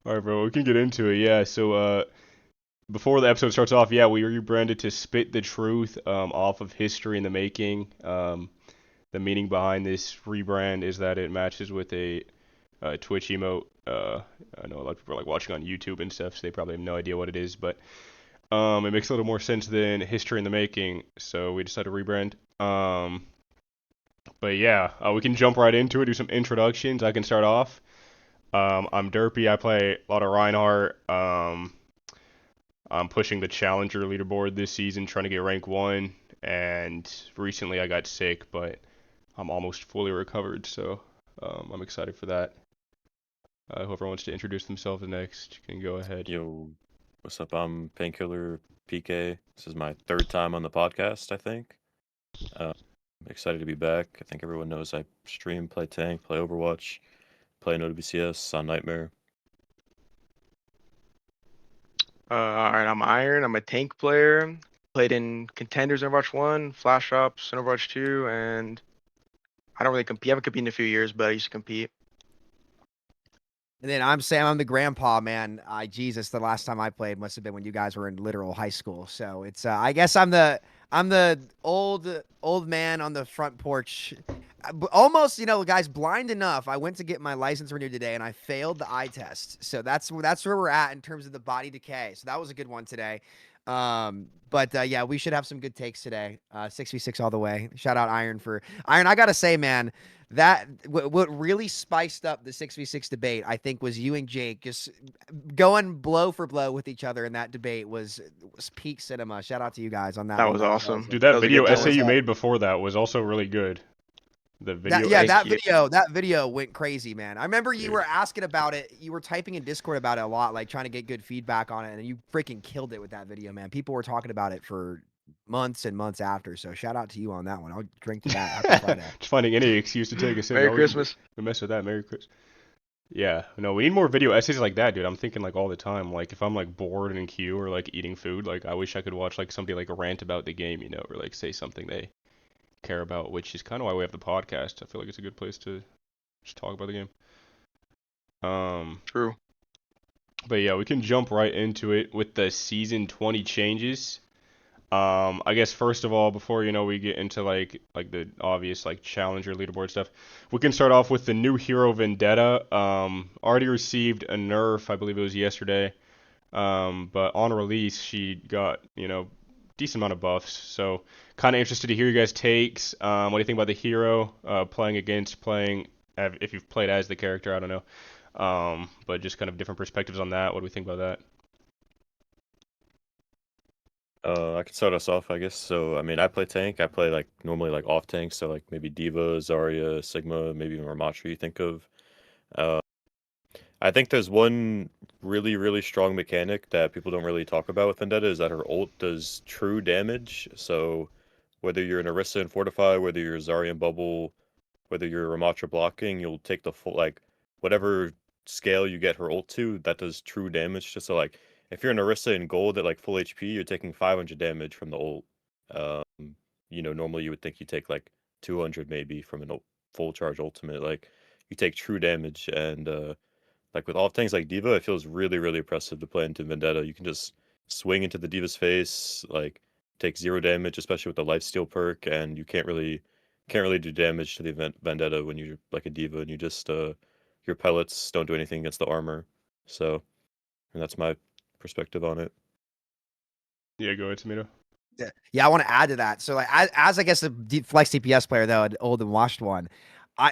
All right, bro. We can get into it. Yeah. So, before the episode starts off, yeah, we rebranded to Spit the Truth, off of History in the Making. The meaning behind this rebrand is that it matches with a Twitch emote. I know a lot of people are like watching on YouTube and stuff, so they probably have no idea what it is, but it makes a little more sense than History in the Making. So we decided to rebrand. But yeah, we can jump right into it. Do some introductions. I can start off. I'm Durpee. I play a lot of Reinhardt. I'm pushing the Challenger leaderboard this season, trying to get rank one. And recently I got sick, but I'm almost fully recovered, so I'm excited for that. Whoever wants to introduce themselves next can go ahead. Yo, what's up? I'm Painkiller PK. This is my third time on the podcast, I think. I'm excited to be back. I think everyone knows I stream, play tank, play Overwatch, play an OWCS on Nightmare. All right, I'm Iron. I'm a tank player. Played in contenders in Overwatch 1, Flash Ops in Overwatch 2, and I don't really compete. I haven't competed in a few years, but I used to compete. And then I'm Sam. I'm the grandpa, man. Jesus, the last time I played must have been when you guys were in literal high school. So it's I guess I'm the old man on the front porch. Almost, guys, blind enough. I went to get my license renewed today and I failed the eye test. So that's where we're at in terms of the body decay. So that was a good one today. But yeah, we should have some good takes today. 6v6 all the way. Shout out Iron for Iron. I gotta say, man, that what really spiced up the 6v6 debate, I think, was you and Jake just going blow for blow with each other in that debate was peak cinema. Shout out to you guys on that That one. was awesome. Dude, That that was a video good That essay time. was you made before that was also really good. The video yeah, Thank that you. video went crazy, man. I remember you dude. were asking about it. You were typing in Discord about it a lot, like trying to get good feedback on it, and you freaking killed it with that video, man. People were talking about it for months and months after. So shout out to you on that one. I'll drink to that. Happy Friday. Just finding any excuse to take us in. Merry No, Christmas. we mess with that. Merry Christmas. Yeah, no, we need more video essays like that, dude. I'm thinking like all the time. Like if I'm like bored in queue or like eating food, like I wish I could watch like somebody like rant about the game, or like say something they care about, which is kind of why we have the podcast. I feel like it's a good place to just talk about the game. True. But yeah, we can jump right into it with the season 20 changes. I guess first of all, before we get into like the obvious like challenger leaderboard stuff, we can start off with the new hero Vendetta. Already received a nerf, I believe it was yesterday. But on release, she got decent amount of buffs. So kind of interested to hear you guys' takes. What do you think about the hero? Playing if you've played as the character, I don't know. But just kind of different perspectives on that. What do we think about that? I can start us off, I guess. So, I mean, I play tank. I play like normally like off tank, so like maybe Diva, Zarya, Sigma, maybe even Ramattra you think of. Uh, I think there's one really, really strong mechanic that people don't really talk about with Vendetta is that her ult does true damage. So whether you're an Orisa and Fortify, whether you're Zarya and Bubble, whether you're Ramattra blocking, you'll take the full like whatever scale you get her ult to, that does true damage. Just so like if you're an Orisa in gold at like full HP, you're taking 500 damage from the ult. Um, normally you would think you take like 200 maybe from an full charge ultimate. Like you take true damage and like with all things like Diva, it feels really, really impressive to play into Vendetta. You can just swing into the Diva's face, like take 0 damage, especially with the lifesteal perk, and you can't really do damage to the Vendetta when you're like a Diva and you just your pellets don't do anything against the armor. So, and that's my perspective on it. Yeah, go ahead, Samito. Yeah, I want to add to that. So, like, as I guess a flex DPS player, though, an old and washed one,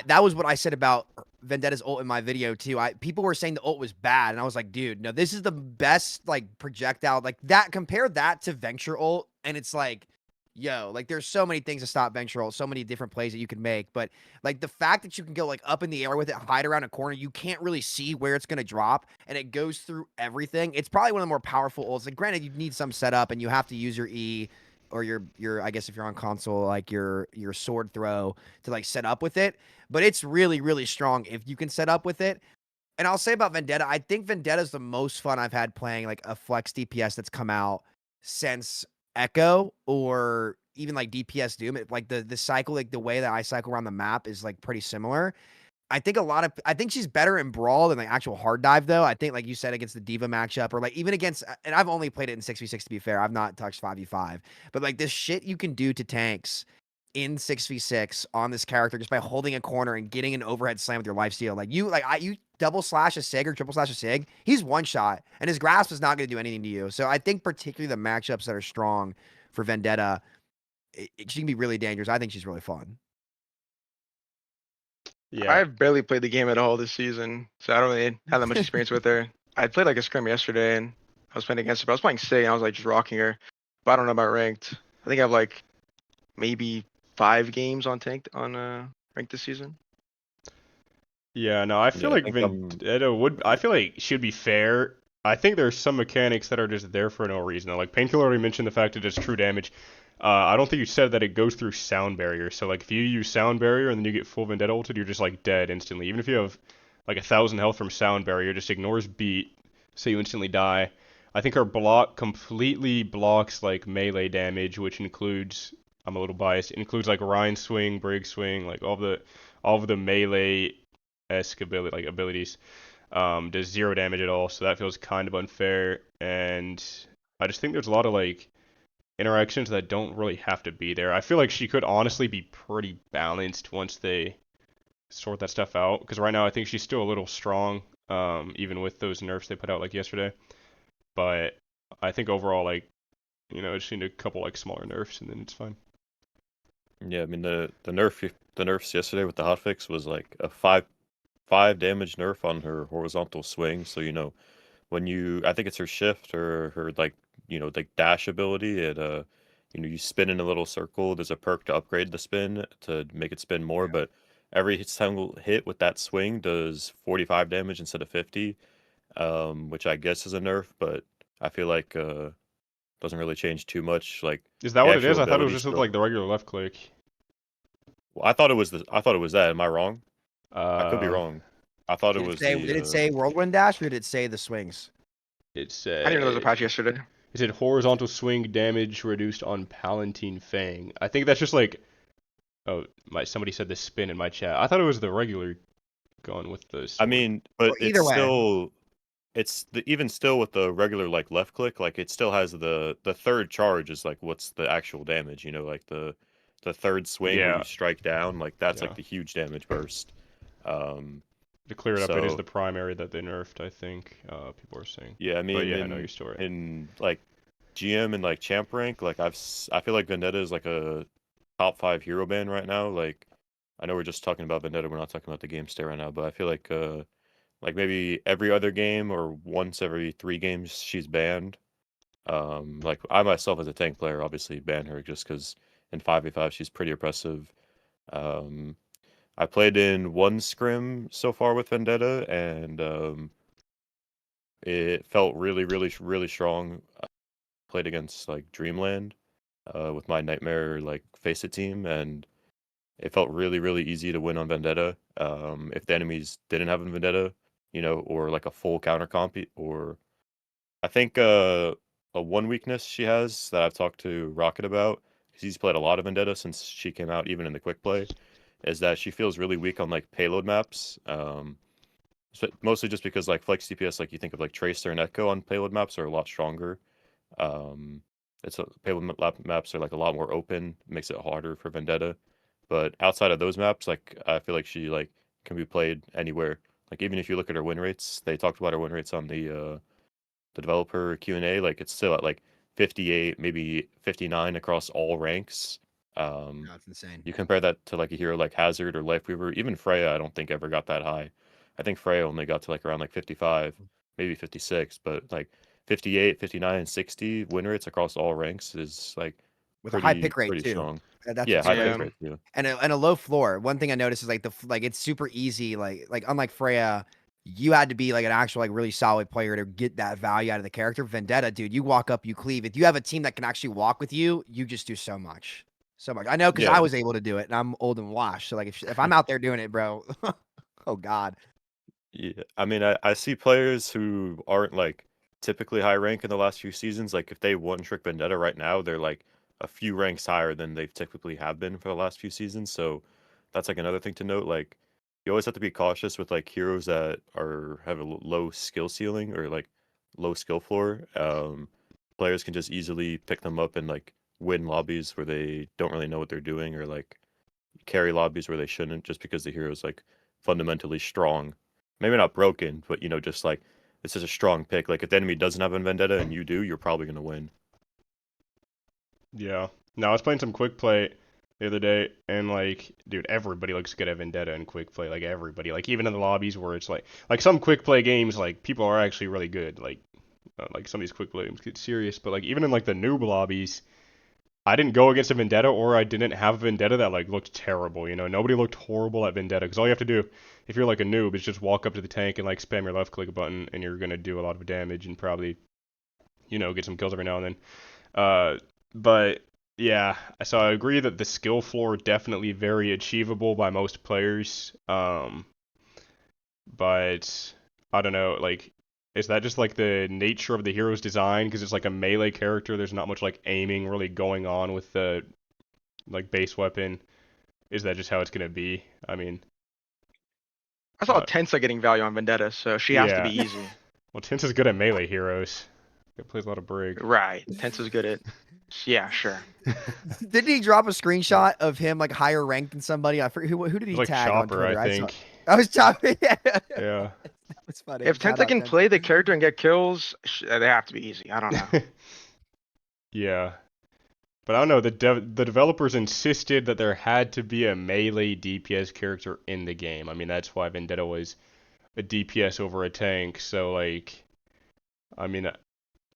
that was what I said about Vendetta's ult in my video too. People were saying the ult was bad, and I was like, dude, no, this is the best like projectile. Like that, compare that to Venture ult, and it's like, yo, like there's so many things to stop Venture ult, so many different plays that you can make. But like the fact that you can go like up in the air with it, hide around a corner, you can't really see where it's gonna drop, and it goes through everything. It's probably one of the more powerful ults. Like, granted, you need some setup, and you have to use your E or your I guess if you're on console, like your sword throw to like set up with it. But it's really, really strong if you can set up with it. And I'll say about Vendetta, I think Vendetta is the most fun I've had playing like a flex DPS that's come out since Echo or even like DPS Doom. Like the cycle, like the way that I cycle around the map is like pretty similar. I think she's better in Brawl than like actual hard dive though. I think like you said against the Diva matchup or like even against and I've only played it in 6v6 to be fair. I've not touched 5v5. But like this shit you can do to tanks in 6v6 on this character just by holding a corner and getting an overhead slam with your lifesteal. Like you double slash a Sig or triple slash a Sig, he's one shot and his grasp is not going to do anything to you. So I think particularly the matchups that are strong for Vendetta, she can be really dangerous. I think she's really fun. Yeah. I've barely played the game at all this season, so I don't really have that much experience with her. I played like a scrim yesterday, and I was playing against her, but I was playing Sig, and I was like just rocking her. But I don't know about ranked. I think I have like maybe 5 games on ranked this season. Yeah, no, I feel Yeah, I like think Vendetta would. I feel like she'd be fair. I think there's some mechanics that are just there for no reason. Like Painkiller already mentioned the fact that it's true damage. I don't think you said that it goes through sound barrier. So like if you use sound barrier and then you get full Vendetta ulted, you're just like dead instantly. Even if you have like 1,000 health from sound barrier, just ignores beat, so you instantly die. I think her block completely blocks like melee damage, which includes, I'm a little biased, it includes like Rhine swing, Brig swing, like all of the melee esque abilities. Does 0 damage at all, so that feels kind of unfair. And I just think there's a lot of like interactions that don't really have to be there. I feel like she could honestly be pretty balanced once they sort that stuff out. Because right now I think she's still a little strong, even with those nerfs they put out like yesterday. But I think overall, like, I just need a couple like smaller nerfs and then it's fine. Yeah, I mean the nerfs yesterday with the hotfix was like a five damage nerf on her horizontal swing. So when I think it's her shift or her like like dash ability. You spin in a little circle. There's a perk to upgrade the spin to make it spin more, Yeah. but every single hit with that swing does 45 damage instead of 50, which I guess is a nerf, but I feel like doesn't really change too much. Like Is that the what it is? actual I thought it was ability just with still. like the regular left click. Well, I thought it was that. Am I wrong? I could be Um, wrong. I thought it Did it was say did it the. say whirlwind dash or did it say the swings? it I didn't know there was a said patch yesterday. it said horizontal swing damage reduced on Palatine Fang. I think that's just like, oh, somebody said the spin in my chat. I thought it was the regular gun with the I sword. mean, but Well, it's either way. still. Even still with the regular like left click, like it still has the third charge is like what's the actual damage, like the third swing where Yeah, you strike down, like that's like yeah. the huge damage burst. Um, To clear it up, it is so the primary that they nerfed, I think, people are saying. yeah, I But mean yeah, I know your story. in like GM and like champ rank, like I feel like Vendetta is like a top 5 hero ban right now. Like I know we're just talking about Vendetta, we're not talking about the game state right now, but I feel like maybe every other game or once every 3 games she's banned. Like I myself as a tank player obviously ban her just because in 5v5 she's pretty oppressive. Um, I played in one scrim so far with Vendetta and it felt really, really, really strong. I played against like Dreamland with my Nightmare like Face It team and it felt really, really easy to win on Vendetta. If the enemies didn't have a Vendetta, or like a full counter comp, or I think a one weakness she has that I've talked to Rocket about, because he's played a lot of Vendetta since she came out, even in the quick play, is that she feels really weak on like payload maps. Mostly just because like Flex DPS, like you think of like Tracer and Echo on payload maps are a lot stronger. Um, maps are like a lot more open, makes it harder for Vendetta. But outside of those maps, like I feel like she like can be played anywhere. Like even if you look at her win rates, they talked about her win rates on the developer Q&A, like it's still at like 58, maybe 59 across all ranks. No, it's insane. You compare that to like a hero like Hazard or Lifeweaver, even Freya, I don't think ever got that high. I think Freya only got to like around like 55, maybe 56, but like 58, 59, 60 win rates across all ranks is like With a high pretty pick rate pretty too. strong. That's Yeah, what's high crazy. pick rate too. And a low floor. One thing I noticed is like it's super easy. Like unlike Freya, you had to be like an actual like really solid player to get that value out of the character. Vendetta, dude, you walk up, you cleave. If you have a team that can actually walk with you, you just do so much, so much. I know because Yeah, I was able to do it, and I'm old and washed. So like if I'm out there doing it, bro, oh god, yeah. I mean, I see players who aren't like typically high rank in the last few seasons. Like if they one trick Vendetta right now, they're like a few ranks higher than they've typically have been for the last few seasons. So that's like another thing to note. Like you always have to be cautious with like heroes that have a low skill ceiling or like low skill floor. Players can just easily pick them up and like win lobbies where they don't really know what they're doing, or like carry lobbies where they shouldn't, just because the hero's like fundamentally strong. Maybe not broken, but just like it's just a strong pick. Like if the enemy doesn't have a Vendetta and you do, you're probably gonna win. Yeah. No, I was playing some quick play the other day, and like, dude, everybody looks good at Vendetta and quick play. Like everybody, like even in the lobbies where it's like some quick play games, like people are actually really good. Like some of these quick play games get serious, but like even in like the noob lobbies, I didn't go against a Vendetta, or I didn't have a Vendetta that like looked terrible. Nobody looked horrible at Vendetta, because all you have to do if you're like a noob is just walk up to the tank and like spam your left click button, and you're gonna do a lot of damage and probably get some kills every now and then. But yeah, so I agree that the skill floor definitely very achievable by most players. But I don't know, like, is that just like the nature of the hero's design? Because it's like a melee character, there's not much like aiming really going on with the like base weapon. Is that just how it's gonna be? I mean, I saw uh, Tensa getting value on Vendetta, so she has to be yeah. easy. Well, Tensa's good at melee heroes. He plays a lot of Brig. Right. Tensa's good at. Yeah, sure. Didn't he drop a screenshot of him like higher ranked than somebody? I forget who did he It's like tag on Chopper, I Twitter? I saw. think. I was talking. Yeah. Yeah. That was funny. If Shout Tensa out can Tensa. play the character and get kills, they have to be easy. I don't know. Yeah. But I don't know, the developers insisted that there had to be a melee DPS character in the game. I mean, that's why Vendetta was a DPS over a tank. So like, I mean,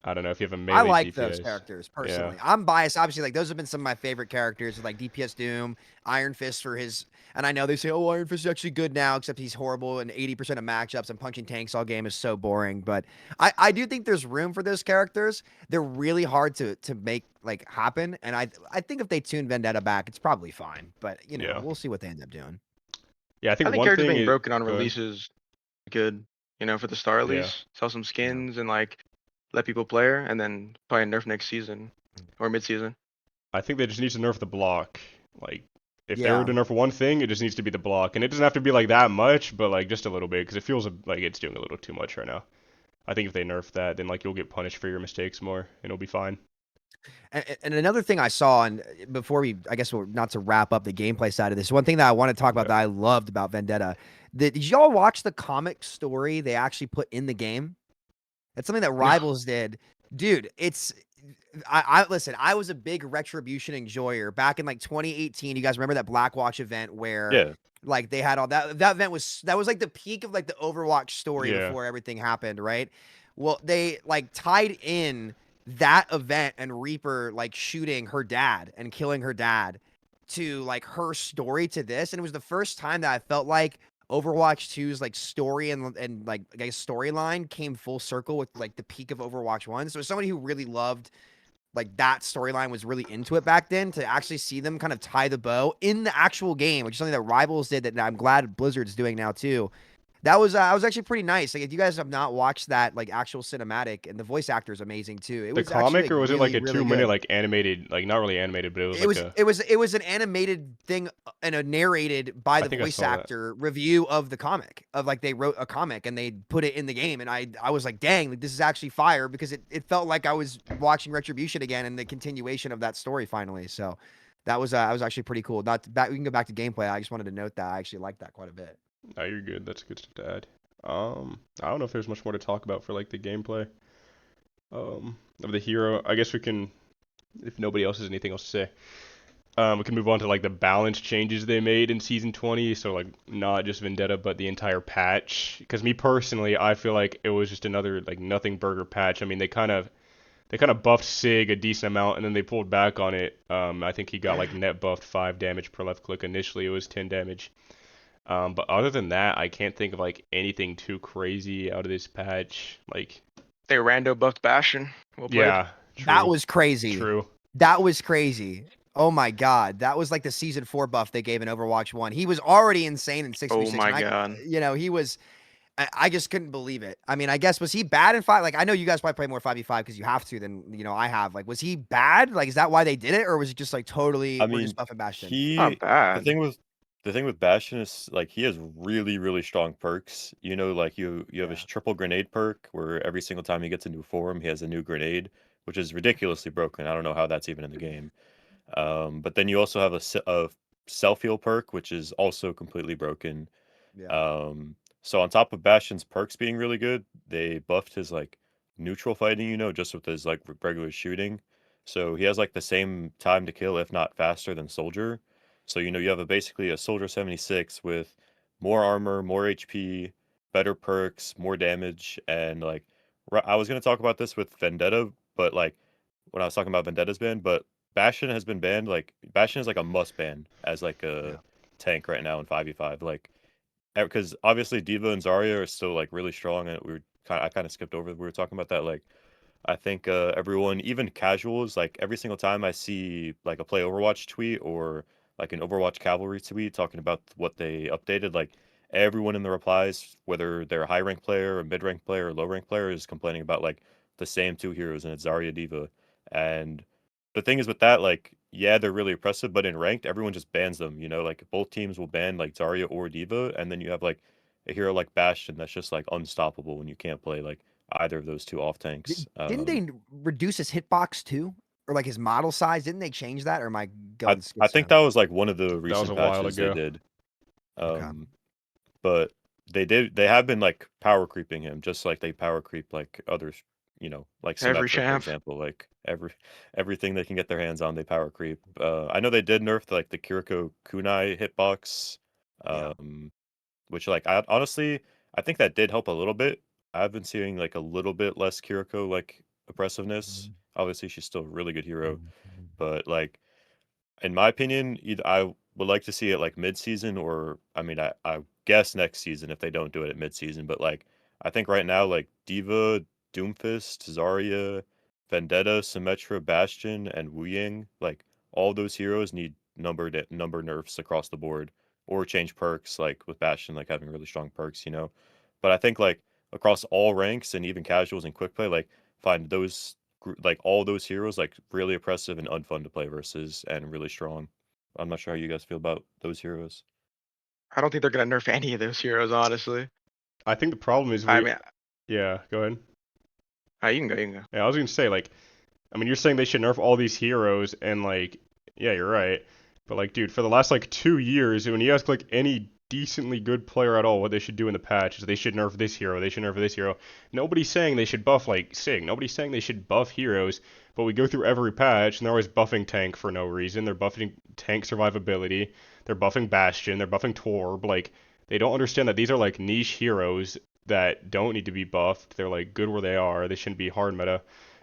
I don't know if you have a I melee like DPS. those characters personally. Yeah. I'm biased, obviously. Like those have been some of my favorite characters, like DPS Doom, Iron Fist for his. And I know they say, "Oh, Iron Fist is actually good now," except he's horrible in 80% of matchups, and punching tanks all game is so boring. But I do think there's room for those characters. They're really hard to make like happen, and I think if they tune Vendetta back, it's probably fine. But Yeah. we'll see what they end up doing. Yeah, I think I think one characters thing being is broken on go ahead. release is good. For the start at Yeah. least. Sell some skins and like let people play her, and then probably nerf next season or mid-season. I think they just need to nerf the block. Like, if they were Yeah. to nerf one thing, it just needs to be the block, and it doesn't have to be like that much, but like just a little bit, because it feels like it's doing a little too much right now. I think if they nerf that, then like you'll get punished for your mistakes more, and it'll be fine. And another thing I saw, and before I guess not to wrap up the gameplay side of this, one thing that I want to talk about that I loved about Vendetta, did y'all watch the comic story they actually put in the game? It's something that Rivals did. Dude, I listen, I was a big Retribution enjoyer back in like 2018. You guys remember that Blackwatch event where like they had all that event was like the peak of like the Overwatch story before everything happened, right? Well, they like tied in that event and Reaper like shooting her dad and killing her dad to like her story to this, and it was the first time that I felt like Overwatch 2's like story and like I guess storyline came full circle with like the peak of Overwatch 1. So as somebody who really loved like that storyline, was really into it back then, to actually see them kind of tie the bow in the actual game, which is something that Rivals did that I'm glad Blizzard's doing now too. That was actually pretty nice. Like if you guys have not watched that like actual cinematic, and the voice actor is amazing too. The comic, or was it like a really 2-minute good. like animated, like not really animated, but it was It was an animated thing and a narrated by the voice actor review of the comic, of like they wrote a comic and they put it in the game, and I was like, dang, like, this is actually fire, because it felt like I was watching Retribution again and the continuation of that story finally. So that was actually pretty cool. We can go back to gameplay. I just wanted to note that I actually liked that quite a bit. No, you're good. That's good stuff to add. I don't know if there's much more to talk about for like the gameplay of the hero. I guess we can, if nobody else has anything else to say, we can move on to like the balance changes they made in season 20. So like not just Vendetta, but the entire patch. Because me personally, I feel like it was just another like nothing burger patch. I mean, they kind of buffed Sig a decent amount, and then they pulled back on it. I think he got like net buffed 5 damage per left click. Initially, it was 10 damage. But other than that, I can't think of like anything too crazy out of this patch. Like they rando buffed Bastion. Yeah, true. That was crazy. True. That was crazy. Oh my god, that was like the season 4 buff they gave in Overwatch 1. He was already insane in 6v6. Oh my god. He was. I just couldn't believe it. I mean, I guess, was he bad in 5? Like, I know you guys probably play more 5v5 because you have to than I have. Like, was he bad? Like, is that why they did it, or was it just like totally? I we're mean, just buffing Bastion? Not bad. the thing with The thing with Bastion is like he has really, really strong perks. You know, like you have his Yeah. triple grenade perk where every single time he gets a new form, he has a new grenade, which is ridiculously broken. I don't know how that's even in the game. But then you also have a self heal perk, which is also completely broken. Yeah. So on top of Bastion's perks being really good, they buffed his like neutral fighting, just with his like regular shooting. So he has like the same time to kill, if not faster than Soldier. So you have basically a Soldier 76 with more armor, more HP, better perks, more damage, and like I was gonna talk about this with Vendetta, but like when I was talking about Vendetta's ban, but Bastion has been banned. Like Bastion is like a must ban as like Yeah. a tank right now in 5v5. Like because obviously Diva and Zarya are still like really strong, and I kind of skipped over. We were talking about that. Like I think everyone, even casuals, like every single time I see like a play Overwatch tweet or like an Overwatch Cavalry tweet talking about what they updated, like everyone in the replies, whether they're a high rank player or mid rank player or low rank player, is complaining about like the same two heroes, and it's Zarya Diva. And the thing is with that, like, yeah, they're really impressive, but in ranked, everyone just bans them. Like both teams will ban like Zarya or Diva, and then you have like a hero like Bastion that's just like unstoppable when you can't play like either of those two off tanks. Didn't they reduce his hitbox too, or like his model size? Didn't they change that, or am I I going I think schizo? that was like one of the That was recent a while patches they ago. did. Okay. But they have been like power creeping him, just like they power creep like others, like Every Symmetra, for champ. example. Like everything they can get their hands on, they power creep. I know they did nerf like the Kiriko Kunai hitbox, Yeah. um, which like I think that did help a little bit. I've been seeing like a little bit less Kiriko like oppressiveness. Obviously, she's still a really good hero, but like in my opinion, either I would like to see it like mid-season, or I mean, I guess next season if they don't do it at mid-season. But like, I think right now, like Diva, Doomfist, Zarya, Vendetta, Symmetra, Bastion, and Wu Ying, like all those heroes need number nerfs across the board, or change perks, like with Bastion, like having really strong perks. But I think like across all ranks and even casuals and quick play, like find those like all those heroes like really oppressive and unfun to play versus and really strong. I'm not sure how you guys feel about those heroes. I don't think they're gonna nerf any of those heroes, honestly. I think the problem is I mean, yeah, go ahead. you can go, you can go. Yeah, I was gonna say like, I mean, you're saying they should nerf all these heroes, and like, yeah, you're right. But like, dude, for the last like 2 years, when you ask like any decently good player at all what they should do in the patch, is they should nerf this hero, they should nerf this hero. Nobody's saying they should buff like Sig. Nobody's saying they should buff heroes. But we go through every patch, and they're always buffing tank for no reason. They're buffing tank survivability. They're buffing Bastion. They're buffing Torb. Like, they don't understand that these are like niche heroes that don't need to be buffed. They're like good where they are. They shouldn't be hard meta.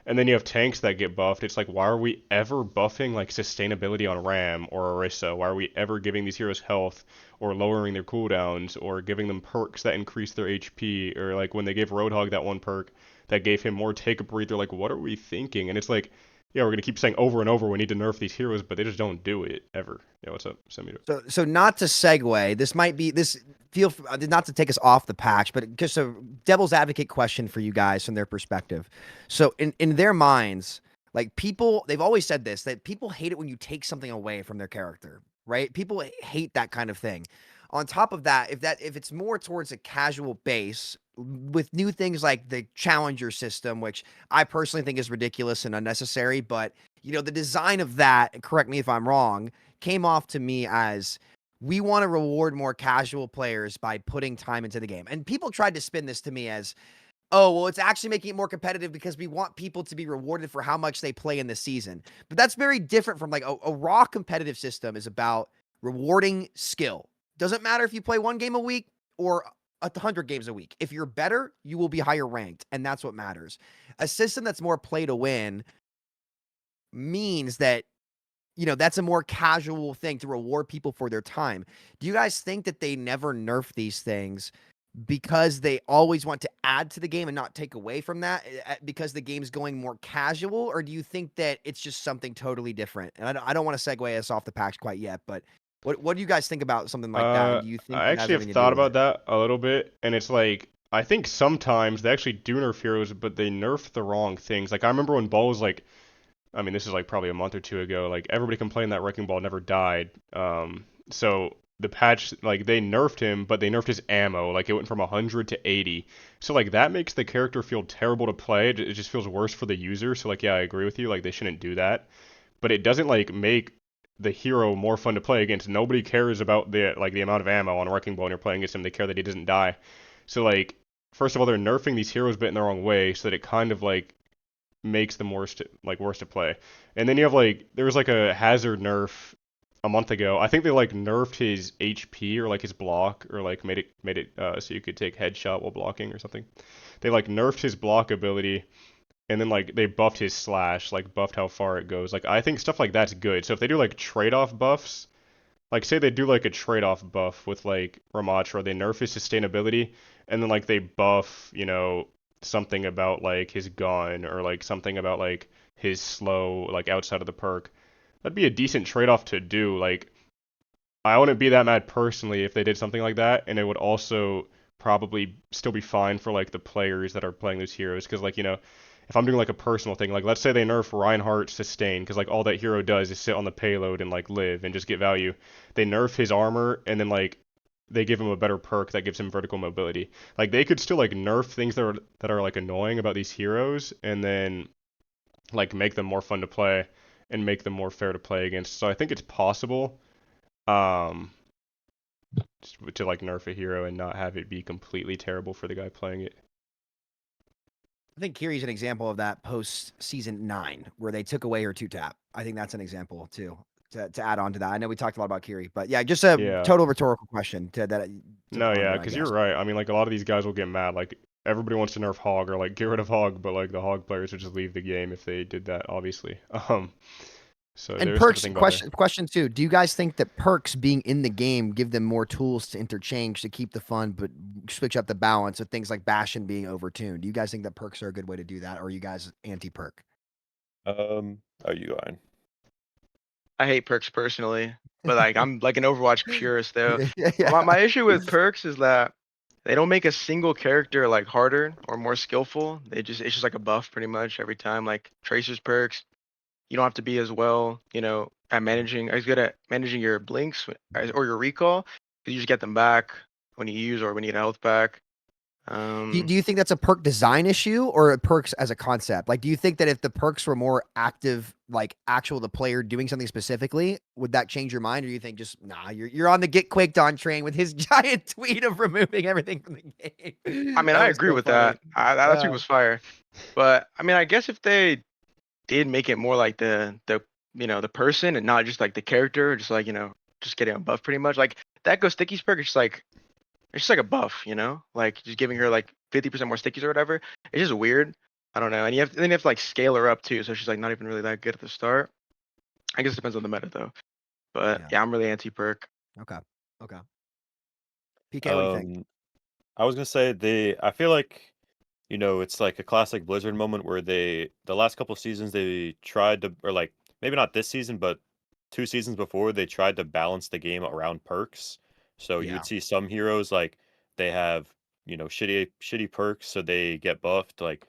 And then you have tanks that get buffed. It's like, why are we ever buffing like sustainability on Ram or Orisa? Why are we ever giving these heroes health or lowering their cooldowns or giving them perks that increase their HP? Or like when they gave Roadhog that one perk that gave him more take a breather, like what are we thinking? And it's like, yeah, we're gonna keep saying over and over we need to nerf these heroes, but they just don't do it ever. Yeah, what's up, Samito? So not to segue, this might be this feel not to take us off the patch, but just a devil's advocate question for you guys from their perspective. So in their minds, like people, they've always said this, that people hate it when you take something away from their character, right? People hate that kind of thing. On top of that, if it's more towards a casual base with new things like the challenger system, which I personally think is ridiculous and unnecessary, but the design of that, and correct me if I'm wrong, came off to me as we want to reward more casual players by putting time into the game. And people tried to spin this to me as, oh, well, it's actually making it more competitive because we want people to be rewarded for how much they play in the season. But that's very different from like a raw competitive system is about rewarding skill. Doesn't matter if you play 1 game a week or 100 games a week. If you're better, you will be higher ranked, and that's what matters. A system that's more play to win means that that's a more casual thing to reward people for their time. Do you guys think that they never nerf these things because they always want to add to the game and not take away from that because the game's going more casual? Or do you think that it's just something totally different? And I don't want to segue us off the patch quite yet, but what do you guys think about something like that? And do you think I that has actually have anything to do thought with about it? that a little bit, and it's like I think sometimes they actually do nerf heroes, but they nerf the wrong things. Like I remember when Ball was like, I mean, this is like probably a month or two ago. Like everybody complained that Wrecking Ball never died. So the patch, like they nerfed him, but they nerfed his ammo. Like it went from 100 to 80. So like that makes the character feel terrible to play. It just feels worse for the user. So like yeah, I agree with you. Like they shouldn't do that. But it doesn't like make the hero more fun to play against. Nobody cares about the amount of ammo on a Wrecking Ball when you're playing against him. They care that he doesn't die. So like first of all, they're nerfing these heroes bit in the wrong way, so that it kind of like makes them worse to play. And then you have like there was like a hazard nerf a month ago. I think they like nerfed his HP or like his block or like made it so you could take headshot while blocking or something. They like nerfed his block ability and then like they buffed his slash, like buffed how far it goes. Like I think stuff like that's good. So if they do like trade-off buffs, like say they do like a trade-off buff with like Ramatra, they nerf his sustainability and then like they buff, something about like his gun or like something about like his slow like outside of the perk. That'd be a decent trade-off to do. Like I wouldn't be that mad personally if they did something like that, and it would also probably still be fine for like the players that are playing those heroes because like if I'm doing like a personal thing, like let's say they nerf Reinhardt sustain because like all that hero does is sit on the payload and like live and just get value. They nerf his armor and then like they give him a better perk that gives him vertical mobility. Like they could still like nerf things that are like annoying about these heroes and then like make them more fun to play and make them more fair to play against. So I think it's possible um to like nerf a hero and not have it be completely terrible for the guy playing it. I think Kiri's an example of that post season 9, where they took away her 2-tap. I think that's an example too. To add on to that, I know we talked a lot about Kiri, but yeah, just a Yeah. total rhetorical question to No, yeah, ponder, I because you're guess. right. I mean, like a lot of these guys will get mad. Like everybody wants to nerf Hog or like get rid of Hog, but like the Hog players would just leave the game if they did that, obviously. So And there's something to perks think about there. question too. Do you guys think that perks being in the game give them more tools to interchange to keep the fun, but switch up the balance of things like Bastion being overtuned? Do you guys think that perks are a good way to do that, or are you guys anti-perk? Are you going? I hate perks personally, but like I'm like an Overwatch purist though. Yeah. My issue with perks is that they don't make a single character like harder or more skillful. It's just like a buff pretty much every time. Like Tracer's perks, you don't have to be as well, at managing as good at managing your blinks or your recall, 'cause you just get them back when you use or when you need a health back. Do you think that's a perk design issue or perks as a concept? Like, do you think that if the perks were more active, like actual the player doing something specifically, would that change your mind? Or you think just nah, you're on the get quaked on train with his giant tweet of removing everything from the game? I mean, That I was agree so with funny. that. That tweet Yeah. was fire. But I mean, I guess if they did make it more like the person and not just like the character, just like just getting a buff pretty much. Like that Go Stickies perk is just like it's just like a buff, like just giving her like 50% more stickies or whatever. It's just weird. I don't know. And then you have to like scale her up too, so she's like not even really that good at the start. I guess it depends on the meta though. But Yeah. yeah, I'm really anti perk. Okay. PK, what do you think? I was gonna say I feel like, it's like a classic Blizzard moment where the last couple seasons they tried to, or like maybe not this season, but 2 seasons before they tried to balance the game around perks. So you Yeah. would see some heroes like they have, shitty perks, so they get buffed. Like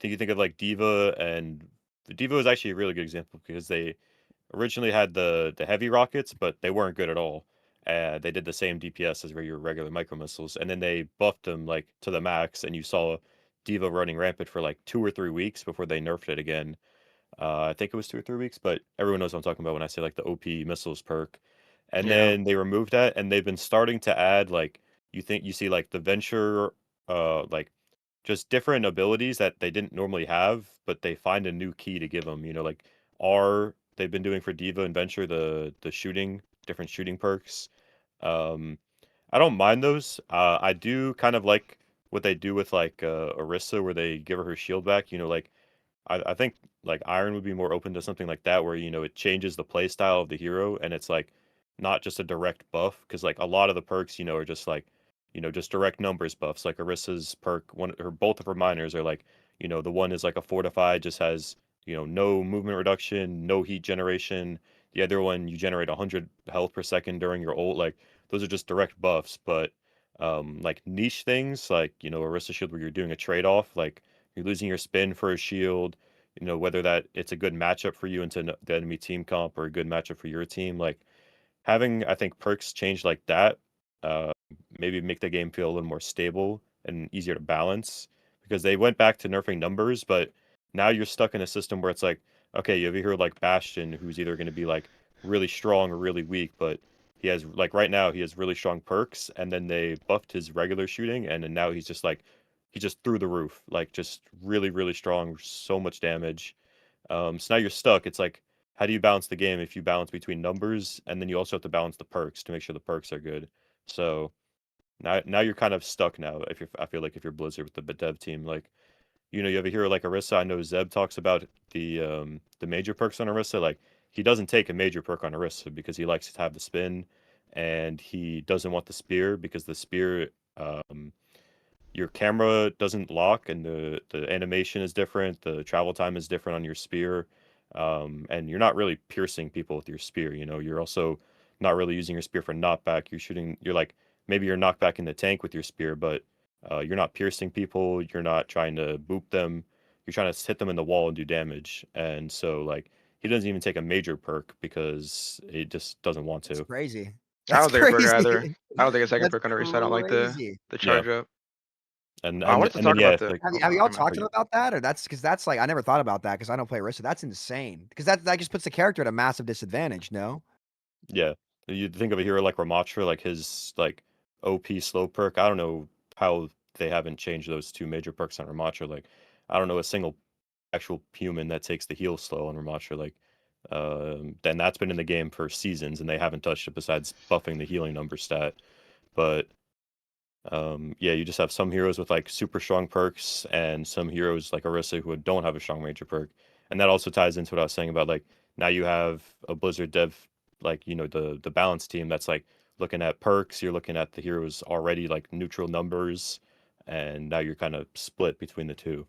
you think of like Diva, and Diva is actually a really good example because they originally had the heavy rockets, but they weren't good at all. They did the same DPS as your regular micro missiles, and then they buffed them like to the max, and you saw Diva running rampant for like 2 or 3 weeks before they nerfed it again. I think it was 2 or 3 weeks, but everyone knows what I'm talking about when I say like the OP missiles perk. And Yeah. then they removed that, and they've been starting to add like you see like the venture, like just different abilities that they didn't normally have, but they find a new key to give them. Like R they've been doing for Diva and Venture the shooting different shooting perks. Um, I don't mind those. I do kind of like what they do with like Orisa, where they give her shield back. Like I think like Iron would be more open to something like that, where it changes the play style of the hero, and it's like not just a direct buff, because like a lot of the perks are just like just direct numbers buffs. Like Orisa's perk, both of her minors are like the one is like a fortified, just has no movement reduction, no heat generation. The other one, you generate 100 health per second during your ult. Like those are just direct buffs. But like niche things like Orisa shield, where you're doing a trade off, like you're losing your spin for a shield, whether that it's a good matchup for you into the enemy team comp or a good matchup for your team. Like having, I think, perks change like that, uh, maybe make the game feel a little more stable and easier to balance, because they went back to nerfing numbers, but now you're stuck in a system where it's like, okay, you have a hero like Bastion who's either going to be like really strong or really weak, but he has like right now he has really strong perks, and then they buffed his regular shooting, and then now he's just like he's just through the roof, like just really really strong, so much damage. So now you're stuck. It's like, how do you balance the game if you balance between numbers and then you also have to balance the perks to make sure the perks are good? So now you're kind of stuck now. If you're, I feel like if you're Blizzard with the dev team, like you have a hero like Orisa. I know Zeb talks about the major perks on Orisa. Like he doesn't take a major perk on Orisa because he likes to have the spin, and he doesn't want the spear because the spear your camera doesn't lock and the animation is different, the travel time is different on your spear, and you're not really piercing people with your spear. You're also not really using your spear for knockback. You're like maybe you're knockback in the tank with your spear, but you're not piercing people. You're not trying to boop them. You're trying to hit them in the wall and do damage. And so like he doesn't even take a major perk because it just doesn't want That's to. crazy. I That's don't take a perk either. crazy. I don't take a second That's perk on the race. I don't like crazy. the Yeah, charge up. and I and wanted to and then talk yeah, about if the. like Have y'all Never mind. talked to him about that, or that's because that's like I never thought about that because I don't play Orisa. That's insane because that just puts the character at a massive disadvantage. No, Yeah, you think of a hero like Ramatra, like his like OP slow perk. I don't know how they haven't changed those two major perks on Ramatra. Like, I don't know a single actual human that takes the heal slow on Ramatra. Like, then that's been in the game for seasons, and they haven't touched it besides buffing the healing number stat. But yeah, you just have some heroes with like super strong perks, and some heroes like Orisa who don't have a strong major perk, and that also ties into what I was saying about like now you have a Blizzard dev like the balance team that's like looking at perks, you're looking at the heroes already like neutral numbers, and now you're kind of split between the two.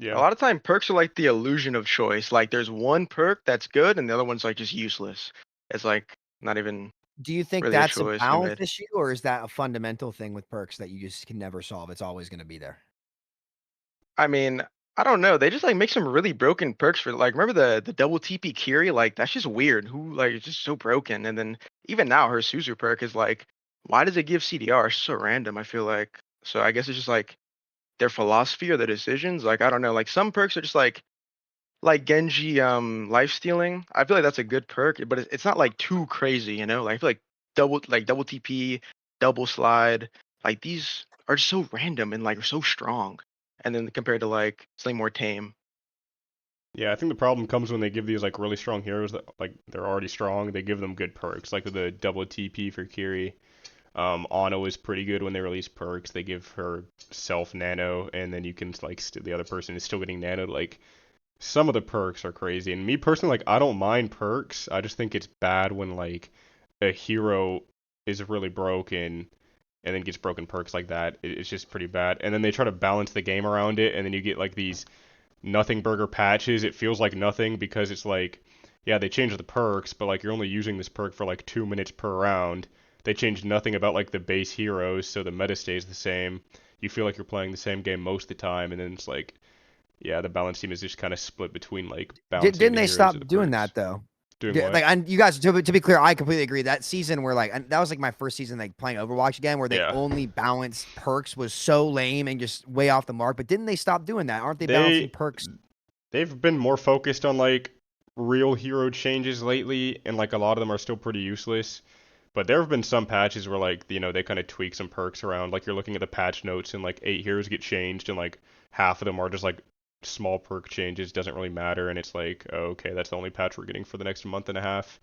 A Yeah. lot of time perks are like the illusion of choice. Like there's one perk that's good and the other one's like just useless. It's like not even do you think really a that's a choice to be balance made. issue, or is that a fundamental thing with perks that you just can never solve? It's always going to be there. I mean, I don't know. They just like make some really broken perks for like remember the double TP Kiri? Like that's just weird. Who like it's just so broken. And then even now her Suzu perk is like, why does it give CDR? It's so random, I feel like. So I guess it's just like their philosophy or their decisions. Like I don't know. Like some perks are just like Genji life stealing. I feel like that's a good perk, but it's not like too crazy, you know? Like I feel like double TP, double slide, like these are just so random and like so strong. And then compared to like something more tame. Yeah, I think the problem comes when they give these like really strong heroes that like they're already strong. They give them good perks, like with the double TP for Kiri. Ana is pretty good when they release perks. They give her self nano, and then you can like the other person is still getting nano. Like some of the perks are crazy, and me personally, like I don't mind perks. I just think it's bad when like a hero is really broken and then gets broken perks like that. It's just pretty bad. And then they try to balance the game around it, and then you get like these nothing burger patches. It feels like nothing because it's like, yeah, they changed the perks, but like you're only using this perk for like 2 minutes per round. They changed nothing about like the base heroes, so the meta stays the same. You feel like you're playing the same game most of the time, and then it's like, yeah, the balance team is just kind of split between like balancing Didn't the they heroes or stop the doing perks. that though? Doing what? Like, and you guys, to be clear, I completely agree. That season where like, and that was like my first season like playing Overwatch again, where they Yeah. only balanced perks was so lame and just way off the mark. But didn't they stop doing that? Aren't they balancing They perks? they've been more focused on like real hero changes lately, and like a lot of them are still pretty useless. But there have been some patches where like they kind of tweak some perks around. Like you're looking at the patch notes and like 8 heroes get changed, and like half of them are just like small perk changes, doesn't really matter, and it's like, oh, okay, that's the only patch we're getting for the next month and a half.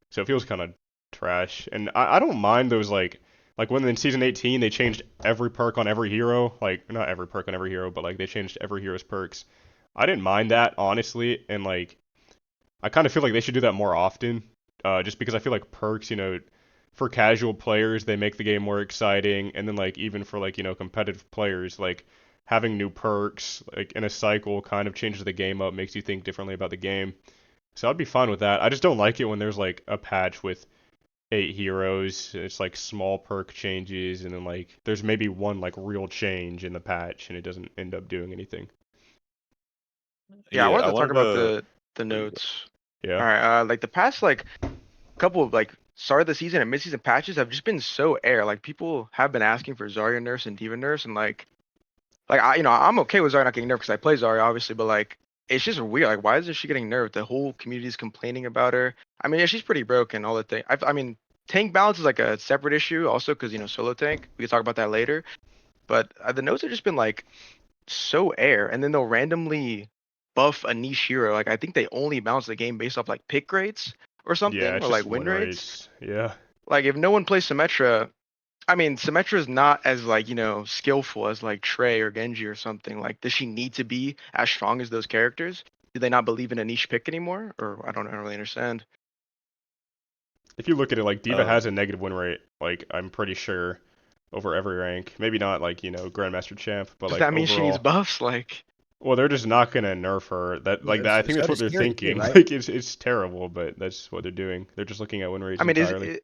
So it feels kind of trash. And I don't mind those like when in season 18 they changed every perk on every hero, like not every perk on every hero, but like they changed every hero's perks. I didn't mind that honestly, and like I kind of feel like they should do that more often. Just because I feel like perks, for casual players, they make the game more exciting, and then like even for like competitive players, like having new perks like in a cycle kind of changes the game up, makes you think differently about the game. So I'd be fine with that. I just don't like it when there's like a patch with 8 heroes. It's like small perk changes, and then like there's maybe one like real change in the patch, and it doesn't end up doing anything. Yeah, I Yeah, wanted I to talk wanted about to. the Oh, you go. notes. Yeah. All right, like the past like couple of like start of the season and mid-season patches have just been so air. Like people have been asking for Zarya nurse and Diva nurse, and like I'm okay with Zarya not getting nerfed because I play Zarya obviously, but like it's just weird. Like why isn't she getting nerfed? The whole community is complaining about her. I mean, yeah, she's pretty broken. All the thing. I mean, tank balance is like a separate issue also because solo tank. We can talk about that later. But the notes have just been like so air, and then they'll randomly buff a niche hero. Like I think they only balance the game based off like pick rates or Yeah, something, it's or just like win win rates. rates. Yeah. Like if no one plays Symmetra, I mean Symmetra is not as like skillful as like Trey or Genji or something. Like does she need to be as strong as those characters? Do they not believe in a niche pick anymore? Or I don't really understand. If you look at it, like Diva Uh, has a negative win rate, like I'm pretty sure over every rank. Maybe not like, Grandmaster champ, but Does like that mean she needs overall. buffs? Like Well, they're just not gonna nerf her. That Yeah, like that. I think so that's what does they're Tier 2, thinking. right? Like it's terrible, but that's what they're doing. They're just looking at win rates I mean, entirely.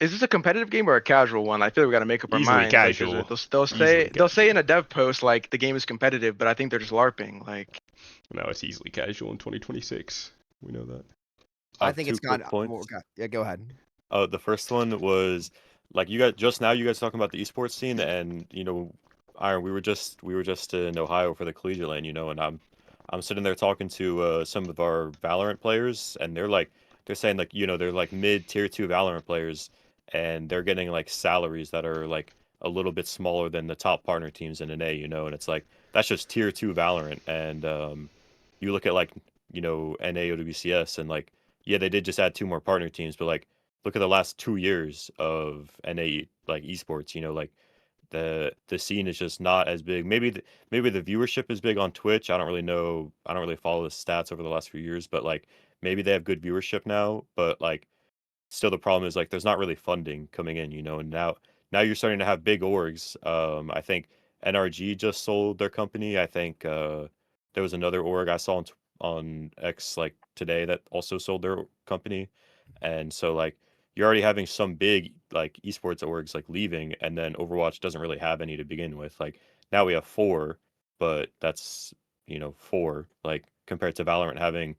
is this a competitive game or a casual one? I feel like we got to make up our Easily minds. Like, casual. they'll Easily say casual. in a dev post like the game is competitive, but I think they're just larping. Like, No, it's easily casual in 2026. We know that. I I have think two it's gone. quick points. Okay. Yeah, go ahead. The first one was like you guys just now. You guys talking about the esports scene, and Iron. We were just in Ohio for the collegiate lane, and I'm sitting there talking to some of our Valorant players, and they're saying like they're like mid tier 2 Valorant players, and they're getting like salaries that are like a little bit smaller than the top partner teams in NA, and it's like that's just tier 2 Valorant, and you look at like NA OWCS and like yeah they did just add 2 more partner teams, but like look at the last 2 years of NA like esports, like the scene is just not as big. Maybe the viewership is big on Twitch. I don't really know. I don't really follow the stats over the last few years, but like maybe they have good viewership now, but like still the problem is like there's not really funding coming in, and now you're starting to have big orgs. I think NRG just sold their company. I think there was another org I saw on X like today that also sold their company. And so like you're already having some big like esports orgs like leaving, and then Overwatch doesn't really have any to begin with. Like now we have 4, but that's 4 like compared to Valorant having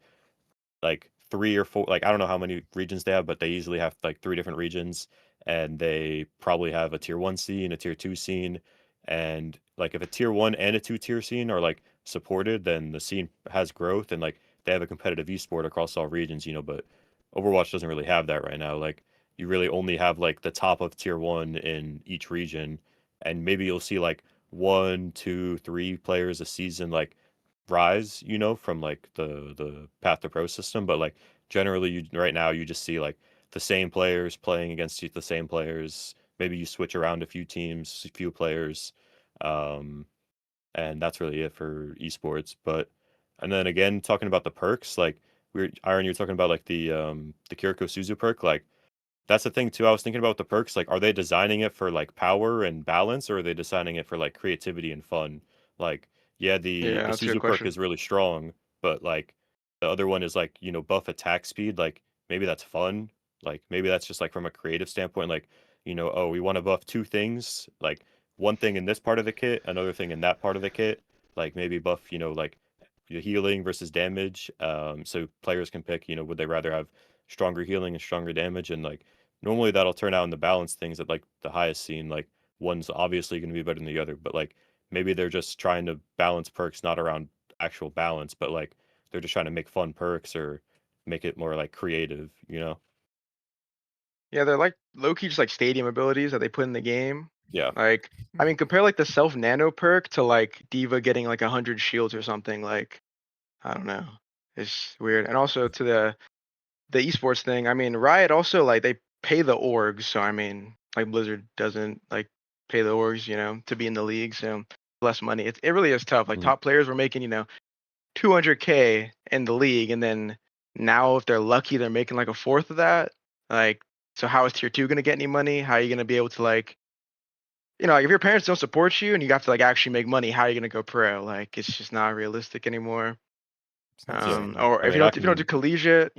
like 3 or 4, like I don't know how many regions they have, but they easily have like 3 different regions, and they probably have a tier 1 scene, a tier 2 scene, and like if a tier 1 and a 2 tier scene are like supported, then the scene has growth, and like they have a competitive esport across all regions, but Overwatch doesn't really have that right now. Like you really only have like the top of tier 1 in each region, and maybe you'll see like 1, 2, 3 players a season like rise, from like the path to pro system, but like generally you right now you just see like the same players playing against the same players. Maybe you switch around a few teams, a few players, um, and that's really it for esports. But and then again, talking about the perks, like Aaron, you were talking about like the Kiriko Suzu perk, like that's the thing too. I was thinking about the perks. Like, are they designing it for like power and balance, or are they designing it for like creativity and fun? Like, yeah, the yeah, the that's a good Suzu perk question. is really strong, but like the other one is like buff attack speed. Like maybe that's fun. Like maybe that's just like from a creative standpoint. Like oh, we want to buff 2 things. Like one thing in this part of the kit, another thing in that part of the kit. Like maybe buff like your healing versus damage. So players can pick. Would they rather have stronger healing and stronger damage, and like normally that'll turn out in the balance things at like the highest scene. Like one's obviously going to be better than the other, but like maybe they're just trying to balance perks not around actual balance, but like they're just trying to make fun perks or make it more like creative. Yeah, they're like low key just like stadium abilities that they put in the game. Yeah. Like, I mean, compare like the self nano perk to like Diva getting like 100 shields or something. Like, I don't know, it's weird. And also to the esports thing. I mean, Riot also like they pay the orgs, so I mean, like Blizzard doesn't like pay the orgs, to be in the league, so less money. It really is tough. Like Mhm. top players were making 200K in the league, and then now if they're lucky, they're making like a fourth of that. Like, so how is tier 2 gonna get any money? How are you gonna be able to like, like if your parents don't support you and you have to like actually make money, how are you gonna go pro? Like, it's just not realistic anymore. It's not Yeah. sustainable. Or I if you mean, I don't do can. collegiate,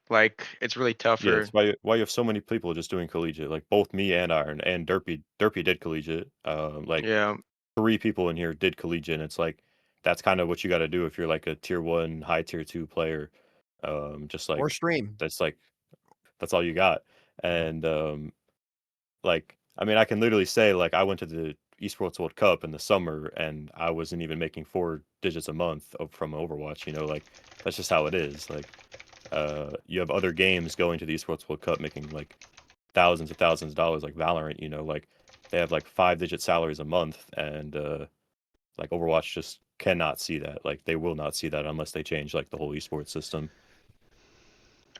like it's really tough Yeah, for. it's why you have so many people just doing collegiate. Like both me and Iron and Durpee. Durpee did collegiate. Like Yeah, 3 people in here did collegiate, and it's like that's kind of what you got to do if you're like a tier 1, high tier 2 player. Just like Or stream. that's like that's all you got. And like, I mean, I can literally say like I went to the esports World Cup in the summer and I wasn't even making 4 digits a month from Overwatch. You know, like that's just how it is. Like, you have other games going to the esports World Cup making like thousands of dollars, like Valorant. You know, like they have like 5 digit salaries a month, and like Overwatch just cannot see that. Like they will not see that unless they change like the whole esports system.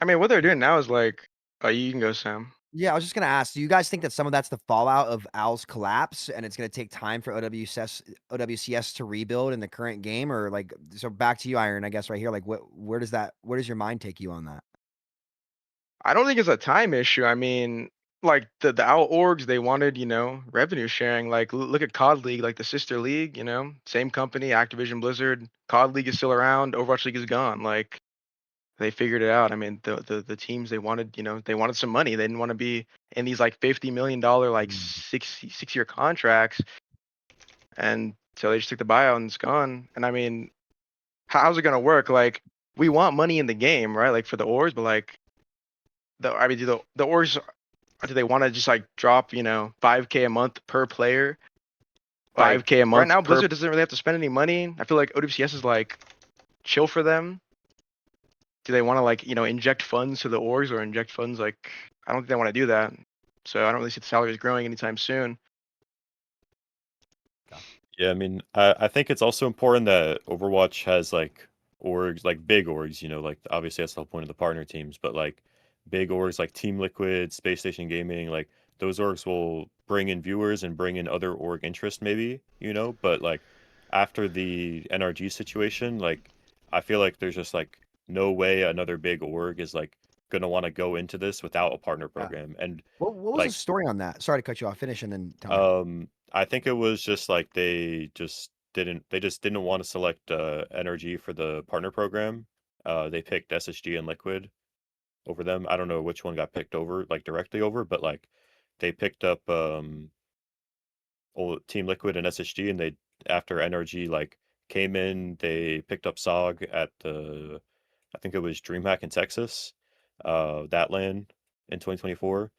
I mean, what they're doing now is like, oh, you can go, Sam. Yeah, I was just gonna ask, do you guys think that some of that's the fallout of Owl's collapse, and it's gonna take time for OWCS to rebuild in the current game, or like, so back to you, Iron, I guess right here, like, where does your mind take you on that? I don't think it's a time issue. I mean, like the OWL orgs, they wanted, revenue sharing. Like look at COD League, like the sister league, same company, Activision Blizzard. COD League is still around, Overwatch League is gone. Like they figured it out. I mean, the teams they wanted, they wanted some money. They didn't want to be in these like $50 million like six-year contracts. And so they just took the buyout and it's gone. And I mean, how's it gonna work? Like we want money in the game, right? Like for the orgs, but like do the orgs, do they want to just like drop 5K a month per player, Like, 5K a right month now, per? Blizzard Doesn't really have to spend any money. I feel like OWCS is like chill for them. Do they want to like inject funds to the orgs or inject funds? Like I don't think they want to do that. So I don't really see the salaries growing anytime soon. Yeah, I mean, I think it's also important that Overwatch has like orgs, like big orgs, you know, like obviously that's the whole point of the partner teams, but like big orgs like Team Liquid, Space Station Gaming, like those orgs will bring in viewers and bring in other org interest maybe, you know, but like after the NRG situation, like I feel like there's just like no way another big org is like gonna want to go into this without a partner Yeah. program. And What was the like story on that? Sorry to cut you off. Finish and then tell me. I think it was just like they just didn't want to select NRG for the partner program. They picked SSG and Liquid over them. I don't know which one got picked over, like directly over, but like they picked up old Team Liquid and SSG, and they after NRG like came in, they picked up SOG at the I think it was DreamHack in Texas, that LAN in 2024.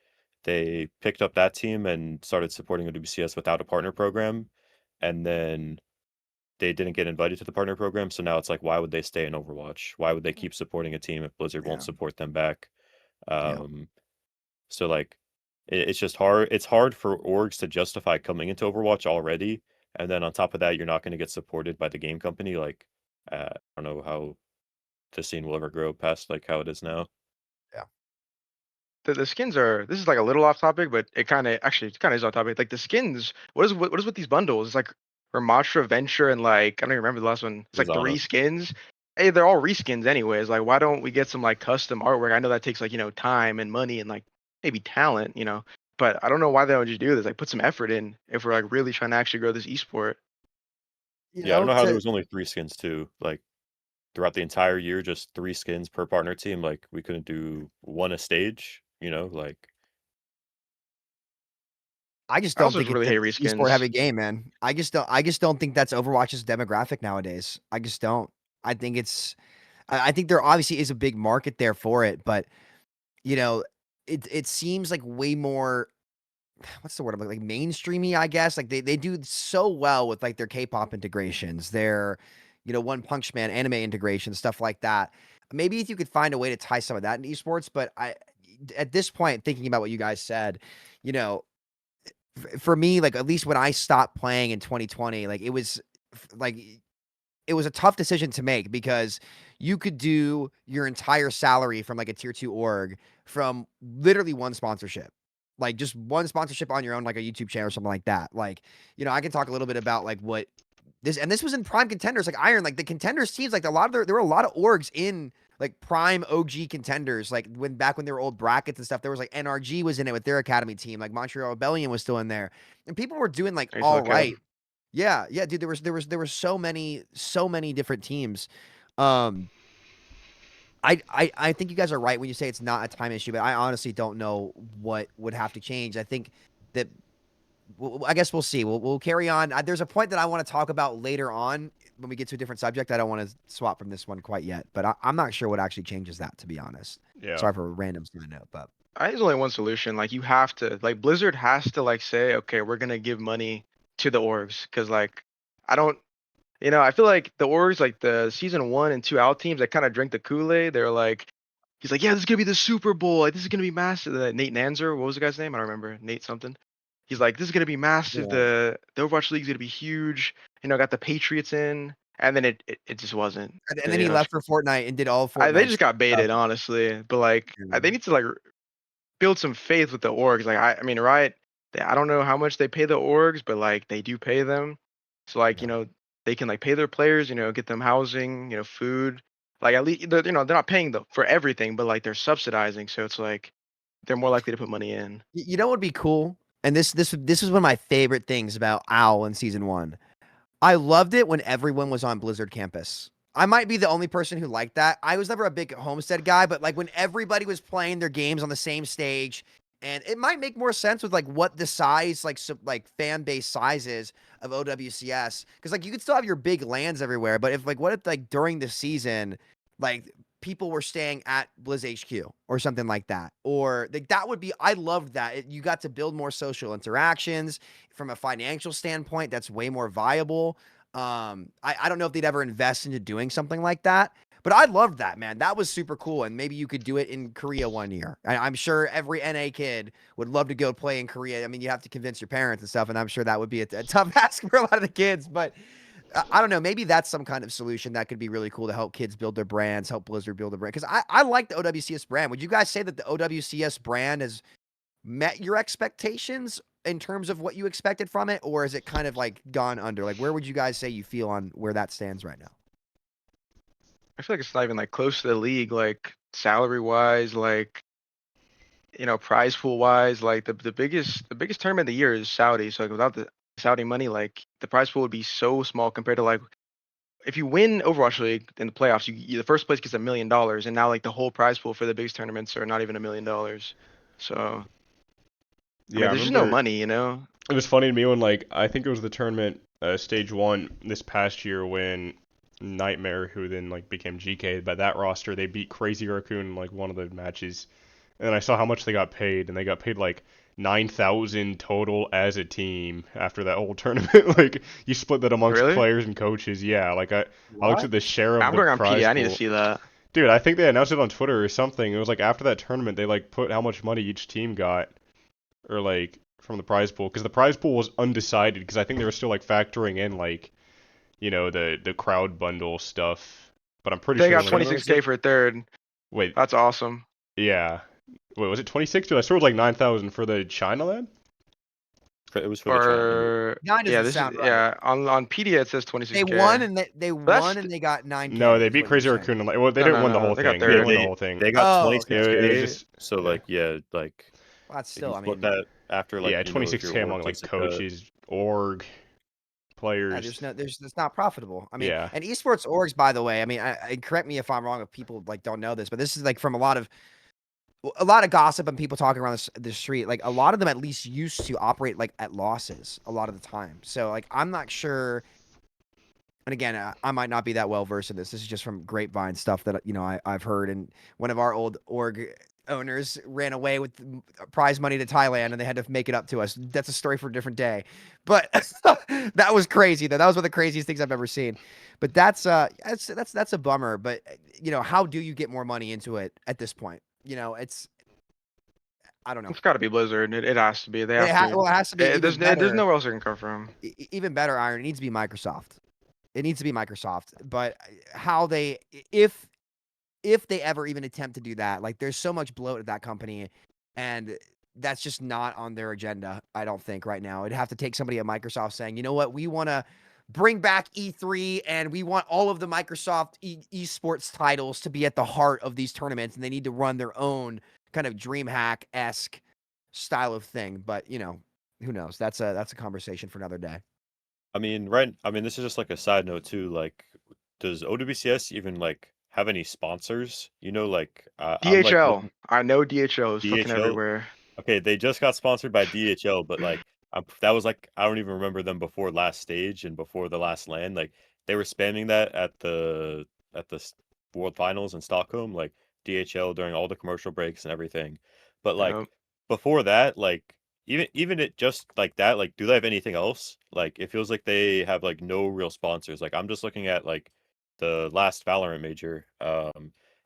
They picked up that team and started supporting OWCS without a partner program, and then they didn't get invited to the partner program. So now it's like, why would they stay in Overwatch? Why would they keep supporting a team if Blizzard won't Yeah. support them back? Yeah. So like, it's just hard. It's hard for orgs to justify coming into Overwatch already, and then on top of that, you're not going to get supported by the game company. Like, I don't know how the scene will ever grow past like how it is now. The skins are, this is like a little off topic, but it kind of is off topic. Like the skins, what is with these bundles? It's like Ramatra, Venture, and like I don't even remember the last one. It's like Lizana. 3 skins. Hey, they're all reskins anyways. Like why don't we get some like custom artwork? I know that takes like time and money and like maybe talent, but I don't know why they don't just do this. Like put some effort in if we're like really trying to actually grow this esport. Yeah, I don't know how there was only 3 skins too. Like throughout the entire year, just 3 skins per partner team. Like we couldn't do one a stage, you know, like I just I don't also think just really it's hate an esport reskins. heavy game, man. I just don't think that's Overwatch's demographic nowadays. I just don't. I think I think there obviously is a big market there for it, but you know, it seems like way more, what's the word? Like mainstreamy, I guess. Like they do so well with like their K-pop integrations, their One Punch Man anime integrations, stuff like that. Maybe if you could find a way to tie some of that into esports, but at this point, thinking about what you guys said, you know, for me, like at least when I stopped playing in 2020, like like it was a tough decision to make because you could do your entire salary from like a tier 2 org from literally one sponsorship. Like just one sponsorship on your own, like a YouTube channel or something like that. Like, I can talk a little bit about like what this was in prime contenders, like Iron, like the contenders teams, like there were a lot of orgs in like prime OG contenders, like back when they were old brackets and stuff. There was like NRG was in it with their academy team, like Montreal Rebellion was still in there, and people were doing like I used to all look at right. Yeah, yeah, dude. There were so many different teams. Um, I think you guys are right when you say it's not a time issue, but I honestly don't know what would have to change. I think that I guess we'll see. We'll carry on. There's a point that I want to talk about later on when we get to a different subject. I don't want to swap from this one quite yet, but I'm not sure what actually changes that, to be honest. Yeah. Sorry for a random side note, but I think there's only one solution. Like you have to, like Blizzard has to like say, okay, we're gonna give money to the orgs, because like I don't, I feel like the orgs, like the season 1 and 2 out teams, that kind of drink the Kool-Aid. They're like, he's like, yeah, this is gonna be the Super Bowl. Like this is gonna be massive. Nate Nanzer, what was the guy's name? I don't remember. Nate something. He's like, this is gonna be massive. Yeah. The Overwatch League is gonna be huge. Got the Patriots in, and then it just wasn't. and then he left for Fortnite and did all They Fortnite just got stuff. baited, honestly. But like, Yeah. they need to like build some faith with the orgs. Like I mean, Riot, I don't know how much they pay the orgs, but like they do pay them. So like, Yeah. they can like pay their players, get them housing, food. Like at least they're not paying for everything, but like they're subsidizing. So it's like they're more likely to put money in. You know what would be cool? And this is one of my favorite things about OWL in season 1. I loved it when everyone was on Blizzard campus. I might be the only person who liked that. I was never a big Homestead guy, but like when everybody was playing their games on the same stage, and it might make more sense with like what the size, like fan base size is of OWCS, because like you could still have your big lands everywhere, but what if like during the season, like people were staying at Blizz HQ or something like that, or like that would be. I loved that. You got to build more social interactions from a financial standpoint. That's way more viable. I don't know if they'd ever invest into doing something like that, but I loved that, man. That was super cool. And maybe you could do it in Korea one year. I'm sure every NA kid would love to go play in Korea. I mean, you have to convince your parents and stuff, and I'm sure that would be a tough ask for a lot of the kids, but I don't know. Maybe that's some kind of solution that could be really cool to help kids build their brands, help Blizzard build a brand. Because I like the OWCS brand. Would you guys say that the OWCS brand has met your expectations in terms of what you expected from it, or is it kind of like gone under? Like, where would you guys say you feel on where that stands right now? I feel like it's not even like close to the league, like salary wise, like prize pool wise. Like the biggest tournament of the year is Saudi. So like without the Saudi money, like the prize pool would be so small compared to like if you win Overwatch League in the playoffs, the first place gets $1 million, and now like the whole prize pool for the biggest tournaments are not even $1 million. So I Yeah, mean, I there's just no remember money, it was funny to me when like I think it was the tournament stage 1 this past year when Nightmare, who then like became GK, by that roster, they beat Crazy Raccoon in like one of the matches, and I saw how much they got paid, and they got paid like 9,000 total as a team after that whole tournament. Like you split that amongst Really? players and coaches. Yeah, like I looked at the share of I'm the going on prize PD. I need to pool. see that. Dude, I think they announced it on Twitter or something. It was like after that tournament, they like put how much money each team got, or like from the prize pool, because the prize pool was undecided, because I think they were still like factoring in like the crowd bundle stuff. But I'm pretty They sure got like, 26K for third. wait, That's awesome. yeah, wait, was it 26? Dude, I swear it was like 9,000 for the China lad. It was for the China. Or Nine yeah, doesn't this is sound right. yeah on Pedia it says They 26K. won and they That's won and they got 9K. No, they is beat what Crazy you're saying. Raccoon. And, like, well, they No, didn't no, win the no, whole they got thing. They third. didn't win the They whole thing. they got Oh, okay. 26K. It was just So yeah. like like Well, that's if still, you I split mean, that after like Yeah, if 26K your among org like takes a cut. coaches, org, players. it's not profitable. I mean, Yeah. and esports orgs, by the way, I mean, correct me if I'm wrong, if people like don't know this, but this is like from a lot of gossip and people talking around the street. Like a lot of them at least used to operate like at losses a lot of the time. So like I'm not sure. And again, I might not be that well versed in this. This is just from grapevine stuff that I've heard. And one of our old org owners ran away with prize money to Thailand, and they had to make it up to us. That's a story for a different day. But that was crazy. That was one of the craziest things I've ever seen. But that's a bummer. But how do you get more money into it at this point? I don't know. It's got to be Blizzard. It has to be. They have to. Well, it has to be. There's nowhere else it can come from. Even better, Iron. It needs to be Microsoft. It needs to be Microsoft. But how they, if they ever even attempt to do that, like there's so much bloat at that company, and that's just not on their agenda. I don't think right now. It'd have to take somebody at Microsoft saying, you know what, we want to bring back E3, and we want all of the Microsoft esports titles to be at the heart of these tournaments, and they need to run their own kind of DreamHack-esque style of thing. But who knows? That's a conversation for another day. I mean, this is just like a side note too. Like, does OWCS even like have any sponsors? Like DHL. I know DHL is fucking DHL? everywhere. Okay, they just got sponsored by DHL, but like that was like I don't even remember them before last stage and before the last LAN. Like they were spamming that at the World Finals in Stockholm. Like DHL during all the commercial breaks and everything. But like Yep. before that, like even it just like that, like do they have anything else? Like it feels like they have like no real sponsors. Like I'm just looking at like the last Valorant major,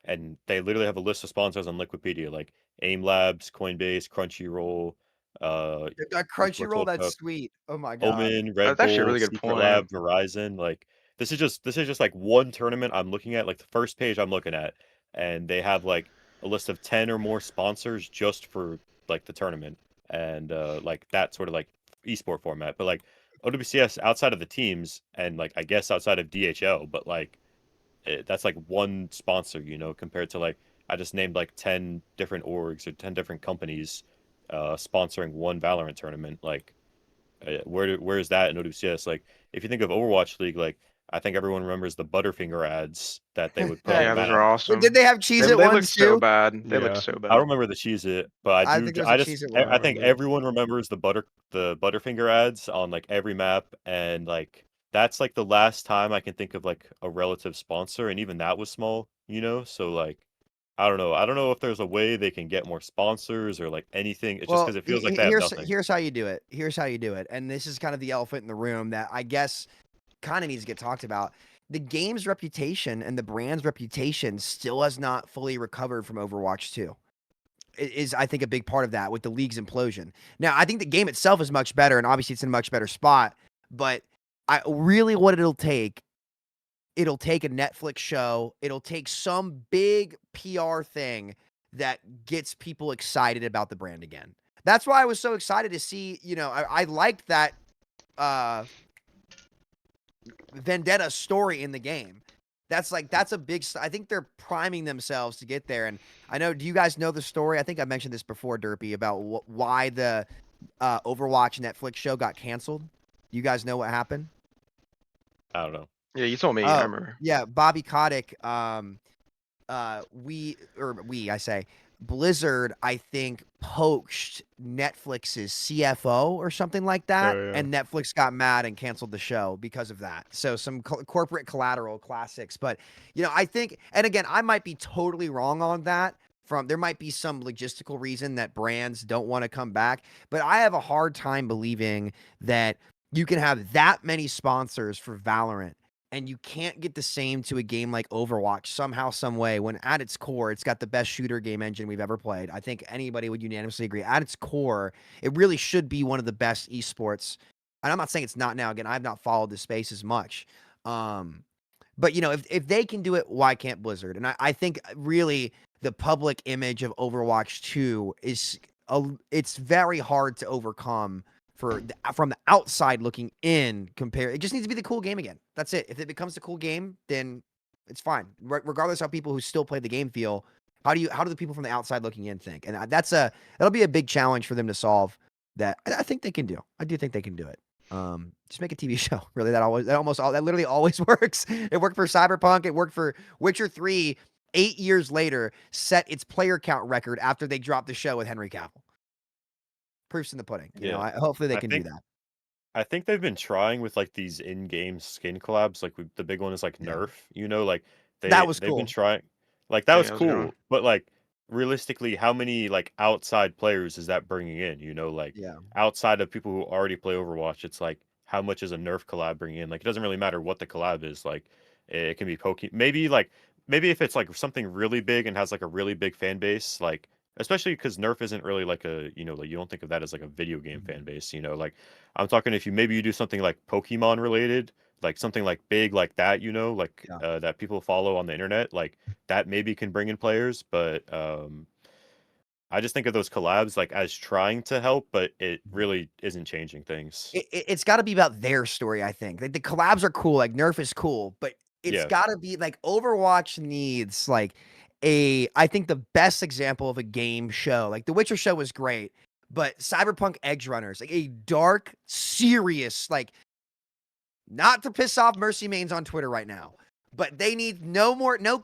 and they literally have a list of sponsors on Liquipedia, like AIM Labs, Coinbase, Crunchyroll, uh, That Esports Crunchyroll, World that's Cup, sweet. Oh my god. Omen, Red That's actually a Bull, really good Secret point. Lab, Verizon. Like this is just like one tournament I'm looking at, like the first page I'm looking at, and they have like a list of 10 or more sponsors just for like the tournament and like that sort of like esport format. But like OWCS outside of the teams and like I guess outside of DHL, but like that's like one sponsor, compared to like I just named like 10 different orgs or 10 different companies sponsoring one Valorant tournament. Like where is that in OWCS? Like, if you think of Overwatch League, like I think everyone remembers the Butterfinger ads that they would put on the Yeah, those map. are Wait, awesome. did they have Cheez It They ones looked so too? bad. They looked Yeah. so I don't bad. remember the Cheez It, but I I do. think there's a I just Cheez It one. I I think remember. everyone remembers the Butterfinger ads on like every map, and like that's like the last time I can think of like a relative sponsor, and even that was small, So like I don't know. I don't know if there's a way they can get more sponsors or like anything. It's just Well, because it feels like they have nothing. here's how you do it. Here's how you do it. And this is kind of the elephant in the room that I guess kind of needs to get talked about. The game's reputation and the brand's reputation still has not fully recovered from Overwatch 2. It is, I think, a big part of that with the league's implosion. Now, I think the game itself is much better, and obviously it's in a much better spot. But I really what it'll take a Netflix show. It'll take some big PR thing that gets people excited about the brand again. That's why I was so excited to see, I liked that Vendetta story in the game. That's a big, I think they're priming themselves to get there. And I know, do you guys know the story? I think I mentioned this before, Durpee, about why the Overwatch Netflix show got canceled. You guys know what happened? I don't know. Yeah, you told me. I Oh, remember. yeah, Bobby Kotick, I say, Blizzard, I think, poached Netflix's CFO or something like that, Oh yeah. and Netflix got mad and canceled the show because of that. So some corporate collateral classics, but I think, and again, I might be totally wrong on that. There might be some logistical reason that brands don't want to come back, but I have a hard time believing that you can have that many sponsors for Valorant and you can't get the same to a game like Overwatch somehow, some way, when at its core, it's got the best shooter game engine we've ever played. I think anybody would unanimously agree. At its core, it really should be one of the best esports. And I'm not saying it's not now. Again, I've not followed the space as much. But if they can do it, why can't Blizzard? And I think really the public image of Overwatch 2 it's very hard to overcome from the outside looking in. It just needs to be the cool game again. That's it. If it becomes the cool game, then it's fine. Regardless how people who still play the game feel. How do the people from the outside looking in think? And that'll be a big challenge for them to solve. That I think they can do. I do think they can do it. Just make a TV show. Really, that literally always works. It worked for Cyberpunk. It worked for Witcher 3. 8 years later, set its player count record after they dropped the show with Henry Cavill. Proof's in the pudding. Yeah. Hopefully they I can think do that. I think they've been trying with like these in-game skin collabs. Like the big one is like Yeah. Nerf. Like That was they've been cool. trying. Like that Yeah, was that was a good one. cool, but like realistically, how many like outside players is that bringing in? Like Yeah. outside of people who already play Overwatch, it's like how much is a Nerf collab bringing in? Like it doesn't really matter what the collab is. Like it can be maybe if it's like something really big and has like a really big fan base, like especially because Nerf isn't really like like you don't think of that as like a video game fan base. Like I'm talking if you do something like Pokemon related, like something like big like that, like Yeah. that people follow on the internet, like that maybe can bring in players, but I just think of those collabs like as trying to help, but it really isn't changing things. It's got to be about their story, I think. Like, the collabs are cool, like Nerf is cool, but it's Yeah. got to be like Overwatch needs like I think the best example of a game show. Like The Witcher show was great, but Cyberpunk Edge Runners, like a dark, serious, like not to piss off Mercy Mains on Twitter right now, but they need no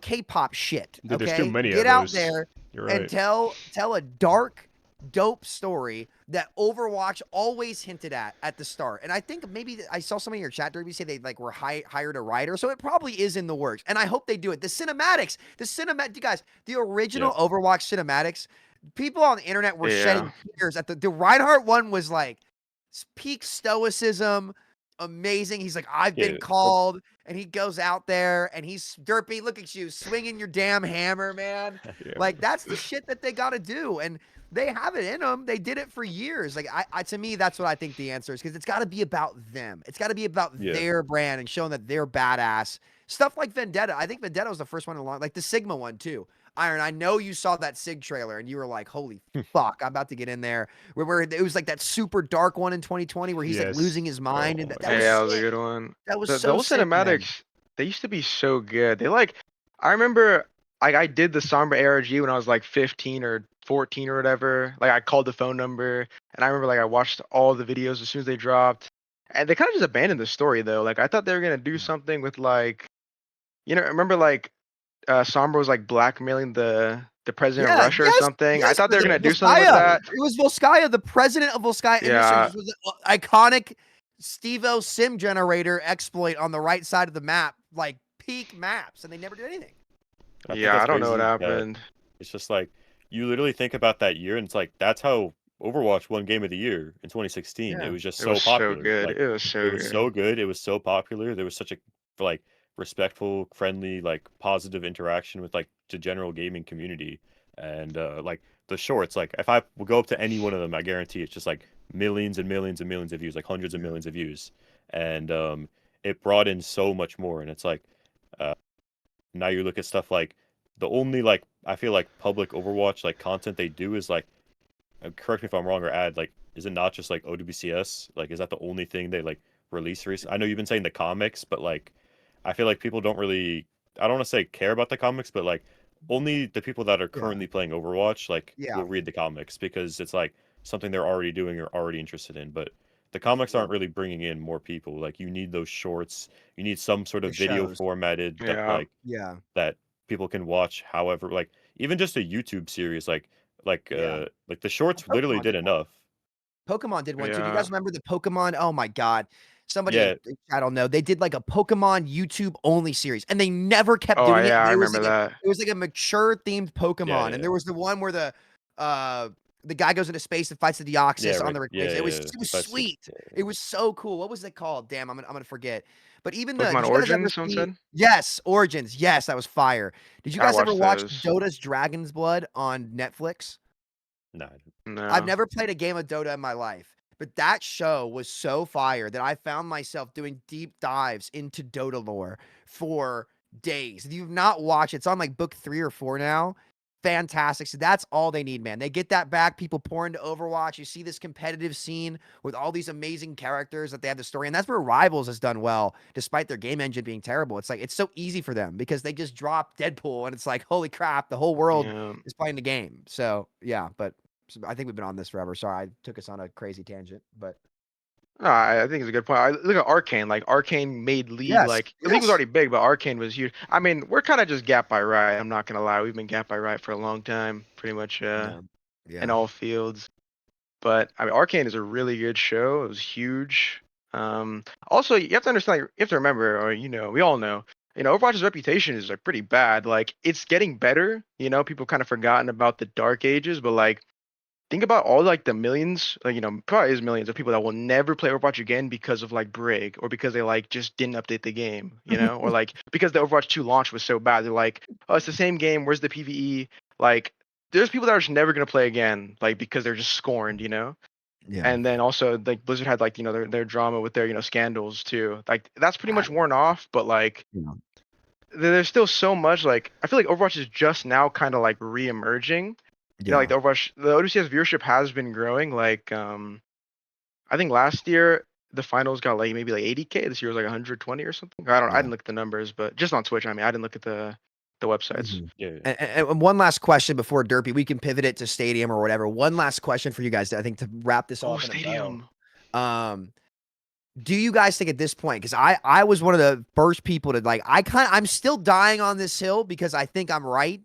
K-pop shit. Dude, Okay, there's too many get of out those. there You're and right. tell a dark, dope story that Overwatch always hinted at the start. And I think maybe I saw somebody in your chat, Durpee, say they like were hired a writer, so it probably is in the works. And I hope they do it. You guys, the original Overwatch cinematics. People on the internet were shedding tears at the Reinhardt one was like peak stoicism, amazing. He's like, I've been called, and he goes out there and he's Durpee. Look at you swinging your damn hammer, man. Like that's the shit that they got to do, and they have it in them. They did it for years. Like I to me, that's what I think the answer is, because it's got to be about them. It's got to be about their brand and showing that they're badass. Stuff like Vendetta. I think Vendetta was the first one along, like the Sigma one too. Iron, I know you saw that Sig trailer and you were like, holy fuck, I'm about to get in there. Where it was like that super dark one in 2020 where he's like losing his mind. And that was a good one. That was the old cinematics, man. They used to be so good. I remember like I did the Sombra ARG when I was like 15 or 14 or whatever. Like I called the phone number and I remember like I watched all the videos as soon as they dropped. And they kind of just abandoned the story though. Like I thought they were gonna do something with like, remember like Sombra was like blackmailing the president of Russia or something. I thought they were gonna do something with that. It was Volskaya, the president of Volskaya Industries. It was an iconic Steve-O sim generator exploit on the right side of the map, like peak maps, and they never did anything. I don't know what happened. It's just like you literally think about that year, and it's like that's how Overwatch won Game of the Year in 2016. It was just so popular. So good. Like, it was so good. It was so popular. There was such a like respectful, friendly, like positive interaction with like the general gaming community, and like the shorts. Like if I will go up to any one of them, I guarantee it's just like millions and millions and millions of views, like hundreds of millions of views, and it brought in so much more. And it's like now you look at stuff like the only like I feel like public Overwatch like content they do is like correct me if I'm wrong or add like is it not just like OWCS? Like is that the only thing they like release recently? I know you've been saying the comics, but like I feel like people don't really I don't want to say care about the comics, but like only the people that are currently playing Overwatch like will read the comics because it's like something they're already doing or already interested in. But the comics aren't really bringing in more people. Like you need those shorts, you need some sort of video formatted that people can watch. However, like even just a YouTube series, like the shorts literally did enough. Pokemon did one too. Do you guys remember the Pokemon? Oh my god. Somebody, I don't know. They did like a Pokemon YouTube only series, and they never kept doing it. I remember that. It was like a mature themed Pokemon, and there was the one where the guy goes into space and fights the Deoxys on the Rayquaza. It was sweet. It was so cool. What was it called? Damn, I'm gonna forget. But even the Pokemon Origins, someone said? Yes, Origins. Yes, that was fire. Did you guys ever watch Dota's Dragon's Blood on Netflix? No. I've never played a game of Dota in my life. But that show was so fire that I found myself doing deep dives into Dota lore for days. If you've not watched it, it's on like book 3 or 4 now. Fantastic. So that's all they need, man. They get that back. People pour into Overwatch. You see this competitive scene with all these amazing characters that they have the story. And that's where Rivals has done well, despite their game engine being terrible. It's like, it's so easy for them because they just drop Deadpool and it's like, holy crap, the whole world is playing the game. So yeah, but I think we've been on this forever. Sorry, I took us on a crazy tangent, but no, I think it's a good point. Look at Arcane. Like Arcane made League. League was already big, but Arcane was huge. I mean, we're kind of just Gap by Riot. I'm not gonna lie. We've been Gap by Riot for a long time, pretty much in all fields. But I mean, Arcane is a really good show. It was huge. Also, you have to understand. You have to remember, or we all know. Overwatch's reputation is like pretty bad. Like it's getting better. People kind of forgotten about the dark ages, but like. Think about all like the millions, probably is millions of people that will never play Overwatch again because of like Brig or because they like just didn't update the game, or like because the Overwatch 2 launch was so bad. They're like, oh, it's the same game. Where's the PvE? Like, there's people that are just never gonna play again, like because they're just scorned, Yeah. And then also like Blizzard had like their drama with their scandals too. Like that's pretty much worn off, but like there's still so much. Like I feel like Overwatch is just now kind of like re-emerging. Like the Overwatch, the OWCS viewership has been growing. Like, I think last year the finals got like maybe like 80K. This year was like 120 or something. I didn't look at the numbers, but just on Twitch. I mean, I didn't look at the websites. And one last question before Durpee, we can pivot it to Stadium or whatever. One last question for you guys, I think, to wrap this off. Stadium. Do you guys think at this point, because I was one of the first people to like, I'm still dying on this hill because I think I'm right.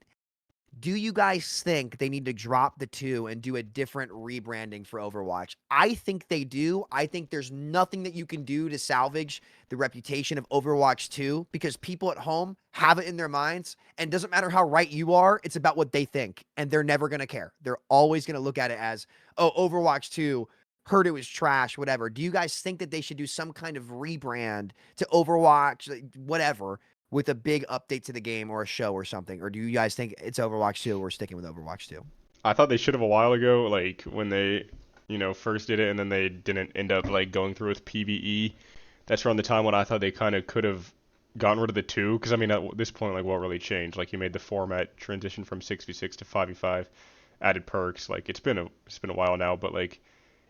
Do you guys think they need to drop the 2 and do a different rebranding for Overwatch? I think they do. I think there's nothing that you can do to salvage the reputation of Overwatch 2 because people at home have it in their minds, and doesn't matter how right you are, it's about what they think, and they're never going to care. They're always going to look at it as, oh, Overwatch 2, heard it was trash, whatever. Do you guys think that they should do some kind of rebrand to Overwatch, whatever, with a big update to the game or a show or something? Or do you guys think it's Overwatch 2, we're sticking with Overwatch 2? I thought they should have a while ago, like when they, first did it, and then they didn't end up like going through with PvE. That's around the time when I thought they kind of could have gotten rid of the 2, because I mean at this point, like, what really changed? Like, you made the format transition from 6v6 to 5v5, added perks. Like, it's been a while now, but like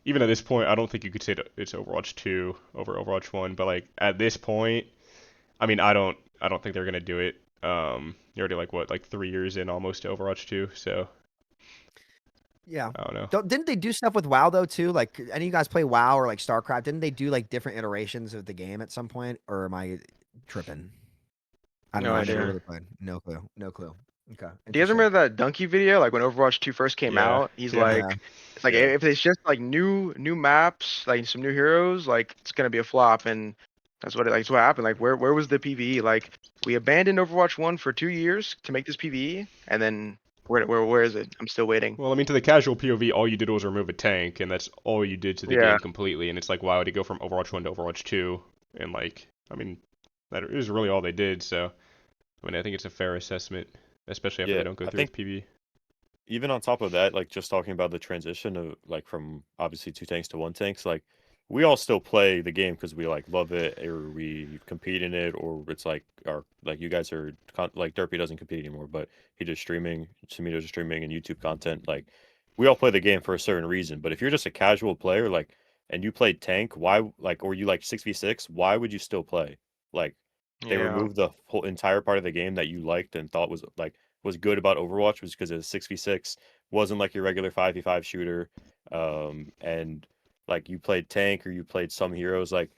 even at this point, I don't think you could say that it's Overwatch 2 over Overwatch 1. But like at this point, I mean, I don't think they're gonna do it. You're already like what, like 3 years in almost to Overwatch 2, so Yeah. I don't know. Didn't they do stuff with WoW though too? Like, any of you guys play WoW or like StarCraft? Didn't they do like different iterations of the game at some point? Or am I tripping? I don't No know. I idea. never really played. No clue. No clue. Okay. Do you guys Interesting. remember that Donkey video? Like when Overwatch 2 first came Yeah, out, he's yeah. like, Yeah. it's like Yeah. if it's just like new maps, like some new heroes, like it's gonna be a flop, and that's what happened. Like where was the PvE? Like we abandoned Overwatch 1 for 2 years to make this PvE, and then where is it? I'm still waiting. Well, I mean, to the casual POV, all you did was remove a tank, and that's all you did to the Yeah. game completely. And it's like, why would it go from Overwatch 1 to Overwatch 2? And like, I mean, that is really all they did. So, I mean, I think it's a fair assessment, especially after Yeah, they don't go I through with think PvE. even on top of that, like just talking about the transition of like from obviously 2 tanks to 1 tanks, like we all still play the game because we like love it or we compete in it, or it's like our like you guys are like Durpee doesn't compete anymore, but he does streaming, Samito's streaming and YouTube content. Like we all play the game for a certain reason. But if you're just a casual player, like and you played tank, why like or you like 6v6, why would you still play? Like they Yeah. removed the whole entire part of the game that you liked and thought was good about Overwatch was because it was 6v6, wasn't like your regular 5v5 shooter. And like you played tank or you played some heroes, like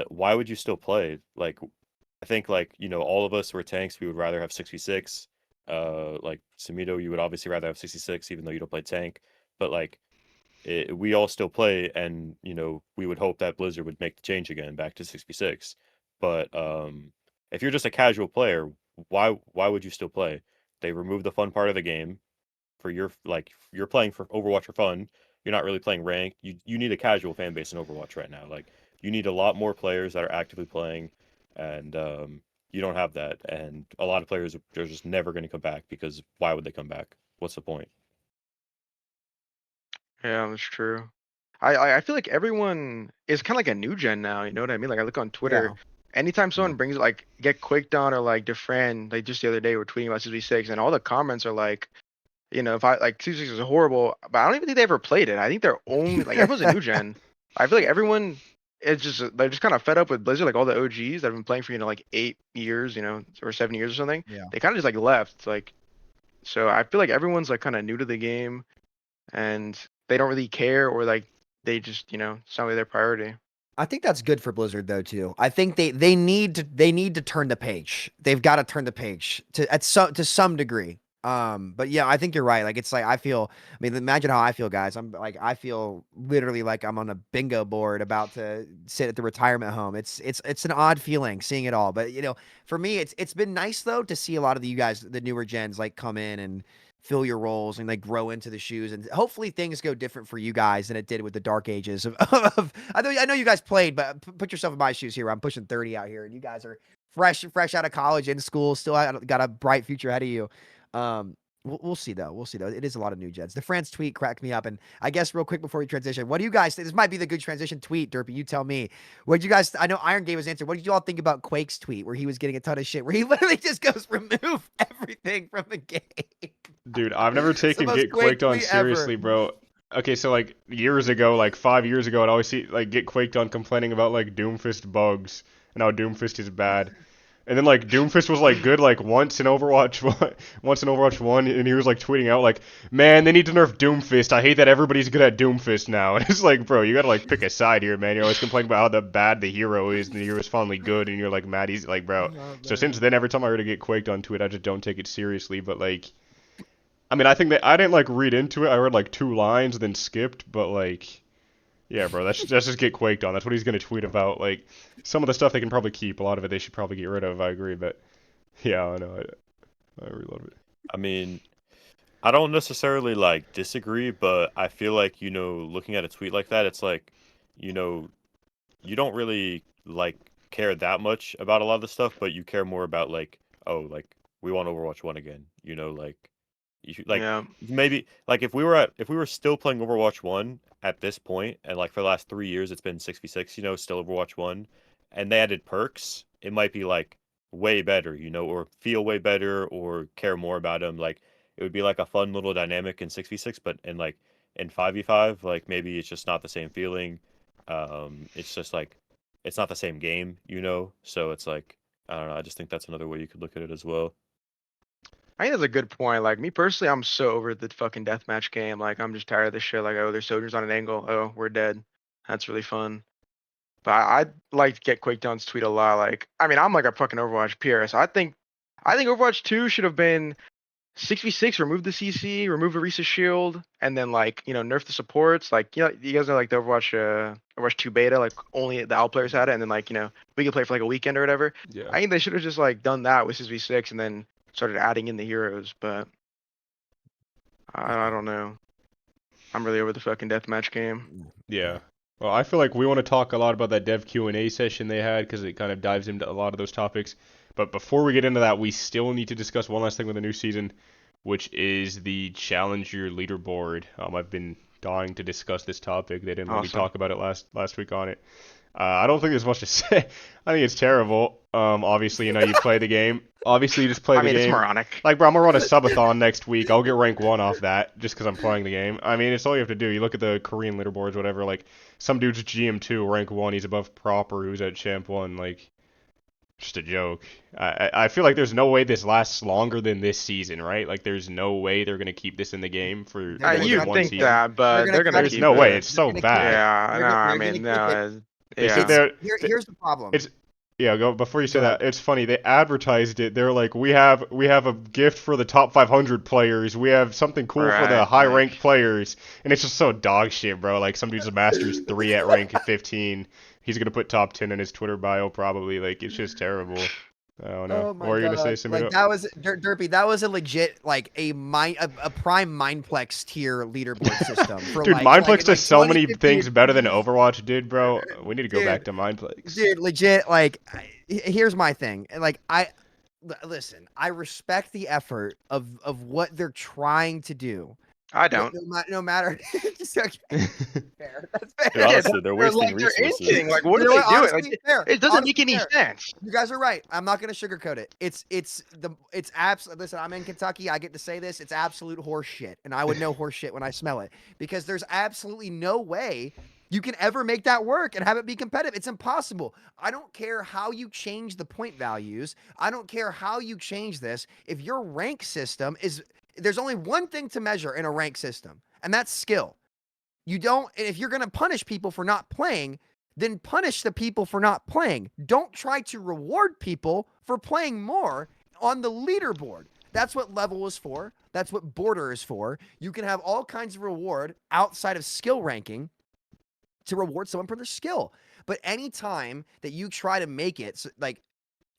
why would you still play? Like I think like, all of us who are tanks, we would rather have 6v6. Like Samito, you would obviously rather have 66 even though you don't play tank. But like we all still play, and we would hope that Blizzard would make the change again back to 6v6. But if you're just a casual player, why would you still play? They removed the fun part of the game for your like you're playing for Overwatch for fun. You're not really playing ranked. You need a casual fan base in Overwatch right now. Like you need a lot more players that are actively playing, and you don't have that. And a lot of players are just never going to come back because why would they come back? What's the point? Yeah, that's true. I feel like everyone is kind of like a new gen now. You know what I mean? Like I look on Twitter. Yeah. Anytime Mm-hmm. someone brings like get quaked on or like defriend, like just the other day we're tweeting about 6v6, and all the comments are like, if I like 6v6 is horrible, but I don't even think they ever played it. I think they're only like everyone's a new gen. I feel like everyone is they're just kind of fed up with Blizzard, like all the OGs that have been playing for like 8 years, or 7 years or something. Yeah. They kind of just like left, like. So I feel like everyone's like kind of new to the game, and they don't really care, or like they just it's not really their priority. I think that's good for Blizzard though too. I think they need to turn the page. They've got to turn the page to some degree. But yeah, I think you're right. Like it's like I mean, imagine how I feel, guys. I feel literally like I'm on a bingo board about to sit at the retirement home. It's an odd feeling seeing it all. But for me, it's been nice though to see a lot of you guys, the newer gens, like come in and fill your roles and like grow into the shoes, and hopefully things go different for you guys than it did with the dark ages of I know you guys played, but put yourself in my shoes here. I'm pushing 30 out here, and you guys are fresh out of college, in school, still got a bright future ahead of you. We'll see though. We'll see though. It is a lot of new gens. The France tweet cracked me up, and I guess real quick before we transition, what do you guys think? This might be the good transition tweet, Durpee. You tell me. What did you guys? I know Iron gave his answer. What did you all think about Quake's tweet, where he was getting a ton of shit, where he literally just goes remove everything from the game? Dude, I've never taken most Get Quake Quaked on tweet ever. seriously, bro. Okay, so like years ago, like 5 years ago, I'd always see like Get Quaked on complaining about like Doomfist bugs and how Doomfist is bad. And then like Doomfist was like good like once in Overwatch 1, and he was like tweeting out like, man, they need to nerf Doomfist. I hate that everybody's good at Doomfist now. And it's like, bro, you gotta like pick a side here, man. You're always complaining about how bad the hero is, and the hero's finally good, and you're like mad he's like, bro. So since then, every time I heard to Get Quaked on Twitter, I just don't take it seriously. But like, I mean, I think that I didn't like read into it. I read like 2 lines, then skipped. But like, yeah, bro, that's just get quaked on. That's what he's gonna tweet about. Like, some of the stuff they can probably keep. A lot of it they should probably get rid of. I agree, but yeah, I know. I really love it. I mean, I don't necessarily like disagree, but I feel like, looking at a tweet like that, it's like, you know, you don't really like care that much about a lot of the stuff, but you care more about like, oh, like we want Overwatch 1 again, like like Yeah. maybe like if we were still playing Overwatch 1 at this point, and like for the last 3 years it's been 6v6, still Overwatch 1, and they added perks, it might be like way better, or feel way better or care more about them. Like it would be like a fun little dynamic in 6v6, but in 5v5, like maybe it's just not the same feeling. It's just like it's not the same game, So it's like, I don't know. I just think that's another way you could look at it as well. I think that's a good point. Like me personally, I'm so over the fucking deathmatch game. Like I'm just tired of this shit. Like, oh, there's soldiers on an angle. Oh, we're dead. That's really fun. But I like to get Quakedown's tweet a lot. Like, I mean, I'm like a fucking Overwatch peer, so I think Overwatch 2 should have been 6v6, remove the CC, remove the Risa shield, and then like, nerf the supports. Like, you guys know like the Overwatch 2 beta, like only the AL players had it, and then like, we could play for like a weekend or whatever. Yeah. I think they should have just like done that with 6v6 and then started adding in the heroes, but I don't know. I'm really over the fucking deathmatch game. Yeah. Well, I feel like we want to talk a lot about that dev Q&A session they had because it kind of dives into a lot of those topics. But before we get into that, we still need to discuss one last thing with the new season, which is the Challenger leaderboard. I've been dying to discuss this topic. They didn't let me Awesome. talk about it last week on it. I don't think there's much to say. I think it's terrible. Obviously, you play the game. Obviously, you just play I the mean, it's game. moronic. Like, bro, I'm gonna run a subathon next week. I'll get rank 1 off that just because I'm playing the game. I mean, it's all you have to do. You look at the Korean leaderboards, whatever. Like, some dude's GM2, rank 1. He's above Proper, who's at Champ 1. Like, just a joke. I feel like there's no way this lasts longer than this season, right? Like, there's no way they're gonna keep this in the game for more than You one think season. that, but they're gonna There's keep no way. it. It's so They're gonna keep bad. Yeah, They're no, gonna- I they're mean, gonna no. keep They sit Yeah. there. Here's the problem. It's Yeah, go before you say Go that. It's funny. They advertised it. They're like, we have a gift for the top 500 players. We have something cool for the Right, high like- ranked players, and it's just so dog shit, bro. Like some dude's a Masters 3 at rank 15. He's gonna put top 10 in his Twitter bio probably. Like it's just terrible. I don't know. Oh my What were you gonna say, God. Samito? Like that was Durpee. That was a legit like a prime Mindplex tier leaderboard system. For Dude, like, Mindplex like, does so many 2015. things better than Overwatch did, bro. We need to go Dude, back to Mindplex. Dude, legit. Like, here's my thing. Like, listen. I respect the effort of what they're trying to do. I don't. No matter. Just, okay. Fair. That's fair. Dude, honestly, they're wasting like, they're resources. inching. Like, what You are know they doing? honestly, Like, fair. it doesn't Honestly, make any fair. sense. You guys are right. I'm not gonna sugarcoat it. It's absolute. Listen, I'm in Kentucky. I get to say this. It's absolute horse shit, and I would know horse shit when I smell it because there's absolutely no way you can ever make that work and have it be competitive. It's impossible. I don't care how you change the point values. I don't care how you change this. If your rank system there's only one thing to measure in a rank system, and that's skill. You don't. If you're gonna punish people for not playing, then punish the people for not playing. Don't try to reward people for playing more on the leaderboard. That's what level is for. That's what border is for. You can have all kinds of reward outside of skill ranking to reward someone for their skill. But anytime that you try to make it so, like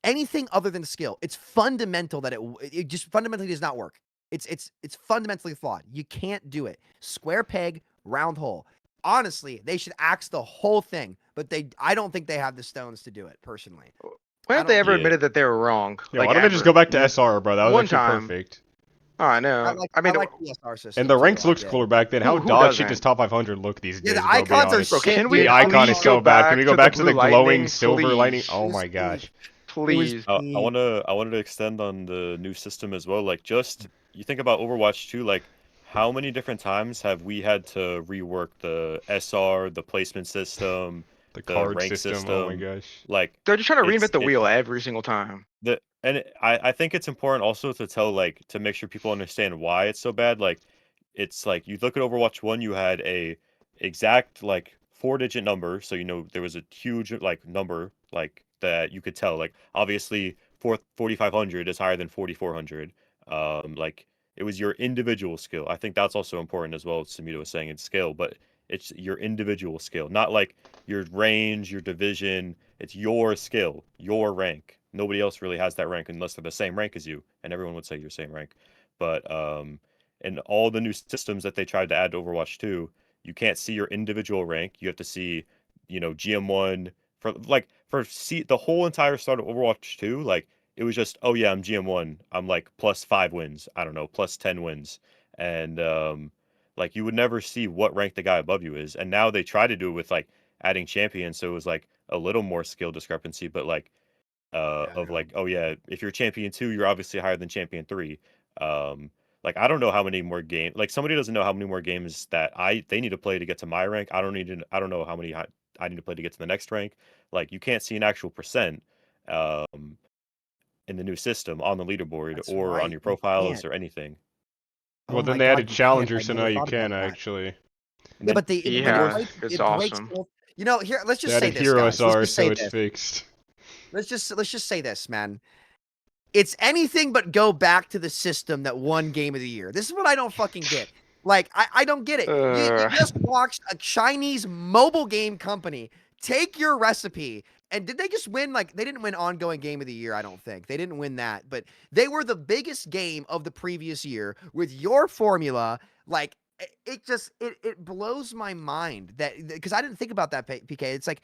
anything other than skill, it's fundamental that it just fundamentally does not work. It's fundamentally flawed. You can't do it. Square peg, round hole. Honestly, they should axe the whole thing, but I don't think they have the stones to do it personally. When have they ever Yeah. admitted that they were wrong? Yeah, Like, why don't they just go back to SR, bro? That was One actually time. perfect. Oh, I know. I mean, like the SR system. And the too, ranks I looks did. cooler back then. How Who dog shit doesn't? does top 500 look these days? Yeah, the bro, be icons are honest. Bro, sick, can we dude. The icon is please so go bad. Can we go the back to the blue glowing lightning, silver lightning? please? Oh my gosh. Please. I wanted to extend on the new system as well. Like, just you think about Overwatch 2, like how many different times have we had to rework the SR, the placement system, The the card rank system. Oh my gosh. Like They're just trying to it's- reinvent the it- wheel every single time. I think it's important also to make sure people understand why it's so bad. Like it's like you look at Overwatch 1, you had a exact like 4-digit number, so there was a huge like number like that you could tell. Like obviously 4500 is higher than 4400. Like it was your individual skill. I think that's also important as well. Samito was saying, it's skill, but it's your individual skill, not like your range, your division. It's your skill, your rank. Nobody else really has that rank unless they're the same rank as you, and everyone would say you're same rank. But in all the new systems that they tried to add to Overwatch 2, you can't see your individual rank. You have to see, GM1 the whole entire start of Overwatch 2. Like, it was just, oh yeah, I'm GM1. I'm like +5 wins. I don't know, +10 wins, and like, you would never see what rank the guy above you is. And now they try to do it with like adding champions, so it was like a little more skill discrepancy, but like Yeah, I of know. like, oh yeah, if you're champion 2, you're obviously higher than champion 3. Um, like, I don't know how many more games. Like, somebody doesn't know how many more games that they need to play to get to my rank. I don't know how many I need to play to get to the next rank. Like, you can't see an actual percent um in the new system on the leaderboard That's or on right. your You profiles can't. or anything. Oh Well, then my they added God, you can't. I Challenger, so now never you thought about can that. actually. And Yeah, then but but there Yeah, was it's it breaks awesome. both. Here, let's They just say added this, Hero guys. Let's SR, just so say it's this. fixed. Let's just say this, man. It's anything but go back to the system that won Game of the Year. This is what I don't fucking get. Like, I don't get it. You Uh, just watched a Chinese mobile game company take your recipe. And did they just win? Like, they didn't win ongoing game of the year, I don't think. They didn't win that. But they were the biggest game of the previous year with your formula. Like, it blows my mind that, because I didn't think about that, PK. It's like,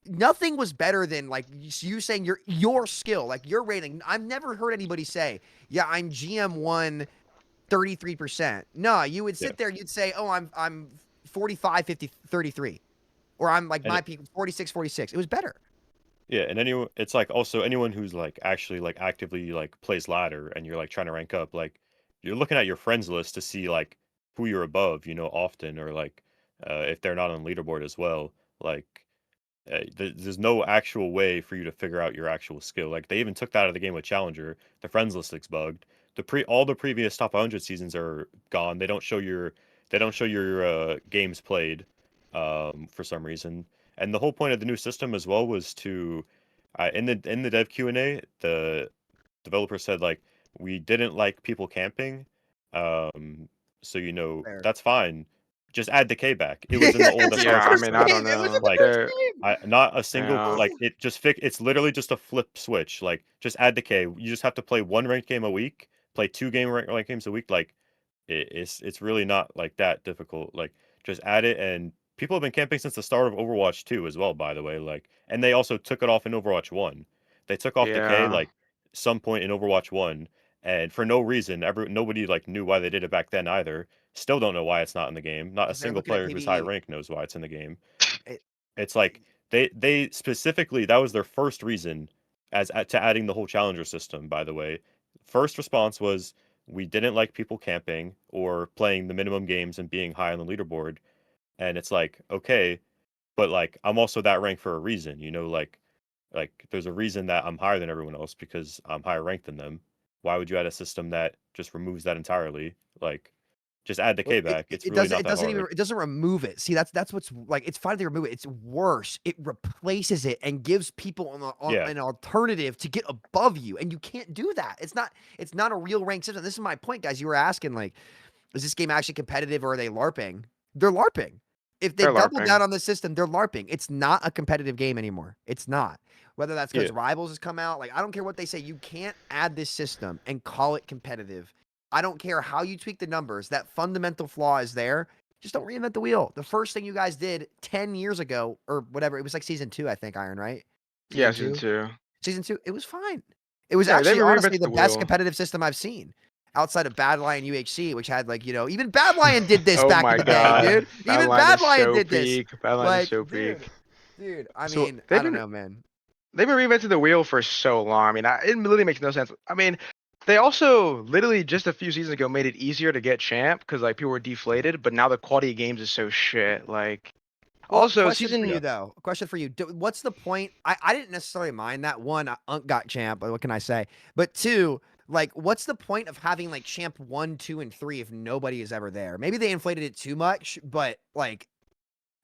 nothing was better than like you saying your skill, like your rating. I've never heard anybody say, "Yeah, I'm GM1 33%." No, you would yeah. sit there, you'd say, "Oh, I'm 45 50 33." Or I'm like And my peak 46 46. It was better. yeah, and anyone, it's like also anyone who's like actually like actively like plays ladder and you're like trying to rank up, like you're looking at your friends list to see like who you're above, often, or like if they're not on leaderboard as well. Like there's no actual way for you to figure out your actual skill. Like, they even took that out of the game with Challenger. The friends list is bugged. All the previous top 100 seasons are gone. They don't show your games played for some reason. And the whole point of the new system as well was to in the dev Q&A, the developer said like, we didn't like people camping. Um so Fair. that's fine. Just add decay back. It was in the old It's a yeah, SR I first mean, system. I game. don't It was in know. the Like, first They're game. not a single, yeah, like, it's literally just a flip switch. Like, just add decay. You just have to play one ranked game a week, play two ranked games a week. Like, it's really not like that difficult. Like, just add it. And people have been camping since the start of Overwatch 2 as well, by the way. Like, and they also took it off in Overwatch 1. They took off decay yeah. like some point in Overwatch 1, and for no reason, nobody like knew why they did it back then either. Still don't know why it's not in the game. Not a Because they're single looking at player who's high PB. rank knows why it's in the game. It, It's like they specifically, that was their first reason to adding the whole challenger system, by the way. First response was, we didn't like people camping or playing the minimum games and being high on the leaderboard. And it's like, okay, but like, I'm also that rank for a reason, like there's a reason that I'm higher than everyone else because I'm higher ranked than them. Why would you add a system that just removes that entirely? Like, just add Well, decay it, back. it It's it really doesn't not it that doesn't even hard. it doesn't remove it. See, that's what's like. It's fine they remove it. It's worse. It replaces it and gives people Yeah. an alternative to get above you, and you can't do that. It's not a real ranked system. This is my point, guys. You were asking like, is this game actually competitive or are they LARPing? They're LARPing. If they They're double down LARPing. on the system, they're LARPing. It's not a competitive game anymore. It's not. Whether that's because Yeah. Rivals has come out, like I don't care what they say. You can't add this system and call it competitive. I don't care how you tweak the numbers. That fundamental flaw is there. Just don't reinvent the wheel. The first thing you guys did 10 years ago or whatever, it was like season 2, I think, Iron, right? Yeah, Season season 2. two. Season 2, it was fine. It was Yeah, they actually haven't honestly reinvented the the best wheel. competitive system I've seen outside of Bad Lion UHC, which had like, even Bad Lion did this Oh back in my the day, god, dude. Even Badline Bad is Lion so did this. peak. Badline is Like, so peak. dude, I So mean, I they've don't been know, man. they've been reinventing the wheel for so long. I mean, it literally makes no sense. I mean, they also literally just a few seasons ago made it easier to get champ because like people were deflated, but now the quality of games is so shit. Like, Well, also question for Yeah. you though. Question for you. What's the point? I didn't necessarily mind that. One, Unk got champ. What can I say? But two, like, what's the point of having like champ 1, 2, and 3 if nobody is ever there? Maybe they inflated it too much, but like,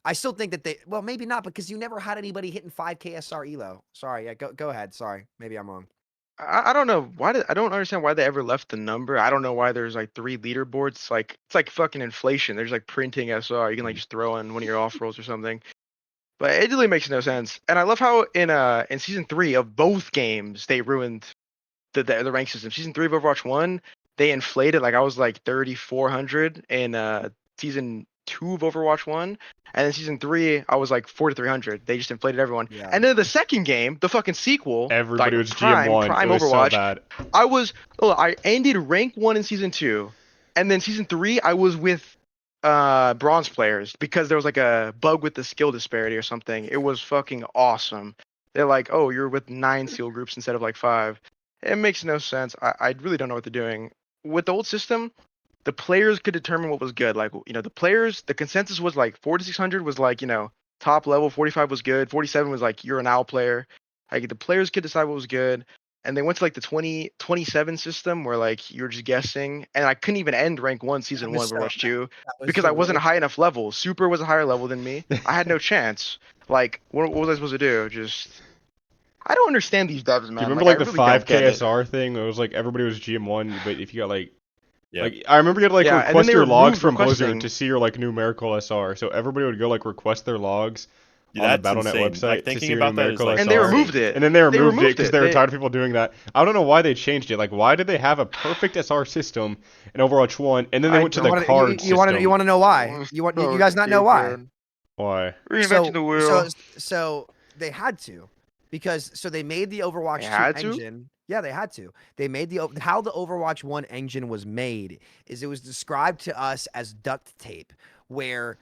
I still think that well, maybe not because you never had anybody hitting 5K SR elo. Sorry, yeah, go ahead. Sorry, maybe I'm wrong. I don't know I don't understand why they ever left the number. I don't know why there's like 3 leaderboards. It's like fucking inflation. There's like printing SR. You can like just throw in one of your off rolls or something. But it really makes no sense. And I love how in season 3 of both games they ruined the rank system. Season 3 of Overwatch 1, they inflated. Like I was like 3,400 in season 2 of Overwatch 1, and then season 3 I was like 4,300. They just inflated everyone. Yeah. And then the second game, the fucking sequel, Everybody like was GM1. Prime It was so Overwatch, bad. I ended rank 1 in season 2, and then season 3 I was with bronze players because there was like a bug with the skill disparity or something. It was fucking awesome. They're like, oh, you're with 9 seal groups instead of like 5. It makes no sense. I really don't know what they're doing. With the old system, the players could determine what was good. Like, the players, the consensus was like 4 to 600 was like, top level. 45 was good. 47 was like, you're an owl player. Like, the players could decide what was good. And they went to like the 27 system where like you're just guessing. And I couldn't even end rank 1 season 1 was of Overwatch 2 That was because the I wasn't a worst. high enough level. Super was a higher level than me. I had no chance. Like, what was I supposed to do? I don't understand these devs, man. Do you remember Like, like I the really don't get it. 5 KSR thing? It was like everybody was GM1, but if you got like Yeah. like I remember you had to like Yeah, and then request they your logs removed from Blizzard requesting. to see your like numerical SR. So everybody would go like request their logs Yeah, on the that's Battle.net insane. website Like to see thinking your about that is numerical like And they SR. removed insane. it. And then they removed it removed because it. they were tired of people doing that. I don't know why they changed it. Like, why did they have a perfect SR system in Overwatch 1, and then they I went to don't- the wanna- card you want to system? know why? You guys not know why? Why? Reinventing the wheel. So they had to, because they made the Overwatch They 2 had to? engine. Yeah, they had to. They made how the Overwatch 1 engine was made is it was described to us as duct tape, where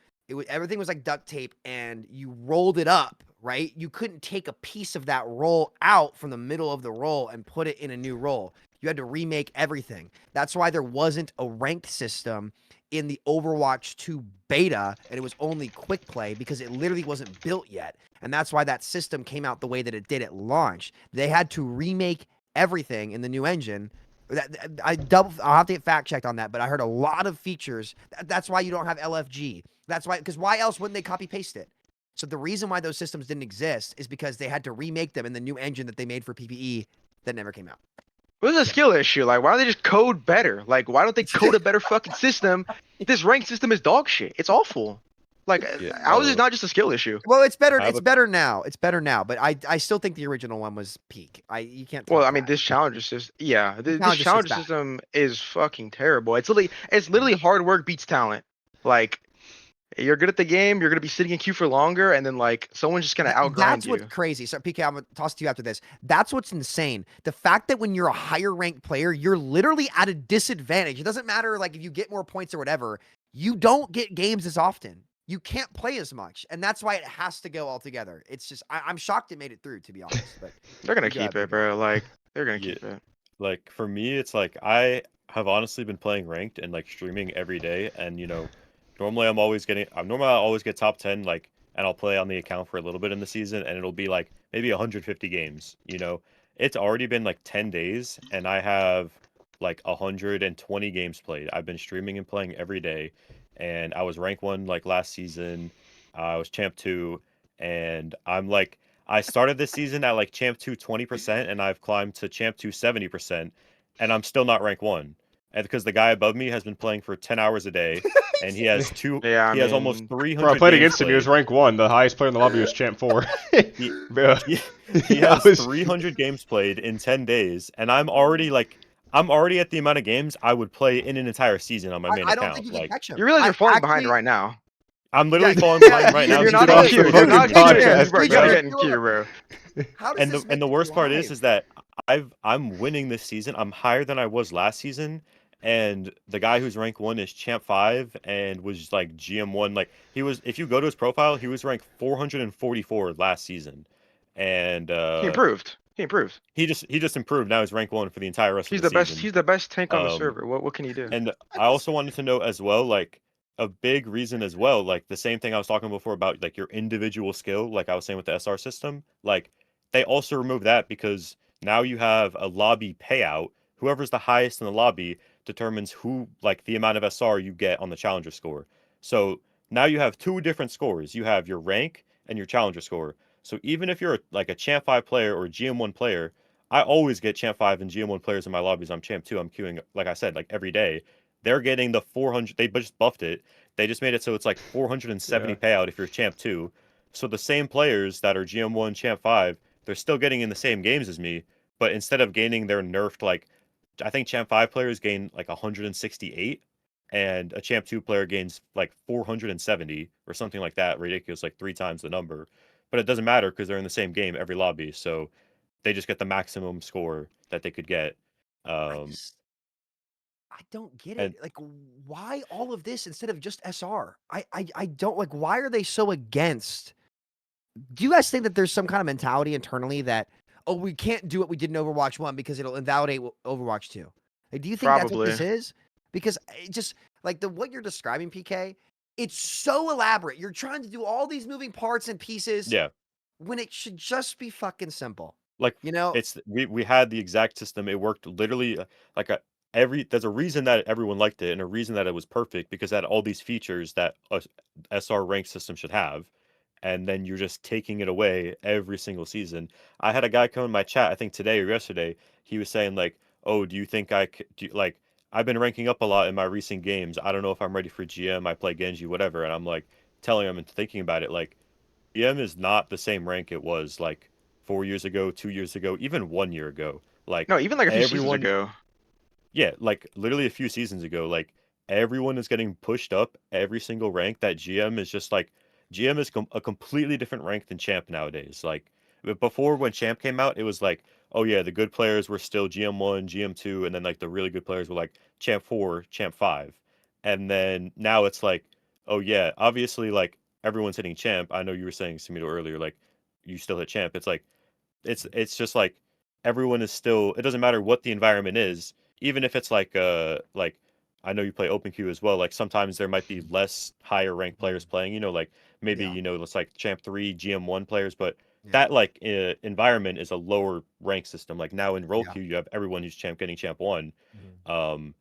everything was like duct tape and you rolled it up, right? You couldn't take a piece of that roll out from the middle of the roll and put it in a new roll. You had to remake everything. That's why there wasn't a ranked system in the Overwatch 2 beta, and it was only quick play because it literally wasn't built yet. And that's why that system came out the way that it did at launch. They had to remake everything in the new engine. I'll have to get fact checked on that, but I heard a lot of features. That's why you don't have LFG. That's why, because why else wouldn't they copy paste it? So the reason why those systems didn't exist is because they had to remake them in the new engine that they made for PPE that never came out. It was a skill issue. Like, why don't they just code better? Like, why don't they code a better fucking system? This ranked system is dog shit. It's awful. Like, Yeah, how is this not just a skill issue? Well, it's better. I have It's a- better now. It's better now, but I still think the original one was peak. You can't. Well, top I mean, that. this challenger system, yeah, this Challenger challenger system's bad. system is fucking terrible. It's literally hard work beats talent. Like, you're good at the game, you're gonna be sitting in queue for longer, and then like someone's just gonna outgrind That's you. what's crazy. So PK, I'm gonna toss it to you after this. That's what's insane. The fact that when you're a higher ranked player, you're literally at a disadvantage. It doesn't matter like if you get more points or whatever. You don't get games as often. You can't play as much, and that's why it has to go all together. It's just I'm shocked it made it through, to be honest. But They're gonna you go keep ahead, it, PK. bro. Like, they're gonna Yeah. keep it. Like for me, it's like I have honestly been playing ranked and like streaming every day, and normally I always get top 10, like, and I'll play on the account for a little bit in the season, and it'll be like maybe 150 games. It's already been like 10 days, and I have like 120 games played. I've been streaming and playing every day, and I was rank 1 like last season. I was champ 2, and I started this season at like champ 2 20%, and I've climbed to champ 2 70%, and I'm still not rank 1. And because the guy above me has been playing for 10 hours a day, and he has Yeah, I he has almost mean, 300 Bro, I played games against him. He was played. rank 1. The highest player in the lobby was champ 4. He, Bro, he, I he has was- 300 games played in 10 days, and I'm already at the amount of games I would play in an entire season on my main I don't account. think you can Like, catch him. you realize I you're falling behind actually- right now. I'm literally Yeah, falling yeah, behind right now. You're just not off in the queue. fucking You're not podcast, You're bro. getting queue, bro. How does And this the make and the you worst part is alive? that I'm winning this season. I'm higher than I was last season, and the guy who's rank 1 is champ 5 and was like GM1. Like, he was, if you go to his profile, he was ranked 444 last season, and He improved. he just improved. Now he's rank 1 for the entire rest He's of the the best. season. He's the best tank on the Um, server. What can he do? And I also wanted to know as well, like, a big reason as well, like the same thing I was talking before about like your individual skill, like I was saying with the SR system, like they also removed that because now you have a lobby payout. Whoever's the highest in the lobby determines like the amount of SR you get on the challenger score. So now you have 2 different scores. You have your rank and your challenger score. So even if you're like a champ 5 player or a GM1 player, I always get champ 5 and GM1 players in my lobbies. I'm champ 2. I'm queuing, like I said, like every day. They're getting the 400. They just buffed it. They just made it so it's like 470 Yeah. payout if you're champ 2. So the same players that are GM1, champ 5, they're still getting in the same games as me, but instead of gaining their nerfed, like, I think champ 5 players gain like 168, and a champ 2 player gains like 470 or something like that. Ridiculous, like 3 times the number. But it doesn't matter because they're in the same game every lobby. So they just get the maximum score that they could get. I Um, just I don't get and it. Like, why all of this instead of just SR? I don't like. Why are they so against? Do you guys think that there's some kind of mentality internally that, oh, we can't do what we did in Overwatch 1 because it'll invalidate Overwatch 2? Like, do you think that's what Probably. this is? Because it just like what you're describing, PK, it's so elaborate. You're trying to do all these moving parts and pieces yeah, when it should just be fucking simple. like You know? it's we had the exact system. It worked literally like a every. There's a reason that everyone liked it and a reason that it was perfect because it had all these features that a SR ranked system should have. And then you're just taking it away every single season. I had a guy come in my chat, I think today or yesterday. He was saying like, "Oh, do you think like I've been ranking up a lot in my recent games. I don't know if I'm ready for GM. I play Genji, whatever." And I'm like telling him and thinking about it, like GM is not the same rank it was like 4 years ago, 2 years ago, even 1 year ago. Like No, even like a few seasons everyone, ago. yeah, like literally a few seasons ago, like everyone is getting pushed up every single rank. That GM is just like GM is a completely different rank than Champ nowadays. Like before when Champ came out, it was like, oh yeah, the good players were still GM1, GM2, and then like the really good players were like Champ 4, Champ 5. And then now it's like, oh yeah, obviously like everyone's hitting Champ. I know you were saying Samito earlier, like you still hit Champ. It's like it's just like everyone is still, it doesn't matter what the environment is, even if it's like I know you play open queue as well, like sometimes there might be less higher ranked players playing, like maybe Yeah. it's like champ 3 GM1 players, but Yeah. that like environment is a lower rank system. Like now in role Yeah. queue you have everyone who's champ getting champ 1. Mhm.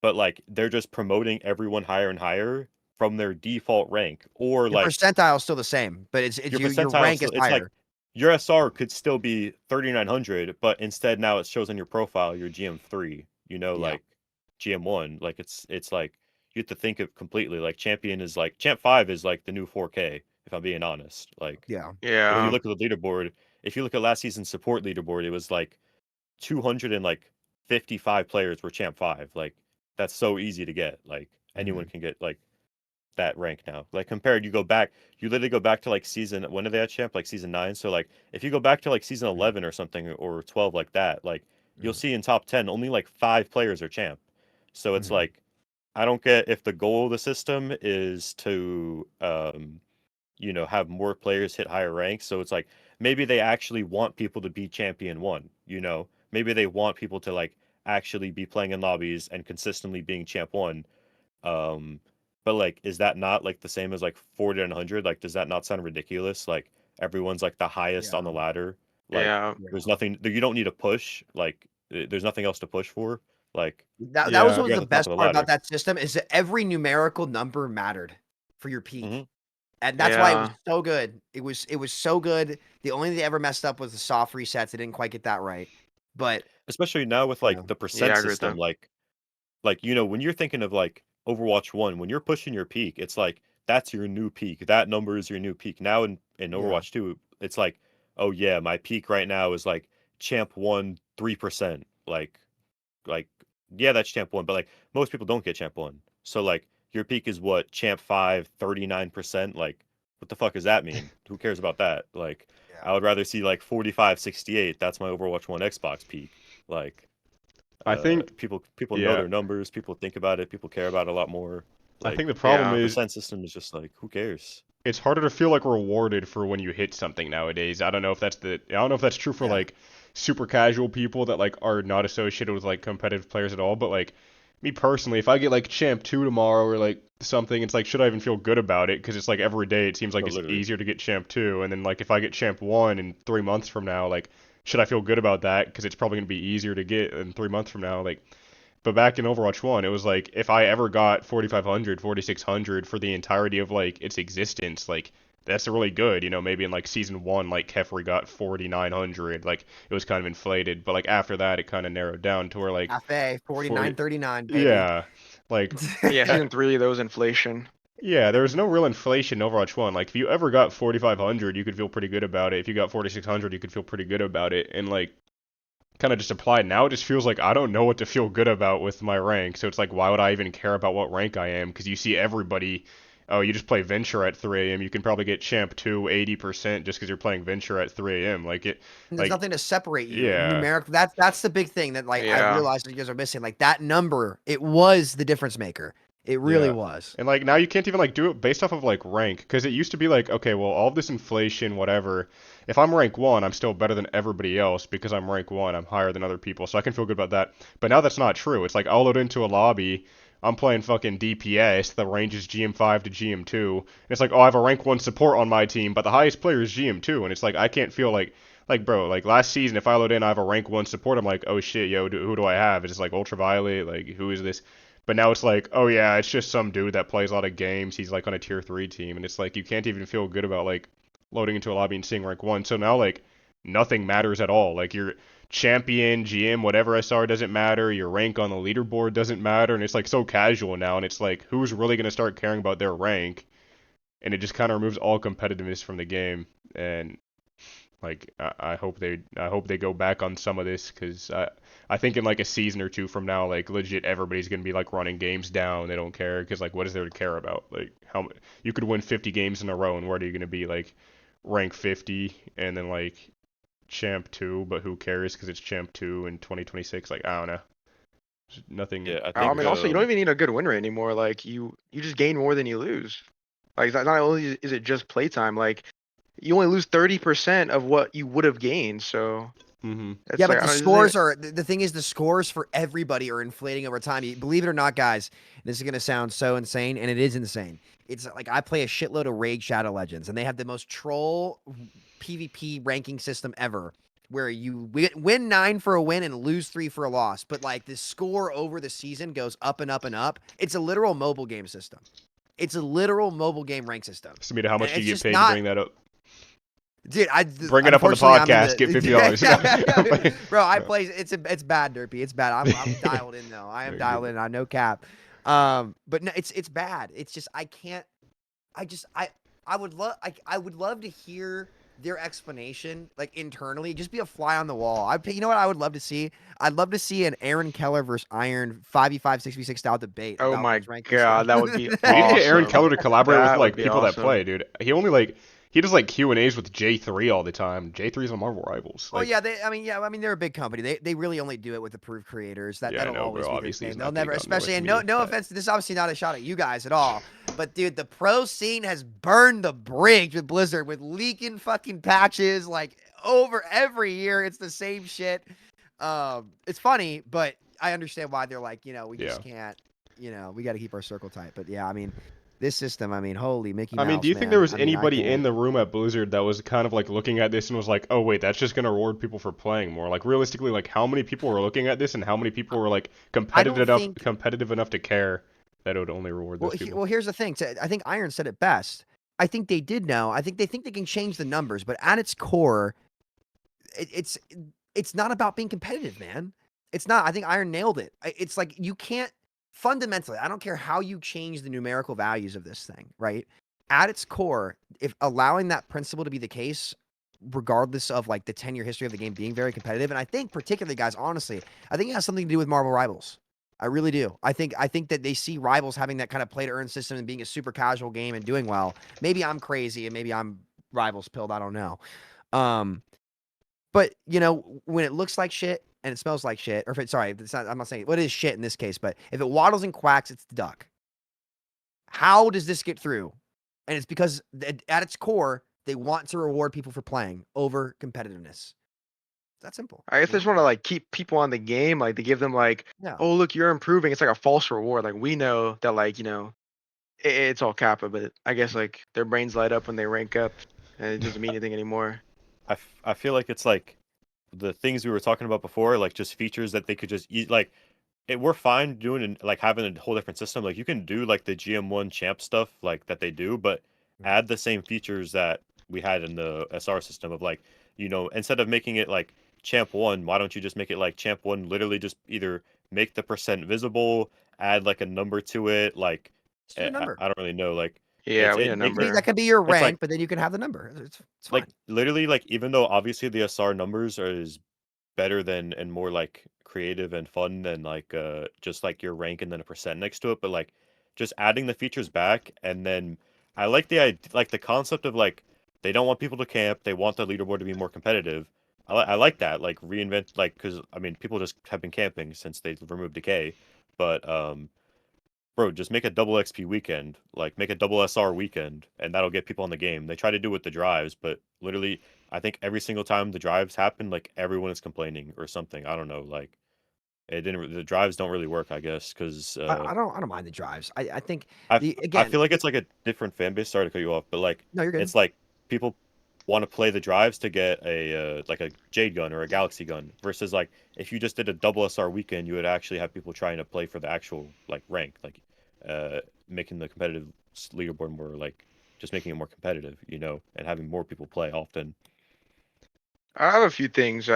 But like they're just promoting everyone higher and higher from their default rank, or Your like percentile is still the same, but it's your your percentile rank is still, it's like higher. your SR could still be 3900, but instead now it shows on your profile you're GM3, Yeah. like GM1. Like it's like you have to think of completely like champion is like champ 5 is like the new 4K, if I'm being honest. Like Yeah. if you Yeah. look at the leaderboard, if you look at last season's support leaderboard, it was like 255 players were champ 5. Like that's so easy to get. Like anyone Mhm. can get like that rank now. Like compared, you literally go back to like season, when are they at champ? Like season 9. So like if you go back to like season Mhm. 11 or something or 12 like that, like you'll Mhm. see in top 10 only like 5 players are champ. So it's Mhm. like I don't get if the goal of the system is to have more players hit higher ranks. So it's like maybe they actually want people to be champion 1. Maybe they want people to like actually be playing in lobbies and consistently being champ 1. um, but like, is that not like the same as like 40 and 100? Like, does that not sound ridiculous? Like, everyone's like the highest on Yeah. the ladder. Like, Yeah. there's Yeah. nothing, you don't need to push. Like, there's nothing else to push for. Like, That was Yeah. what was you're at the the top of best the part about ladder. that system is that every numerical number mattered for your Hmm. peak. And that's why it was Yeah. so good. It was so good. The only thing they ever messed up was the soft resets. They didn't quite get that right. But Especially now with yeah. like the Yeah, percent I agree with system. that. Like when you're thinking of like Overwatch 1, when you're pushing your peak, it's like that's your new peak. That number is your new peak. Now in Yeah. Overwatch 2, it's like, oh yeah, my peak right now is like champ 1 3%. Like yeah, that's champ 1, but like most people don't get champ 1. So like your peak is what, champ 5 39%. Like what the fuck does that mean? Who cares about that? Like Yeah. I would rather see like 45 68. That's my Overwatch 1 Xbox peak. Like I think, people know yeah, their numbers, people think about it, people care about it a lot more. I think Like the problem Yeah. the is percent system is just like, who cares? it's harder to feel like rewarded for when you hit something nowadays. I don't know if that's true for Yeah. like super casual people that like are not associated with like competitive players at all, but like me personally, if I get like champ 2 tomorrow or like something, it's like should I even feel good about it? Because it's like every day it seems like No, it's literally. easier to get champ 2, and then like if I get champ 1 in 3 months from now, like should I feel good about that? Because it's probably going to be easier to get in 3 months from now. Like, but back in Overwatch 1, it was like if I ever got 4500, 4600 for the entirety of like its existence, like that's really good. You know, maybe in like season 1, like Kefri got 4,900, like it was kind of inflated, but like after that, it kind of narrowed down to where like Cafe 40, 49.39, baby. yeah, like Yeah, season 3 there was inflation. yeah, there was no real inflation in Overwatch 1. Like if you ever got 4,500, you could feel pretty good about it. If you got 4,600, you could feel pretty good about it, and like kind of just applied. Now it just feels like I don't know what to feel good about with my rank. So it's like, why would I even care about what rank I am? Because you see everybody, oh, you just play Venture at 3 a.m. You can probably get Champ 2 80% just because you're playing Venture at 3 a.m. Like it, And there's like nothing to separate you yeah, numerical. That's the big thing that like I Yeah. realized that you guys are missing. Like that number, it was the difference maker. It really yeah. was. And like now you can't even like do it based off of like rank because it used to be like, okay, well, all of this inflation, whatever. If I'm rank 1, I'm still better than everybody else because I'm rank 1. I'm higher than other people, so I can feel good about that. But now that's not true. It's like I'll load into a lobby. I'm playing fucking DPS. The range is GM5 to GM2. And it's like, oh, I have a rank 1 support on my team, but the highest player is GM2. And it's like I can't feel like bro, like last season, if I load in, I have a rank 1 support. I'm like, oh shit, yo, who do I have? It's just like Ultraviolet. Like who is this? But now it's like, oh yeah, it's just some dude that plays a lot of games. He's like on a tier 3 team, and it's like you can't even feel good about like loading into a lobby and seeing rank 1. So now like nothing matters at all. Like your champion, GM, whatever SR doesn't matter. Your rank on the leaderboard doesn't matter, and it's like so casual now. And it's like who's really gonna start caring about their rank? And it just kind of removes all competitiveness from the game. And like I hope they go back on some of this because I think in like a season or two from now, like legit everybody's gonna be like running games down. They don't care because like what is there to care about? Like how you could win 50 games in a row and what are you gonna be like rank 50 and then like champ 2, but who cares because it's champ 2 in 2026? Like I don't know. Just nothing. Yeah, I I think mean, also you don't even need a good win rate anymore. Like you just gain more than you lose. Like not only is it just playtime, like you only lose 30% of what you would have gained. So Mhm. it's Yeah, like, but I the don't- scores are the thing is the scores for everybody are inflating over time. Believe it or not, guys, this is gonna sound so insane, and it is insane. It's like I play a shitload of Raid Shadow Legends, and they have the most troll PvP ranking system ever, where you win 9 for a win and lose 3 for a loss. But like the score over the season goes up and up and up. It's a literal mobile game system. It's a literal mobile game rank system. Samita, how much do It's you get just paid to not- bring that up? Dude, Bring it up on the unfortunately, I'm in podcast. Get $50. Bro, I play. It's bad, Durpee. It's bad. I'm dialed in though. I am Very dialed good. in. I no cap. But no, it's bad. It's just I can't. I would love. I would love to hear their explanation, like internally, just be a fly on the wall. You know what I would love to see? I'd love to see an Aaron Keller versus Iron 5v5 6v6 style debate. oh about my those rank god, systems. that would be We need to get Aaron awesome. Keller to collaborate with That would like be people that awesome. play, dude. He does like Q&As with J3 all the time. J3's on Marvel Rivals. Well, Like, yeah, I mean, they're a big company. They really only do it with approved creators. Yeah, I That'll know, always bro. be their Obviously, he's thing. not They'll never, getting on there with especially, and me, no but- offense, this is obviously not a shot at you guys at all. But dude, the pro scene has burned the bridge with Blizzard with leaking fucking patches like over every year. It's the same shit. It's funny, but I understand why they're like, we just can't, we got to keep our circle tight. But yeah, I mean, this system, I mean, holy Mickey Mouse. do you think man. there was I mean, I anybody in can't. the room at Blizzard that was kind of like looking at this and was like, oh wait, that's just gonna reward people for playing more? Like realistically, like how many people were looking at this and how many people were like competitive enough to care that it would only reward those people? Well, here's the thing. I think Iron said it best. I think they did know. I think they can change the numbers, but at its core, it's not about being competitive, man. It's not. I think Iron nailed it. It's like you can't fundamentally. I don't care how you change the numerical values of this thing, right? At its core, if allowing that principle to be the case, regardless of like the 10-year history of the game being very competitive, and I think particularly, guys, honestly, I think it has something to do with Marvel Rivals. I really do. I think that they see Rivals having that kind of play to earn system and being a super casual game and doing well. Maybe I'm crazy and maybe I'm Rivals pilled. I don't know. But when it looks like shit and it smells like shit, or if it's not. I'm not saying what is shit in this case, but if it waddles and quacks, it's the duck. How does this get through? And it's because at its core, they want to reward people for playing over competitiveness. That's simple. I guess they just want to like keep people on the game. Like they give them like, Yeah. oh look, you're improving. It's like a false reward. Like we know that like it's all kappa, but I guess like their brains light up when they rank up, and it doesn't mean anything anymore. I feel like it's like the things we were talking about before, like just features that they could just eat. Like we're fine doing like having a whole different system. Like you can do like the GM1 champ stuff like that they do, but add the same features that we had in the SR system of like, instead of making it like champ 1, why don't you just make it like champ 1 literally just either make the percent visible, add like a number to it, like Just do a number. I don't really know, like Yeah, we need a make number. it That could be your it's like rank, but then you can have the number. It's fine. like literally like even though obviously the SR numbers is better than and more like creative and fun than like just like your rank and then a percent next to it, but like just adding the features back. And then I like like the concept of like they don't want people to camp, they want the leaderboard to be more competitive. I like that, like reinvent, like, because I mean people just have been camping since they removed decay, but bro, just make a double XP weekend, like make a double SR weekend, and that'll get people on the game. They try to do it with the drives, but literally, I think every single time the drives happen, like everyone is complaining or something. I don't know, like it didn't. The drives don't really work, I guess, because I don't mind the drives. I think I again. feel like it's like a different fan base. Sorry to cut you off, but like No, you're good. it's like people want to play the drives to get a like a Jade gun or a Galaxy gun versus like if you just did a double SR weekend, you would actually have people trying to play for the actual like rank, like making the competitive leaderboard more like just making it more competitive, and having more people play often. I have a few things.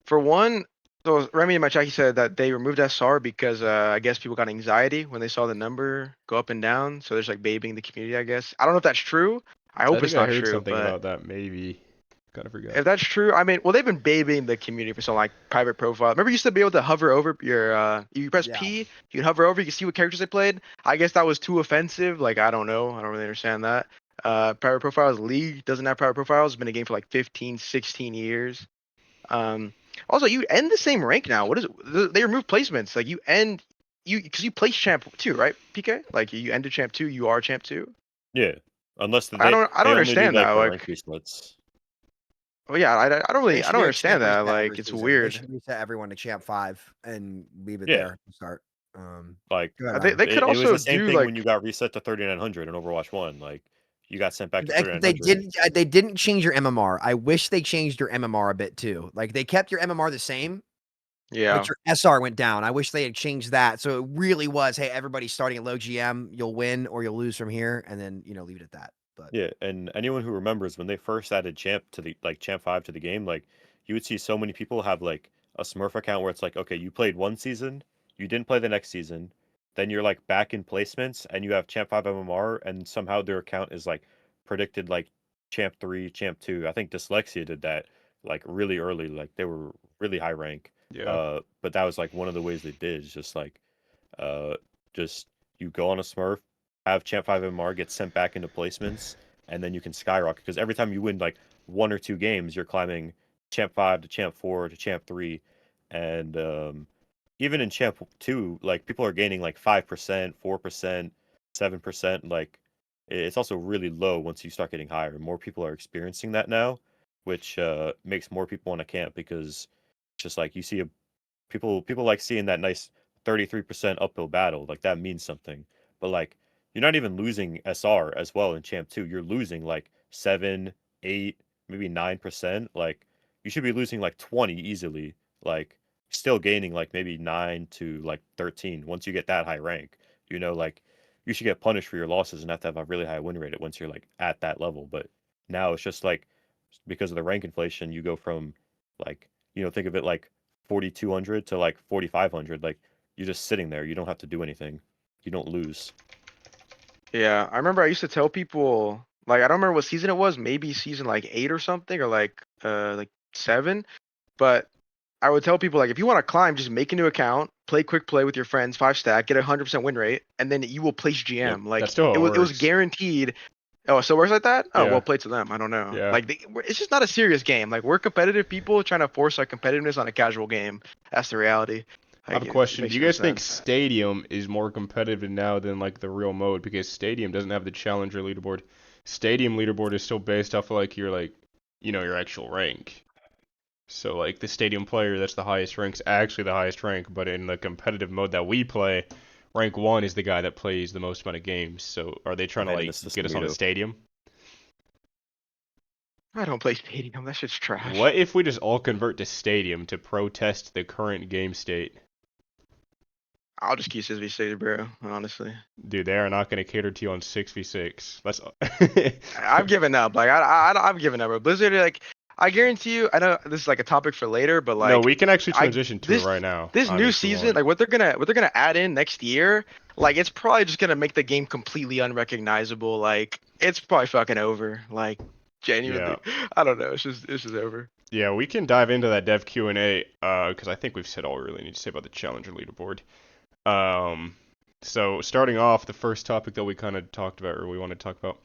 For one, so Remy in my chat, he said that they removed SR because I guess people got anxiety when they saw the number go up and down. So there's like babying the community, I guess. I don't know if that's true. I I hope it's think I not heard true, something but about that. Maybe. Kind of forgot. if that's true, I mean, well, they've been babying the community for some like private profile. Remember, you used to be able to hover over your, you press Yeah. P, you can hover over, you can see what characters they played. I guess that was too offensive. Like, I don't know. I don't really understand that. Private profiles, League doesn't have private profiles. It's been a game for like 15, 16 years. Um, Also, you end the same rank now. What is it? They remove placements. Like, because you place champ 2, right, PK? Like, you ended champ 2, you are champ 2. Yeah, unless I don't they only do understand that. like the rank Like, resplits. well, yeah, I don't They really, I should don't do a understand champ that. reset every Like, it's season. They weird. should reset everyone to champ 5 and leave it Yeah, there to start. like Go ahead, They Ryan. they could it was also the same do thing when like you got reset to 3900 in Overwatch 1. Like you got sent back to They 3900. didn't. They didn't change your MMR. I wish they changed your MMR a bit too. Like they kept your MMR the same, yeah. but your SR went down. I wish they had changed that. So it really was, hey, everybody's starting at low GM. You'll win or you'll lose from here, and then leave it at that. But Yeah, and anyone who remembers when they first added champ to the like champ 5 to the game, like you would see so many people have like a Smurf account where it's like, okay, you played one season, you didn't play the next season, then you're like back in placements and you have champ 5 MMR and somehow their account is like predicted like champ 3, champ 2. I think Dyslexia did that like really early, like they were really high rank. Yeah. But that was like one of the ways they did is just like uh just you go on a Smurf, have champ 5 MMR, get sent back into placements, and then you can skyrocket because every time you win like one or two games, you're climbing champ 5 to champ 4 to champ 3, and even in champ 2, like people are gaining like 5%, 4%, 7%. Like it's also really low once you start getting higher. More people are experiencing that now, which makes more people want to camp because it's just like you see people like seeing that nice 33% uphill battle. Like that means something. But like you're not even losing SR as well in Champ 2. You're losing like 7, 8, maybe 9%. Like you should be losing like 20 easily. Like still gaining like maybe 9 to like 13 once you get that high rank. Like you should get punished for your losses and have to have a really high win rate once you're like at that level. But now it's just like because of the rank inflation, you go from like, think of it like 4,200 to like 4,500. Like you're just sitting there. You don't have to do anything. You don't lose. Yeah, I remember I used to tell people, like, I don't remember what season it was, maybe season like 8 or something, or like 7. But I would tell people, like, if you want to climb, just make a new account, play quick play with your friends, 5 stack, get a 100% win rate, and then you will place Yep. GM. Like That's still how it it was works. guaranteed. Oh, it still works like that? Oh, Yeah. well, play to them. I don't know. Yeah. Like it's just not a serious game. Like we're competitive people trying to force our competitiveness on a casual game. That's the reality. I have a Like, it question. makes Do you no guys think sense. Stadium is more competitive now than like the real mode? Because Stadium doesn't have the challenger leaderboard. Stadium leaderboard is still based off of like your actual rank. So like the Stadium player that's the highest rank's actually the highest rank, but in the competitive mode that we play, rank 1 is the guy that plays the most amount of games. So are they trying to Man, like this is get us on the Samito. Stadium? I don't play Stadium. That shit's trash. What if we just all convert to Stadium to protest the current game state? I'll just keep 6v6, bro. Honestly, Dude, they are not going to cater to you on 6v6. That's I've given up. Like I've given up. Bro. Blizzard, like I guarantee you. I know this is like a topic for later, but No, like we can actually I transition to it this right now. this I mean, new if we season, want. like what they're gonna add in next year, like it's probably just gonna make the game completely unrecognizable. Like it's probably fucking over. Like Yeah. genuinely, I don't know. It's just over. Yeah, we can dive into that dev Q&A because I think we've said all we really need to say about the Challenger leaderboard. So starting off, the first topic that we kind of talked about, or we want to talk about,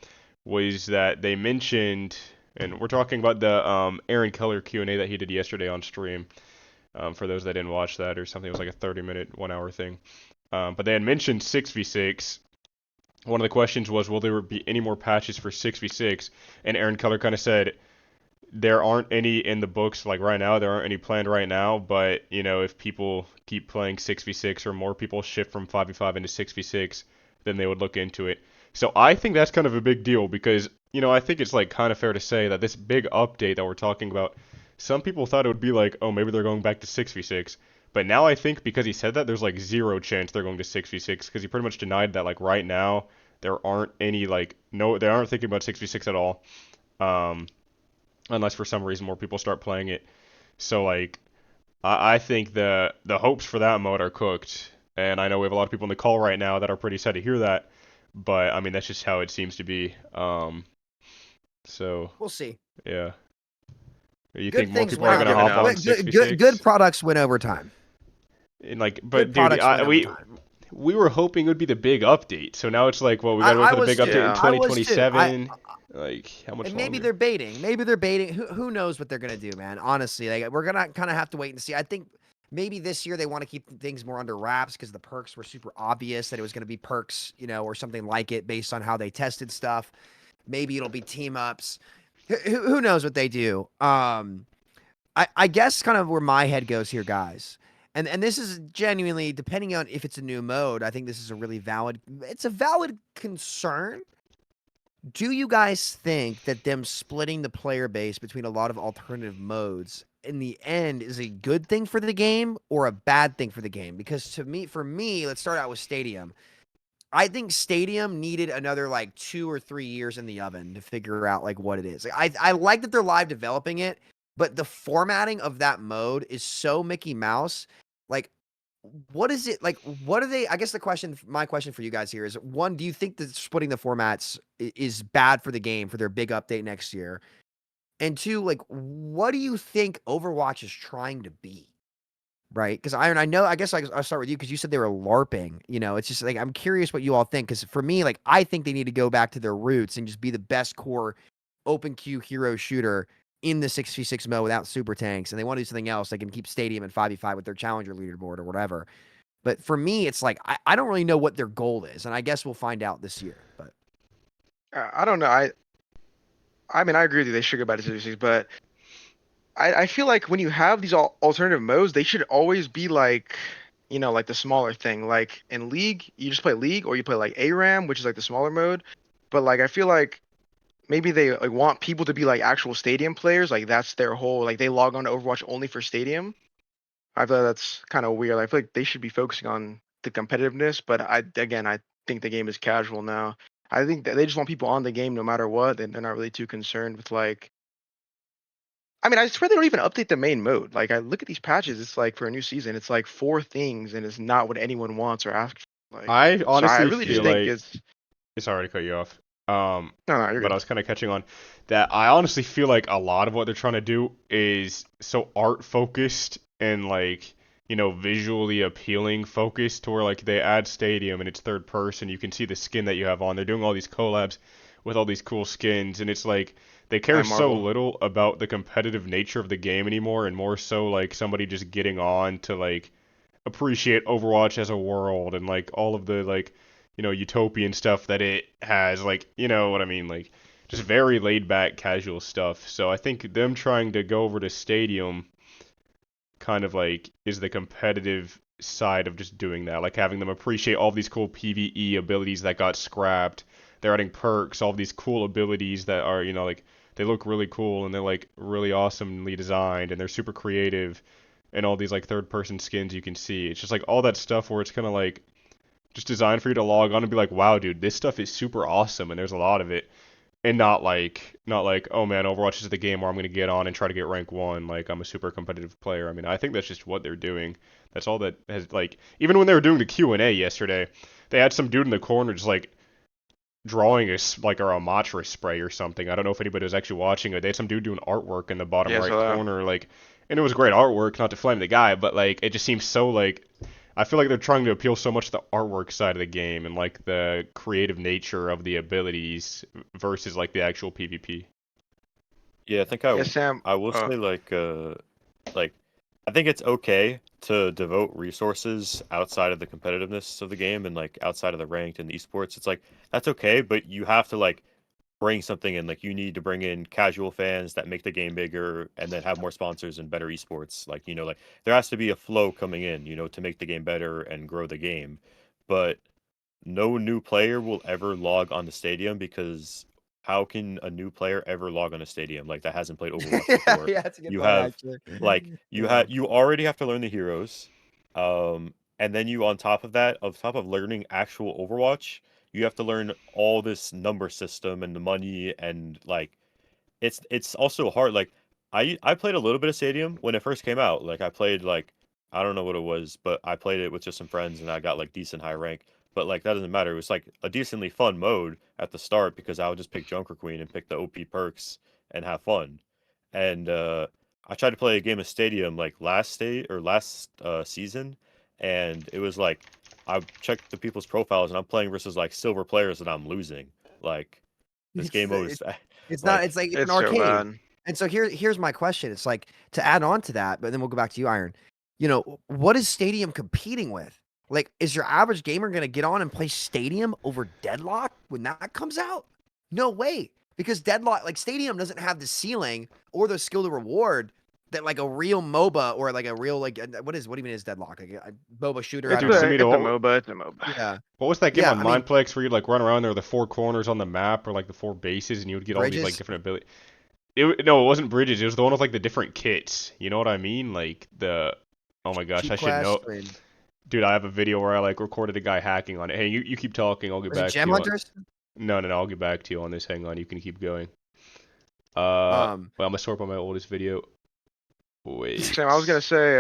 was that they mentioned, and we're talking about the Aaron Keller Q&A that he did yesterday on stream. For those that didn't watch that or something, it was like a 30-minute, 1-hour thing. But they had mentioned 6v6. One of the questions was, will there be any more patches for 6v6? And Aaron Keller kind of said, there aren't any in the books like right now. There aren't any planned right now, but you know, if people keep playing 6v6 or more people shift from 5v5 into 6v6, then they would look into it. So I think that's kind of a big deal because, you know, I think it's like kind of fair to say that this big update that we're talking about, some people thought it would be like, oh, maybe they're going back to 6v6. But now I think because he said that, there's like zero chance they're going to 6v6 because he pretty much denied that like right now there aren't any like no they aren't thinking about 6v6 at all. Um, Unless for some reason more people start playing it. So like I think the hopes for that mode are cooked, and I know we have a lot of people in the call right now that are pretty sad to hear that, but I mean that's just how it seems to be. So We'll see. yeah, you Good think more things people win are gonna giving hop up. on Good 6v6? products win over time. And like, Good but dude, products win over time. we were hoping it would be the big update, so now it's like, well, we gotta wait I for the was big too. update in Yeah. I was too. 2027. Like, how much And maybe longer? they're baiting. Maybe they're baiting. Who knows what they're gonna do, man? Honestly, like we're gonna kind of have to wait and see. I think maybe this year they want to keep things more under wraps because the perks were super obvious that it was gonna be perks, you know, or something like it based on how they tested stuff. Maybe it'll be team ups. Who knows what they do? I guess kind of where my head goes here, guys. And this is genuinely depending on if it's a new mode. I think this is a really valid. It's a valid concern. Do you guys think that them splitting the player base between a lot of alternative modes in the end is a good thing for the game or a bad thing for the game? Because for me, let's start out with Stadium. I think Stadium needed another like 2 or 3 years in the oven to figure out like what it is. Like, I like that they're live developing it, but the formatting of that mode is so Mickey Mouse. Like, what is it like? What are they? I guess my question for you guys here is: one, do you think that splitting the formats is bad for the game for their big update next year? And two, like, what do you think Overwatch is trying to be? Right? Because Iron, I know. I guess I'll start with you because you said they were LARPing. You know, it's just like I'm curious what you all think. Because for me, like, I think they need to go back to their roots and just be the best core open queue hero shooter in the 6v6 mode without super tanks, and they want to do something else. They can keep Stadium and 5v5 with their challenger leaderboard or whatever. But for me, it's like I don't really know what their goal is, and I guess we'll find out this year. But I don't know. I mean I agree with you. They should go back to 6v6, but I feel like when you have these alternative modes, they should always be like, like the smaller thing. Like in League, you just play League, or you play like ARAM, which is like the smaller mode. But like I feel like maybe they like want people to be like actual Stadium players. Like that's their whole like they log on to Overwatch only for Stadium. I feel that's kind of weird. I feel like they should be focusing on the competitiveness. But I think the game is casual now. I think that they just want people on the game no matter what, and they're not really too concerned with like I mean, I swear they don't even update the main mode. Like, I look at these patches, it's like for a new season, it's like 4 things, and it's not what anyone wants or asks for. Like, I so I honestly really just feel think like it's sorry to cut you off. no, no, you're But I good. was kind of catching on that. I honestly feel like a lot of what they're trying to do is so art focused and like, you know, visually appealing focused to where like they add Stadium and it's third person. You can see the skin that you have on. They're doing all these collabs with all these cool skins, and it's like they care And so Marvel. little about the competitive nature of the game anymore, and more so like somebody just getting on to like appreciate Overwatch as a world and like all of the like, you know, utopian stuff that it has, like, you know what I mean, like just very laid back casual stuff. So I think them trying to go over to Stadium kind of like is the competitive side of just doing that, like having them appreciate all these cool PvE abilities that got scrapped. They're adding perks, all these cool abilities that are, like they look really cool and they're like really awesomely designed and they're super creative, and all these like third person skins you can see. It's just like all that stuff where it's kind of like just designed for you to log on and be like, wow, dude, this stuff is super awesome, and there's a lot of it, and not like, oh man, Overwatch is the game where I'm gonna get on and try to get rank 1, like I'm a super competitive player. I mean, I think that's just what they're doing. That's all that has, like, even when they were doing the Q&A yesterday, they had some dude in the corner just like drawing like a Ramatra spray or something. I don't know if anybody was actually watching it. They had some dude doing artwork in the bottom Yeah, right so corner, like, and it was great artwork. Not to flame the guy, but like it just seems so like I feel like they're trying to appeal so much to the artwork side of the game and like the creative nature of the abilities versus like the actual PvP. Yeah, I think yeah, Sam. I will say like I think it's okay to devote resources outside of the competitiveness of the game and like outside of the ranked and the esports. It's like that's okay, but you have to like bring something in. Like you need to bring in casual fans that make the game bigger and then have more sponsors and better esports. Like, like there has to be a flow coming in, to make the game better and grow the game. But no new player will ever log on the stadium because how can a new player ever log on a stadium like that hasn't played Overwatch yeah, before? yeah, that's a good You point, have actually. like Yeah. you already have to learn the heroes. And then you on top of that, on top of learning actual Overwatch, you have to learn all this number system and the money and like it's also hard. Like I played a little bit of Stadium when it first came out. Like I played like I don't know what it was, but I played it with just some friends and I got like decent high rank. But like that doesn't matter. It was like a decently fun mode at the start because I would just pick Junker Queen and pick the OP perks and have fun. And I tried to play a game of Stadium like last season, and it was like I checked the people's profiles and I'm playing versus like silver players and I'm losing. Like this game mode is It's not. like It's like it's an It's so arcade. bad. And so here's my question. It's like to add on to that, but then we'll go back to you, Iron. What is Stadium competing with? Like, is your average gamer gonna get on and play Stadium over Deadlock when that comes out? No way. Because Deadlock, like Stadium doesn't have the ceiling or the skill to reward that like a real MOBA or like a real like what even is Deadlock? Like a MOBA shooter? Yeah, I dude, don't know. It's a Samito, MOBA. It's a MOBA. Yeah. what was that game Yeah, on I mean Mindplex where you'd like run around there, the 4 corners on the map or like the 4 bases, and you would get all these like Bridges. different abilities? No, it wasn't Bridges. It was the one with like the different kits. You know what I mean? Like oh my gosh, Cheap I should Quest. know. Dude, I have a video where I like recorded a guy hacking on it. Hey, you keep talking. I'll get Was it back to Gem you on. Hunters? No, I'll get back to you on this. Hang on, you can keep going. Um, Well, I'm gonna sort by my oldest video. Wait. Sam, I was gonna say,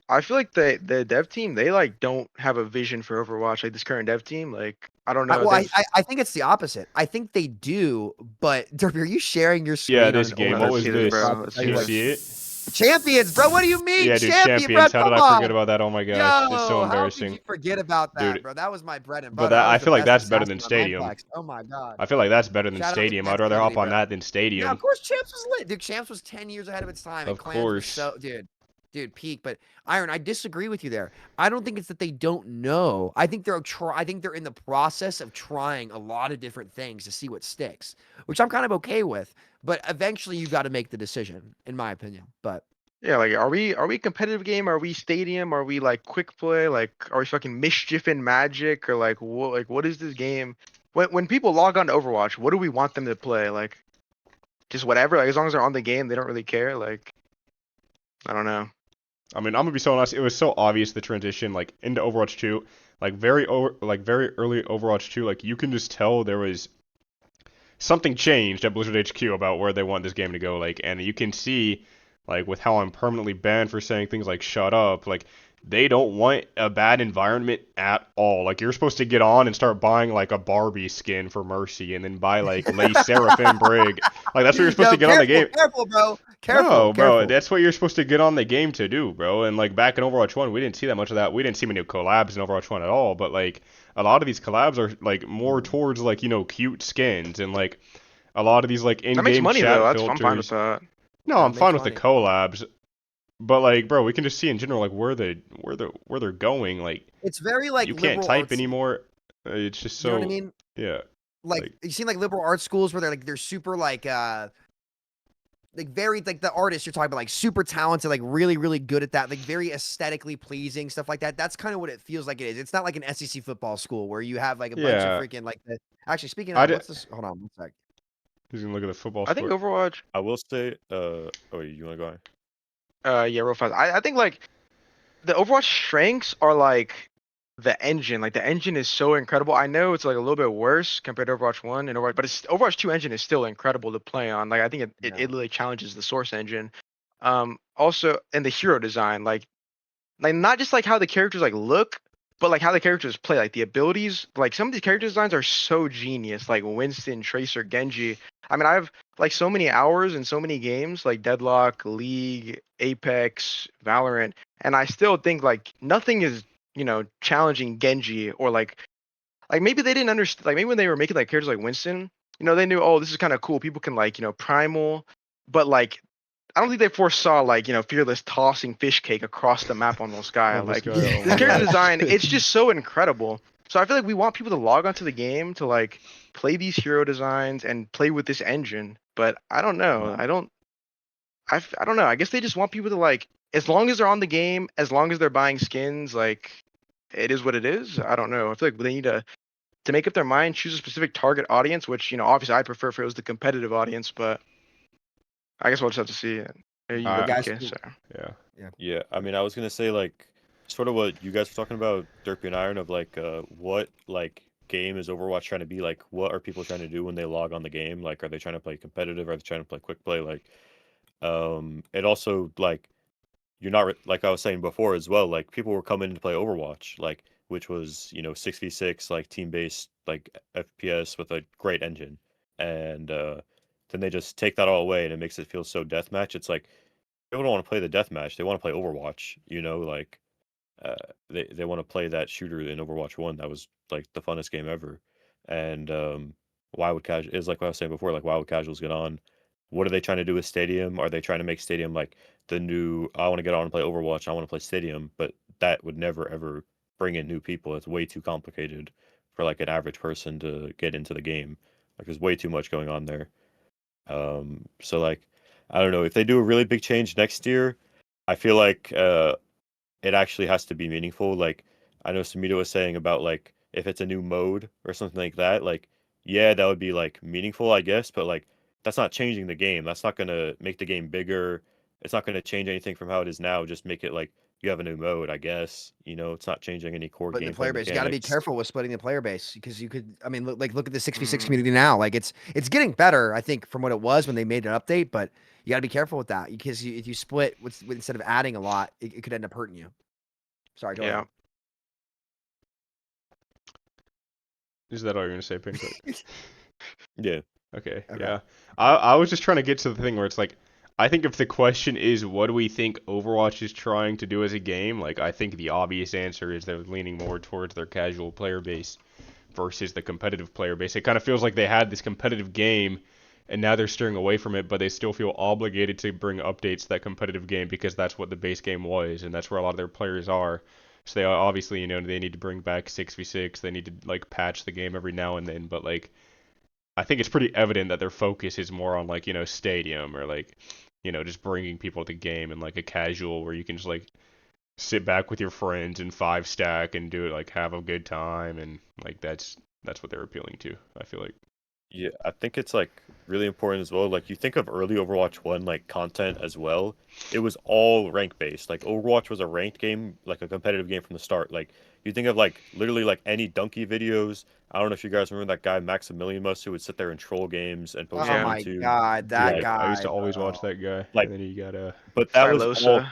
I feel like the dev team, they like don't have a vision for Overwatch. Like this current dev team, like I don't know. well, They've I think it's the opposite. I think they do, but Durpee, are you sharing your screen? Yeah, this on an game. old What let's was see version? this, this? bro. Let's Tell see Can you you what. see it? Champions, bro. What do you mean, Yeah, dude, champion, bro? champions. How did Come I forget on. about that? Oh my gosh, it's so Yo, how could you embarrassing, forget about that, dude. bro? That was my bread and But butter. that That I was the feel like best that's better assassin than on Stadium. Mineplex. Oh my god. I feel like that's better than Shout out to Stadium. I'd rather hop Champs on bro. that than Yeah, Stadium. of course, Champs was lit. Dude, Champs was 10 years ahead of its time, and Of Clans was course. so, dude, peak. But Iron, I disagree with you there. I don't think it's that they don't know. I think they're in the process of trying a lot of different things to see what sticks, which I'm kind of okay with. But eventually, you got to make the decision, in my opinion. But Yeah, like are we a competitive game? Are we Stadium? Are we like quick play? Like are we fucking Mischief and Magic? Or what is this game? When people log on to Overwatch, what do we want them to play? Like just whatever. Like as long as they're on the game, they don't really care. Like I don't know. I mean, I'm gonna be so honest. It was so obvious the transition, like into Overwatch 2, like very early Overwatch 2. Like you can just tell there was something changed at Blizzard HQ about where they want this game to go. Like, and you can see, like, with how I'm permanently banned for saying things like "shut up." Like, they don't want a bad environment at all. Like, you're supposed to get on and start buying like a Barbie skin for Mercy, and then buy like Lay Seraphim Brig. Like, that's what you're supposed to get on the game. Careful, bro. No, bro, that's what you're supposed to get on the game to do, bro. And like back in Overwatch 1, we didn't see that much of that. We didn't see many collabs in Overwatch 1 at all, but like a lot of these collabs are like more towards like, cute skins and like a lot of these like That makes in-game money chat though. I'm fine with filters. that. No, That I'm fine makes with the money. collabs, but like, bro, we can just see in general like where they're going. Like It's very like you can't liberal type artsy. anymore. It's just You know what I so mean? yeah. Like you seen like liberal art schools where they're super like very like the artists you're talking about, like super talented, like really, really good at that, like very aesthetically pleasing, stuff like that. That's kind of what it feels like it is. It's not like an SEC football school where you have like a bunch of Yeah. freaking like the actually speaking I of d- what's this? Hold on one sec. He's gonna look at the football I think score. Overwatch. I will say, oh, you want to go on? Yeah, real fast. I think like the Overwatch strengths are like the engine. Like the engine is so incredible. I know it's like a little bit worse compared to Overwatch 1 and Overwatch, but it's Overwatch 2 engine is still incredible to play on. Like I think it really challenges the source engine. Also and the hero design, like not just like how the characters like look, but like how the characters play, like the abilities. Like some of these character designs are so genius, like Winston, Tracer, Genji. I mean, I have like so many hours and so many games like Deadlock, League, Apex, Valorant, and I still think like nothing is, challenging Genji or like maybe they didn't understand, like maybe when they were making like characters like Winston, they knew, oh, this is kind of cool. People can like, primal, but like I don't think they foresaw like, Fearless tossing fish cake across the map on the sky. On this Like guy, oh the my character god. design, it's just so incredible. So I feel like we want people to log onto the game to like play these hero designs and play with this engine. But I don't know. I don't know. I guess they just want people to like, as long as they're on the game, as long as they're buying skins, like it is what it is. I don't know. I feel like they need to make up their mind, choose a specific target audience, which, obviously I prefer if it was the competitive audience, but I guess we'll just have to see. You go, I, Guys, BK. Sorry. yeah. Yeah, I mean, I was gonna say like sort of what you guys were talking about, Durpee and Iron, of like what like game is Overwatch trying to be? Like, what are people trying to do when they log on the game? Like, are they trying to play competitive? Are they trying to play quick play? Like, it also like you're not like I was saying before as well. Like, people were coming to play Overwatch, like which was 6v6 like team based like FPS with a great engine, and then they just take that all away and it makes it feel so deathmatch. It's like people don't want to play the deathmatch. They want to play Overwatch. Like uh, they want to play that shooter in Overwatch 1. That was like the funnest game ever. And why would casual is like what I was saying before. Like why would casuals get on? What are they trying to do with Stadium? Are they trying to make Stadium like the new? I want to get on and play Overwatch. I want to play Stadium, but that would never ever bring in new people. It's way too complicated for like an average person to get into the game. Like there's way too much going on there. So like, I don't know if they do a really big change next year. I feel like it actually has to be meaningful. Like I know Samito was saying about like if it's a new mode or something like that. Like yeah, that would be like meaningful, I guess. But like that's not changing the game. That's not gonna make the game bigger. It's not gonna change anything from how it is now. Just make it like you have a new mode, I guess. It's not changing any core But the gameplay player base, you got to be mechanics. careful with splitting the player base because you could. I mean, look at the 6v6 Mm, community now. Like it's getting better, I think, from what it was when they made an update. But you got to be careful with that because if you split instead of adding a lot, it could end up hurting you. Sorry, go yeah. ahead. Is that all you're gonna say, Painkiller? Yeah. Okay, Okay. yeah. I was just trying to get to the thing where it's like, I think if the question is what do we think Overwatch is trying to do as a game, like I think the obvious answer is they're leaning more towards their casual player base versus the competitive player base. It kind of feels like they had this competitive game and now they're steering away from it, but they still feel obligated to bring updates to that competitive game because that's what the base game was and that's where a lot of their players are. So they obviously, they need to bring back 6v6. They need to like patch the game every now and then, but like I think it's pretty evident that their focus is more on like, Stadium or like, just bringing people to the game and like a casual where you can just like sit back with your friends and five stack and do it like have a good time and like that's what they're appealing to, I feel like. Yeah, I think it's like really important as well. Like you think of early Overwatch 1 like content as well. It was all rank based. Like Overwatch was a ranked game, like a competitive game from the start. Like you think of like literally like any donkey videos. I don't know if you guys remember that guy Maximilian who would sit there and troll games and post Oh on Yeah. my YouTube. god, that Dude, Like I used guy, to always watch bro. that guy like and then you got but Silosa.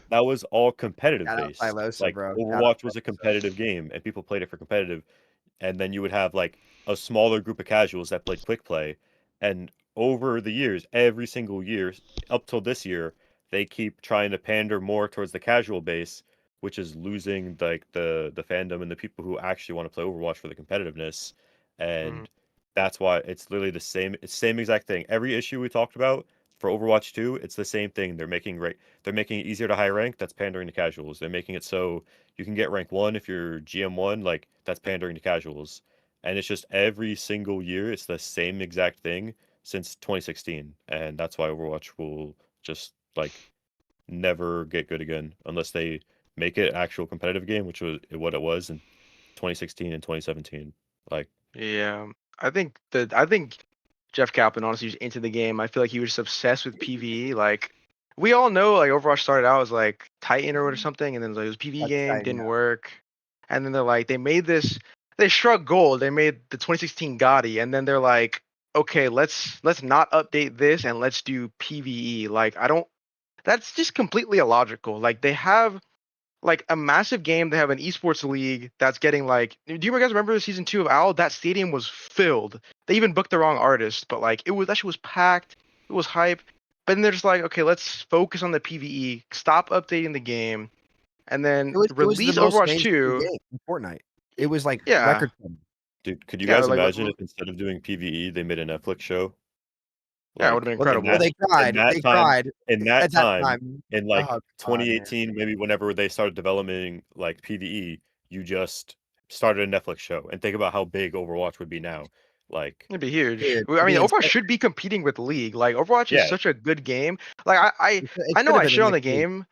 that was all competitive Shout out based. Silosa, Like bro. Shout out Overwatch was a Silosa. competitive game and people played it for competitive, and then you would have like a smaller group of casuals that played quick play, and over the years, every single year up till this year, they keep trying to pander more towards the casual base, which is losing like the fandom and the people who actually want to play Overwatch for the competitiveness. Mm, And that's why it's literally it's the same exact thing. Every issue we talked about for Overwatch 2, it's the same thing. They're making it easier to high rank, that's pandering to casuals. They're making it so you can get rank 1 if you're GM1, like that's pandering to casuals. And it's just every single year it's the same exact thing since 2016, and that's why Overwatch will just like never get good again unless they make it an actual competitive game, which was what it was in 2016 and 2017. Like, yeah. I think Jeff Kaplan honestly was into the game. I feel like he was just obsessed with PvE. Like we all know like Overwatch started out as like Titan or something, and then like, it was PvE Like game, Titan, didn't yeah. work, and then they're like they made this, they struck gold, they made the 2016 Gotti, and then they're like, okay, let's not update this and let's do PvE. Like I don't, that's just completely illogical. Like they have like a massive game. They have an esports league that's getting like. Do you guys remember season 2 of Owl? That stadium was filled. They even booked the wrong artist, but like it was that shit was packed. It was hype. But then they're just like, okay, let's focus on the PVE. Stop updating the game, and then It was the release most Overwatch mainstream 2. game in Fortnite. It was like Yeah, record. Dude, could you yeah, guys like imagine if instead of doing PvE, they made a Netflix show? yeah, it would have been Like Well, in well, incredible. that they in tried. that They time, tried in that at that time, time. in Oh like God, man. 2018, maybe whenever they started developing like PvE, you just started a Netflix show. And think about how big Overwatch would be now. Like, It'd be huge. Dude, I it'd mean, be Overwatch insane. should be competing with League. Like Overwatch is yeah, such a good game. Like It I know could have I been the shit on the next week. game.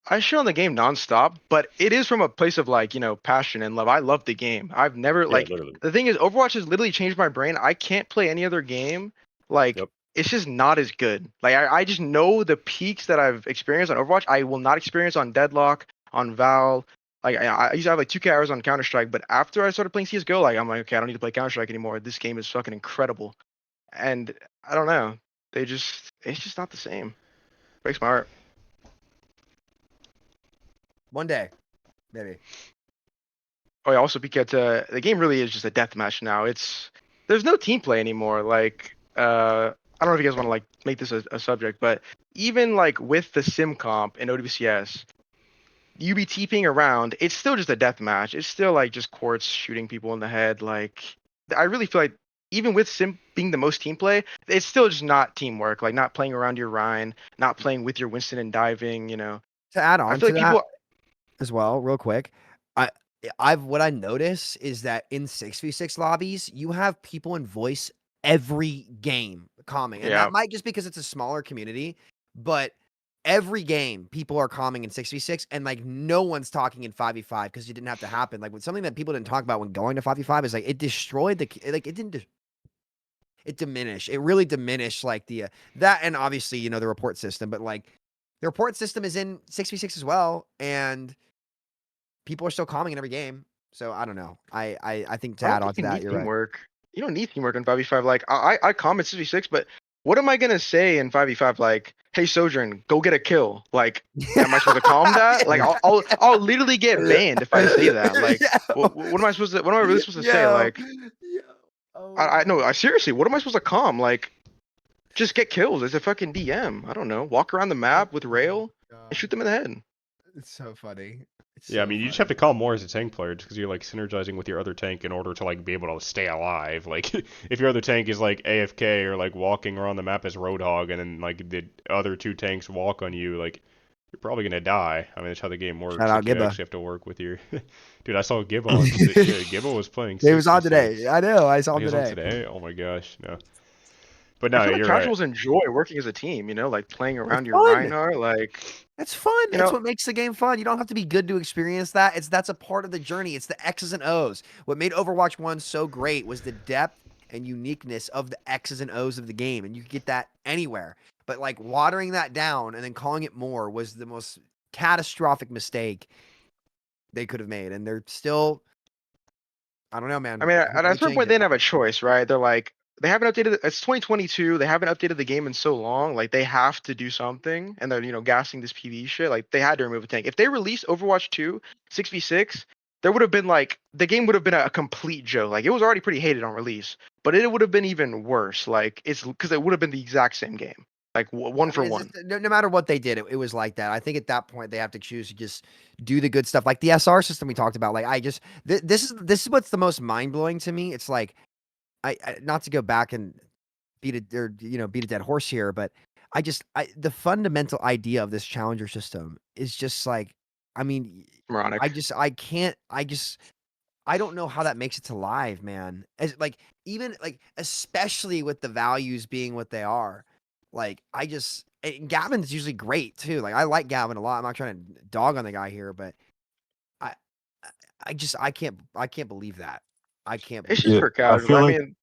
I shit on the game nonstop, but it is from a place of like, passion and love. I love the game. I've never yeah, like literally. the thing is Overwatch has literally changed my brain. I can't play any other game. Like Yep. it's just not as good. Like I just know the peaks that I've experienced on Overwatch, I will not experience on Deadlock, on Val. Like I used to have like 2K hours on Counter Strike, but after I started playing CS:GO, like I'm like, okay, I don't need to play Counter Strike anymore. This game is fucking incredible. And I don't know. It's just not the same. Breaks my heart. One day, maybe. Oh, yeah, also because the game really is just a death match now. There's no team play anymore. Like I don't know if you guys want to like make this a subject, but even like with the sim comp in OWCS, you be TPing around, it's still just a death match. It's still like just quartz shooting people in the head. Like I really feel like even with sim being the most team play, it's still just not teamwork. Like not playing around your Rhine, not playing with your Winston and diving. To add I on feel to like that people. as well, real quick, I I've what I notice is that in 6v6 lobbies, you have people in voice every game calming, and that Yeah, might just because it's a smaller community, but every game people are calming in 6v6, and like no one's talking in 5v5 because it didn't have to happen. Like, with something that people didn't talk about when going to 5v5 is like it destroyed like it didn't. It diminished. It really diminished like the that, and obviously the report system, but like the report system is in 6v6 as well, and people are still calming in every game. So I don't know. I think to I don't add on think to you that, need you're right. teamwork. You don't need teamwork in 5v5. Like I comment 66, but what am I gonna say in 5v5? Like, hey Sojourn, go get a kill. Like, am I supposed to calm that? Like, I'll literally get banned if I say that. Like, what am I supposed to? What am I really supposed to say? Yo, Like, yo. Oh I my no, I god. seriously, what am I supposed to calm? Like, just get kills. It's a fucking DM. I don't know. Walk around the map with Oh my rail and god. shoot them in the head. It's so funny. It's Yeah, I so mean, you just have funny. to calm more as a tank player, just because you're like synergizing with your other tank in order to like be able to stay alive. Like, if your other tank is like AFK or like walking around the map as Roadhog, and then like the other two tanks walk on you, like you're probably gonna die. I mean, that's how the game Shout works. out Like, you Gibba. actually have to work with your. Dude, I saw Gibba on. Yeah, Gibba was playing He was on today. 6v6. I know. I saw Oh, him he was on today. today. Oh my gosh, no. But I no, feel like you're right. casuals enjoy working as a team. Like playing It's around your fun. Reinhardt. Like, It's fun. you It's know, what makes the game fun. You don't have to be good to experience that. That's a part of the journey. It's the X's and O's. What made Overwatch 1 so great was the depth and uniqueness of the X's and O's of the game. And you could get that anywhere. But like watering that down and then calling it more was the most catastrophic mistake they could have made. And they're still, I don't know, I man. mean, I hope at a they certain change point, it. they didn't have a choice, right? They're like, they haven't updated. It's 2022. They haven't updated the game in so long. Like, they have to do something, and they're gassing this PvE shit. Like, they had to remove a tank. If they released Overwatch 2 6v6, there would have been like the game would have been a complete joke. Like, it was already pretty hated on release, but it would have been even worse. Like, it's because it would have been the exact same game, like one Yeah, for it's one. just, no matter what they did, it was like that. I think at that point they have to choose to just do the good stuff, like the SR system we talked about. Like this is what's the most mind blowing to me. It's like I not to go back and beat a dead horse here, but the fundamental idea of this challenger system is just like, I mean, Moronic. I don't know how that makes it to live, man. As like even like especially with the values being what they are, like and Gavin's usually great too. Like I like Gavin a lot. I'm not trying to dog on the guy here, but I I can't believe that. I can't It's believe just Yeah, for I casuals. feel I like mean,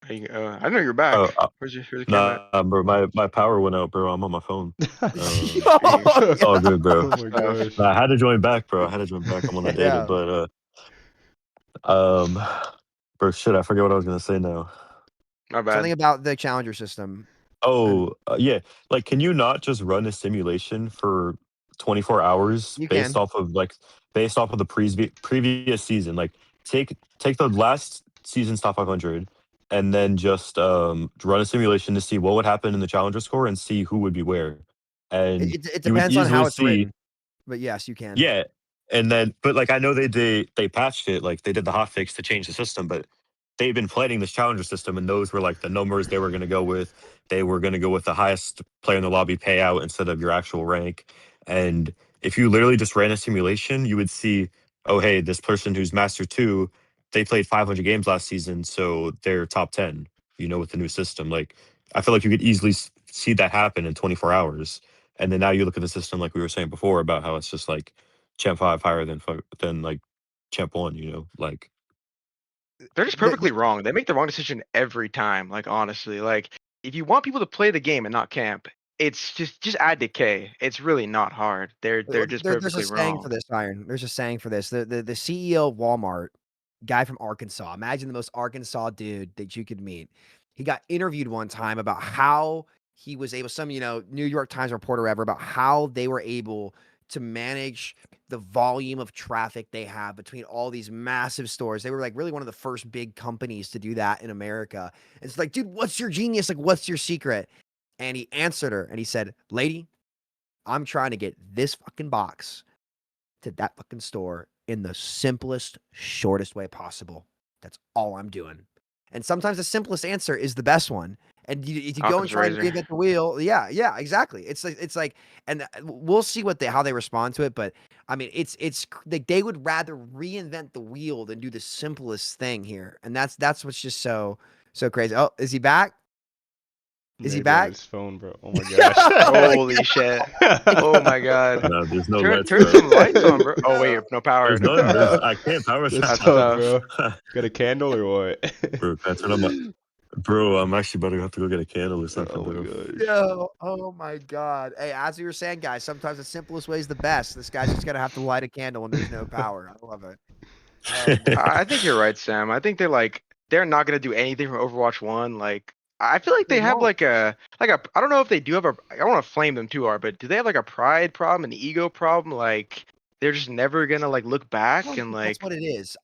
I didn't know you were back. Oh, Where's the camera at? nah, bro. My power went out, bro. I'm on my phone. Jeez. It's all good, bro. Oh my Stuff. gosh. Nah, I had to join back, bro. I had to join back. I'm on the data, Yeah. but bro, shit. I forget what I was gonna say now. My bad. Something about the challenger system. Oh, yeah. Like, can you not just run a simulation for 24 hours You based can. off of the previous season? Like, take the last season's top 500 and then just run a simulation to see what would happen in the challenger score and see who would be where. And It you would depends on easily how it's see, written, but yes, you can. yeah. And then, but like, I know they patched it, like they did the hotfix to change the system, but they've been planning this challenger system, and those were like the numbers they were going to go with. They were going to go with the highest player in the lobby payout instead of your actual rank. And if you literally just ran a simulation, you would see, oh, hey, this person who's Master 2, they played 500 games last season, so they're top 10, with the new system. Like, I feel like you could easily see that happen in 24 hours. And then now you look at the system, like we were saying before, about how it's just like Champ 5 higher than like Champ 1, like. They're just The- perfectly wrong. They make the wrong decision every time. Like honestly, like if you want people to play the game and not camp, it's just add decay. It's really not hard. They're just there's a perfectly saying for wrong. this, Iron. There's a saying for this. The CEO of Walmart, guy from Arkansas. Imagine the most Arkansas dude that you could meet. He got interviewed one time about how he was able, some New York Times reporter ever, about how they were able to manage the volume of traffic they have between all these massive stores. They were like really one of the first big companies to do that in America. It's like, dude, what's your genius? Like, what's your secret? And he answered her and he said, lady, I'm trying to get this fucking box to that fucking store in the simplest, shortest way possible. That's all I'm doing. And sometimes the simplest answer is the best one. And if you go and Occam's try and razor. reinvent the wheel, yeah, exactly. It's like, and we'll see how they respond to it. But I mean, it's like they would rather reinvent the wheel than do the simplest thing here, and that's what's just so crazy. Oh, is he back? Is he Maybe on back? his phone, bro. Oh my Holy shit. Oh my god. No, there's no Turn lights, turn bro. some lights on, bro. Oh wait, no power. There's No none. power. I can't power That's That's that. tough, tough. bro. Got a candle or what? Bro, can I turn on my. Bro, I'm actually about to have to go get a candle or something, Oh my bro. gosh. Yo, oh my God. Hey, as we were saying, guys, sometimes the simplest way is the best. This guy's just gonna have to light a candle when there's no power. I love it. I think you're right, Sam. I think they're not gonna do anything from Overwatch 1. Like I feel like They they have won't. like a I don't know if they do have I don't want to flame them too hard, but do they have like a pride problem, an ego problem? Like they're just never gonna like look back I don't and think that's like what it is.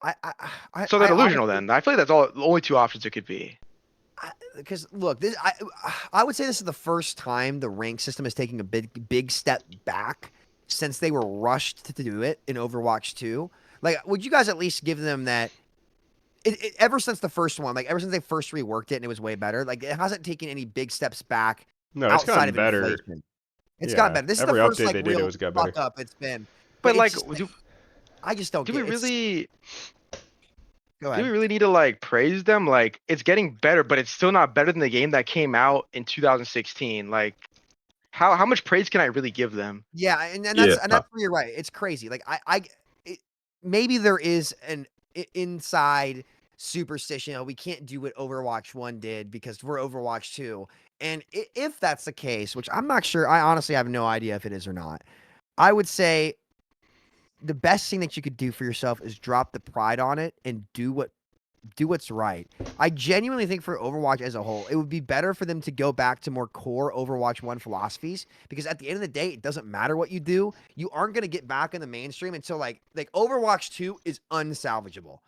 so they're I delusional honestly, then. I feel like that's all the only two options it could be. because look, I would say this is the first time the rank system is taking a big step back since they were rushed to do it in Overwatch 2. Like, would you guys at least give them that? Ever since the first one, like ever since they first reworked it and it was way better, like it hasn't taken any big steps back No, it's outside gotten of better. inflation. It's gotten Yeah. better. This is the Every first update like they did, it real was got fuck better. up it's been. But It's like just like, I just don't do we get it. really Go do we ahead. really need to like praise them? Like it's getting better, but it's still not better than the game that came out in 2016. Like how much praise can I really give them? Yeah, and Yeah. that's where you're right. It's crazy. Like it, maybe there is an inside superstition. We can't do what Overwatch 1 did because we're Overwatch 2. And if that's the case, which I'm not sure, I honestly have no idea if it is or not. I would say the best thing that you could do for yourself is drop the pride on it and do what's right. I genuinely think for Overwatch as a whole, it would be better for them to go back to more core Overwatch 1 philosophies because at the end of the day, it doesn't matter what you do. You aren't going to get back in the mainstream until like Overwatch 2 is unsalvageable.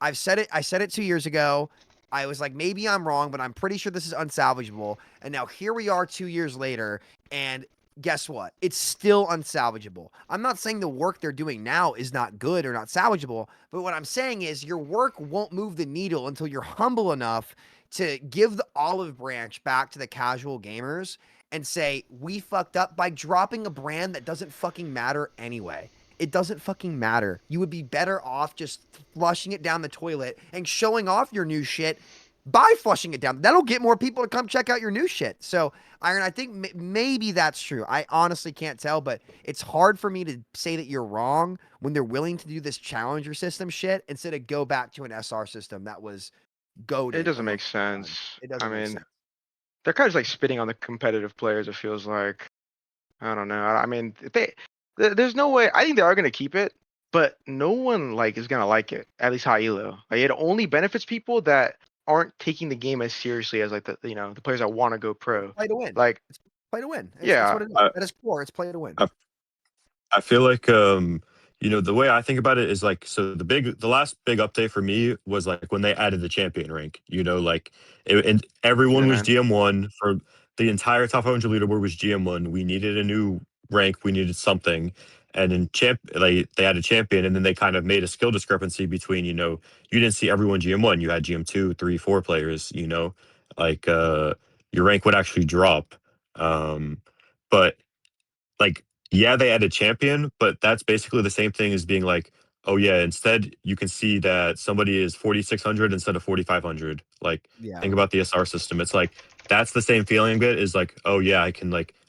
I said it 2 years ago. I was like, maybe I'm wrong, but I'm pretty sure this is unsalvageable. And now here we are 2 years later, and guess what? It's still unsalvageable. I'm not saying the work they're doing now is not good or not salvageable, but what I'm saying is your work won't move the needle until you're humble enough to give the olive branch back to the casual gamers and say, we fucked up by dropping a brand that doesn't fucking matter anyway. It doesn't fucking matter. You would be better off just flushing it down the toilet and showing off your new shit by flushing it down. That'll get more people to come check out your new shit. So, Iron, I think maybe that's true. I honestly can't tell, but it's hard for me to say that you're wrong when they're willing to do this challenger system shit instead of go back to an SR system that was goaded. It doesn't among make everyone. sense. It I doesn't make mean, sense. they're kind of just like spitting on the competitive players. It feels like. I don't know. I mean, if there's no way. I think they are gonna keep it, but no one like is gonna like it. At least high elo. Like it only benefits people that aren't taking the game as seriously as like the players that want to go pro. Play to win. Like It's play to win. It's yeah, what it is. I, At its core, it's play to win. I feel like the way I think about it is like, so the last big update for me was like when they added the champion rank. Like and everyone season was end. GM1 for the entire top 500 leaderboard was GM1. We needed a new rank, we needed something. And then they added champion, and then they kind of made a skill discrepancy between, you didn't see everyone GM1. You had GM2, 3, 4 players, like your rank would actually drop. But like, yeah, they added champion, but that's basically the same thing as being like, oh yeah, instead you can see that somebody is 4,600 instead of 4,500. Like, Yeah. think about the SR system. It's like that's the same feeling bit is like, oh yeah,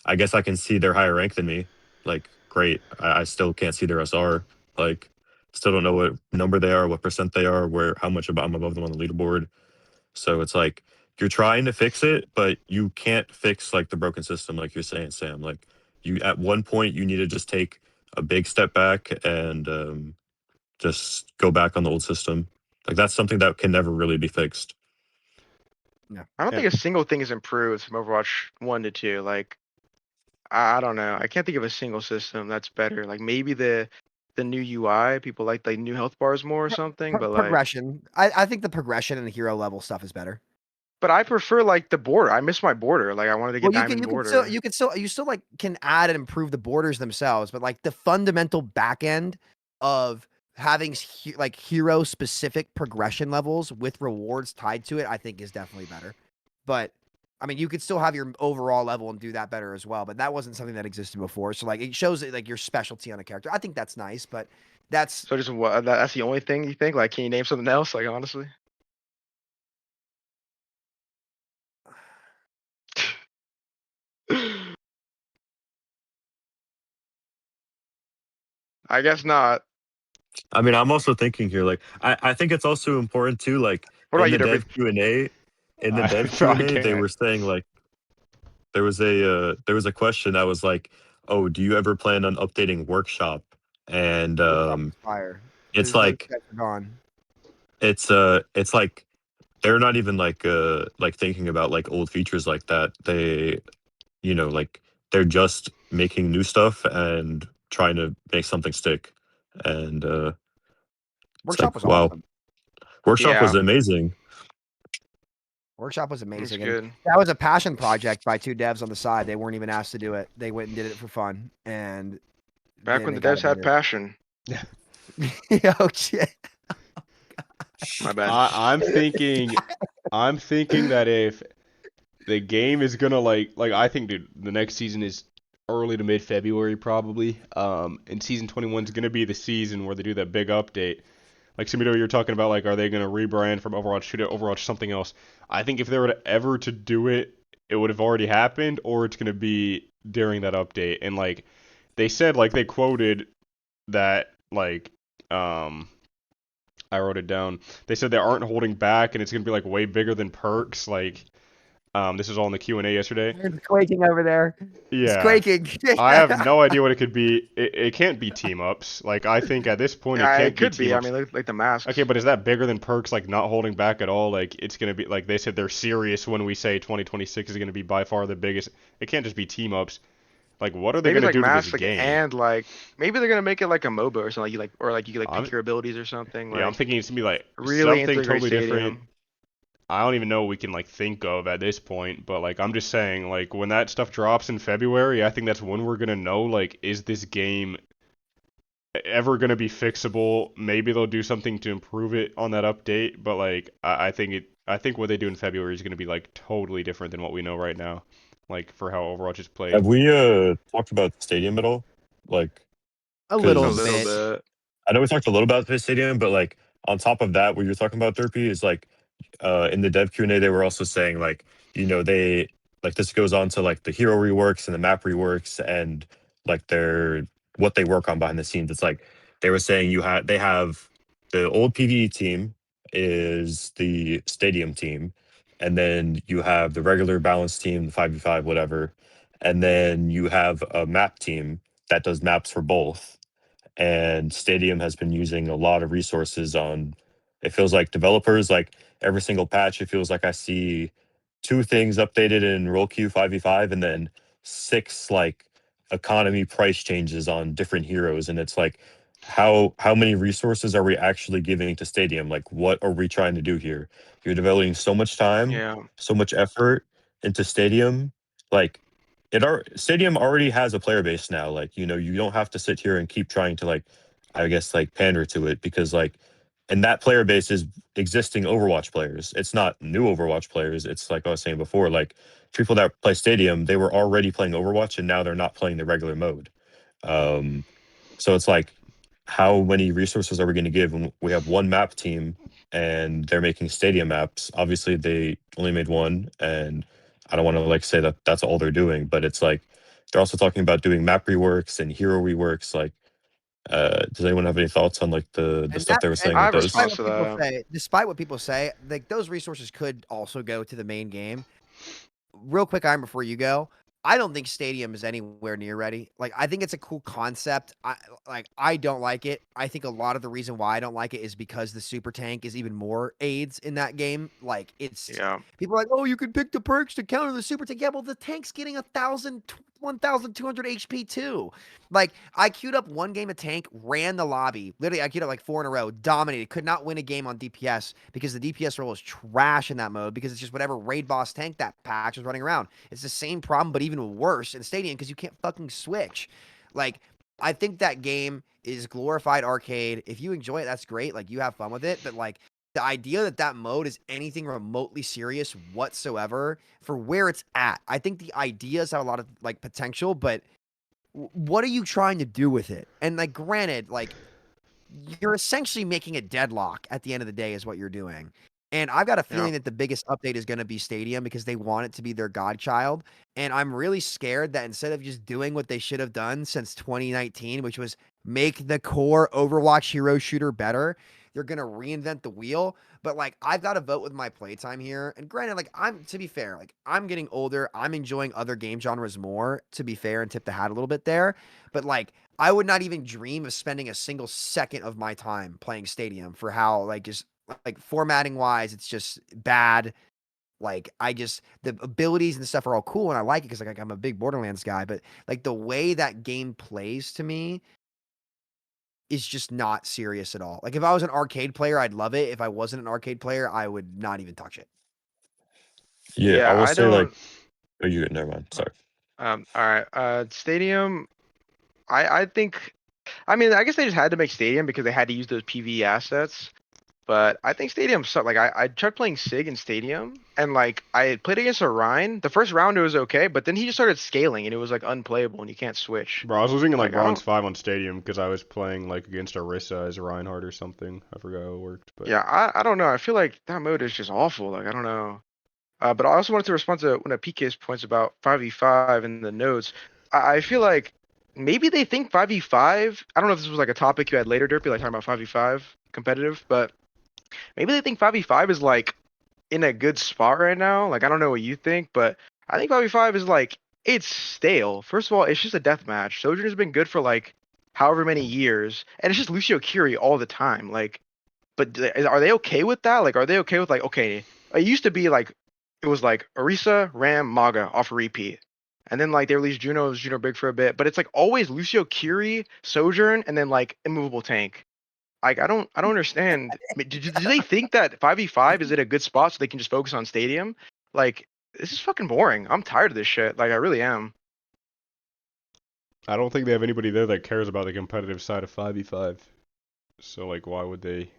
I guess I can see they're higher rank than me. Like, great. I still can't see their SR. Like, still don't know what number they are, what percent they are, how much I'm above them on the leaderboard. So it's like you're trying to fix it, but you can't fix like the broken system, like you're saying, Sam. Like, you at one point you need to just take a big step back and just go back on the old system. Like, that's something that can never really be fixed. I don't Yeah. think a single thing is improved from Overwatch 1 to 2. Like I don't know. I can't think of a single system that's better. Like maybe the new UI. People like the new health bars more or something. But like, Progression. I think the progression and the hero level stuff is better. but I prefer like the border. I miss my border. Like I wanted to get Well, diamond border. you still like can add and improve the borders themselves, but like the fundamental back end of having like hero specific progression levels with rewards tied to it, I think is definitely better. But I mean, you could still have your overall level and do that better as well. But that wasn't something that existed before. So like it shows that, like your specialty on a character. I think that's nice, but that's So just what? That's the only thing you think? Like, can you name something else? Like honestly. I guess not. I mean, I'm also thinking here, like, I think it's also important too, like What about in you, the Durpee? dev Q&A, I they can't. were saying like there was a question that was like, oh, do you ever plan on updating workshop? And workshop is fire. it's Those like guys are gone. it's like they're not even like thinking about like old features like that. Like they're just making new stuff and trying to make something stick. And it's Workshop was like, wow, awesome. workshop was Yeah, amazing. Workshop was it's amazing, and good. that was a passion project by two devs on the side. They weren't even asked to do it. They went and did it for fun, and Back then when they the got devs it had made. passion. Oh shit! My bad. I'm thinking that if the game is gonna I think, dude, the next season is early to mid February probably. And season 21 is gonna be the season where they do that big update. Like Samito, you're talking about, like, are they gonna rebrand from Overwatch to Overwatch something else? I think if they were to ever to do it, it would have already happened, or it's gonna be during that update. And like they said, like they quoted that I wrote it down. They said they aren't holding back, and it's gonna be like way bigger than perks. This is all in the Q&A yesterday. It's quaking over there. It's Yeah, quaking. I have no idea what it could be. It can't be team ups. Like, I think at this point it Yeah, it can't be could team be. I ups. mean, like the masks. Okay, but is that bigger than perks? Like, not holding back at all? Like, it's gonna be like they said they're serious when we say 2026 is gonna be by far the biggest. It can't just be team ups. Like, what are they Maybe it's gonna like do to this masks, like game? and like maybe they're gonna make it like a MOBA or something. Like you could like I'm pick your abilities or something. Yeah, I'm Like thinking it's gonna be like really something integrate totally different. stadium. I don't even know what we can like think of at this point, but like I'm just saying, like when that stuff drops in February, I think that's when we're gonna know, like, is this game ever gonna be fixable? Maybe they'll do something to improve it on that update, but like I think what they do in February is gonna be like totally different than what we know right now, like for how Overwatch is played. Have we talked about the stadium at all? Like, A A little little because bit. bit. I know we talked a little about the stadium, but like on top of that, what you're talking about, Durpee, is like in the dev Q&A, they were also saying like, they like this goes on to like the hero reworks and the map reworks and like what they work on behind the scenes. It's like they were saying they have the old PvE team is the stadium team, and then you have the regular balance team, the 5v5, whatever, and then you have a map team that does maps for both. And Stadium has been using a lot of resources on. It feels like developers, like every single patch, it feels like I see two things updated in roll queue 5v5, and then six like economy price changes on different heroes, and it's like how many resources are we actually giving to Stadium? Like, what are we trying to do here? You're devoting so much time, Yeah. so much effort into Stadium. Like, Stadium already has a player base now. Like, you don't have to sit here and keep trying to, like, I guess, like, pander to it, because like, and that player base is existing Overwatch players. It's not new Overwatch players. It's like I was saying before, like, people that play Stadium, they were already playing Overwatch and now they're not playing the regular mode. Um, so it's like, how many resources are we going to give when we have one map team and they're making Stadium maps? Obviously, they only made one, and I don't want to like say that that's all they're doing, but it's like they're also talking about doing map reworks and hero reworks. Like, does anyone have any thoughts on like the And stuff that they were and saying I with have a those? response to that. despite what people say, like those resources could also go to the main game. Real quick, Iron, before you go, I don't think Stadium is anywhere near ready. Like, I think it's a cool concept. I don't like it. I think a lot of the reason why I don't like it is because the super tank is even more aids in that game. Like, it's Yeah. people are like, oh, you can pick the perks to counter the super tank. Yeah, well, the tank's getting 1,200 HP too. Like, I queued up one game of tank, ran the lobby. Literally, I queued up like 4 in a row, dominated, could not win a game on DPS because the DPS role is trash in that mode because it's just whatever raid boss tank that patch is running around. It's the same problem, but even worse in Stadium because you can't fucking switch. Like, I think that game is glorified arcade. If you enjoy it, that's great. Like, you have fun with it. But, like, the idea that that mode is anything remotely serious whatsoever for where it's at, I think the ideas have a lot of, like, potential, but what are you trying to do with it? And, like, granted, like, you're essentially making a deadlock at the end of the day is what you're doing. And I've got a Yeah. feeling that the biggest update is going to be Stadium because they want it to be their godchild. And I'm really scared that instead of just doing what they should have done since 2019, which was make the core Overwatch hero shooter better, they're going to reinvent the wheel. But like, I've got to vote with my playtime here. And granted, like, to be fair, like, I'm getting older. I'm enjoying other game genres more, to be fair, and tip the hat a little bit there. But like, I would not even dream of spending a single second of my time playing Stadium for how, like, just like formatting wise, it's just bad. Like, the abilities and stuff are all cool and I like it because like I'm a big Borderlands guy, but like the way that game plays to me is just not serious at all. Like, if I was an arcade player, I'd love it. If I wasn't an arcade player, I would not even touch it. Yeah, I Yeah, will I say like, don't. oh, you never mind. Sorry. All right. Stadium. I think. I mean, I guess they just had to make Stadium because they had to use those PvE assets. But I think Stadium sucked. Like, I tried playing Sig in Stadium, and like I played against Orion. The first round it was okay, but then he just started scaling, and it was like unplayable, and you can't switch. Bro, I was losing in like Like, I bronze don't. 5 on Stadium because I was playing like against Orisa as Reinhardt or something. I forgot how it worked, but Yeah, I don't know. I feel like that mode is just awful. Like, I don't know. But I also wanted to respond to one of PK's points about 5v5 and the nodes. I feel like maybe they think 5v5. I don't know if this was like a topic you had later, Derpy, like talking about 5v5 competitive, but maybe they think 5v5 is like in a good spot right now. Like, I don't know what you think, but I think 5v5 is like, it's stale. First of all, it's just a death match. Sojourner's been good for like however many years, and it's just Lucio Curie all the time. Like, but are they okay with that? Like, are they okay with like, okay, it used to be like, it was like Orisa, Ram, Maga off a repeat. And then like they released Juno Big for a bit, but it's like always Lucio Curie, Sojourn, and then like immovable tank. Like, I don't understand. Do they think that 5v5 is at a good spot so they can just focus on Stadium? Like, this is fucking boring. I'm tired of this shit. Like, I really am. I don't think they have anybody there that cares about the competitive side of 5v5. So like, why would they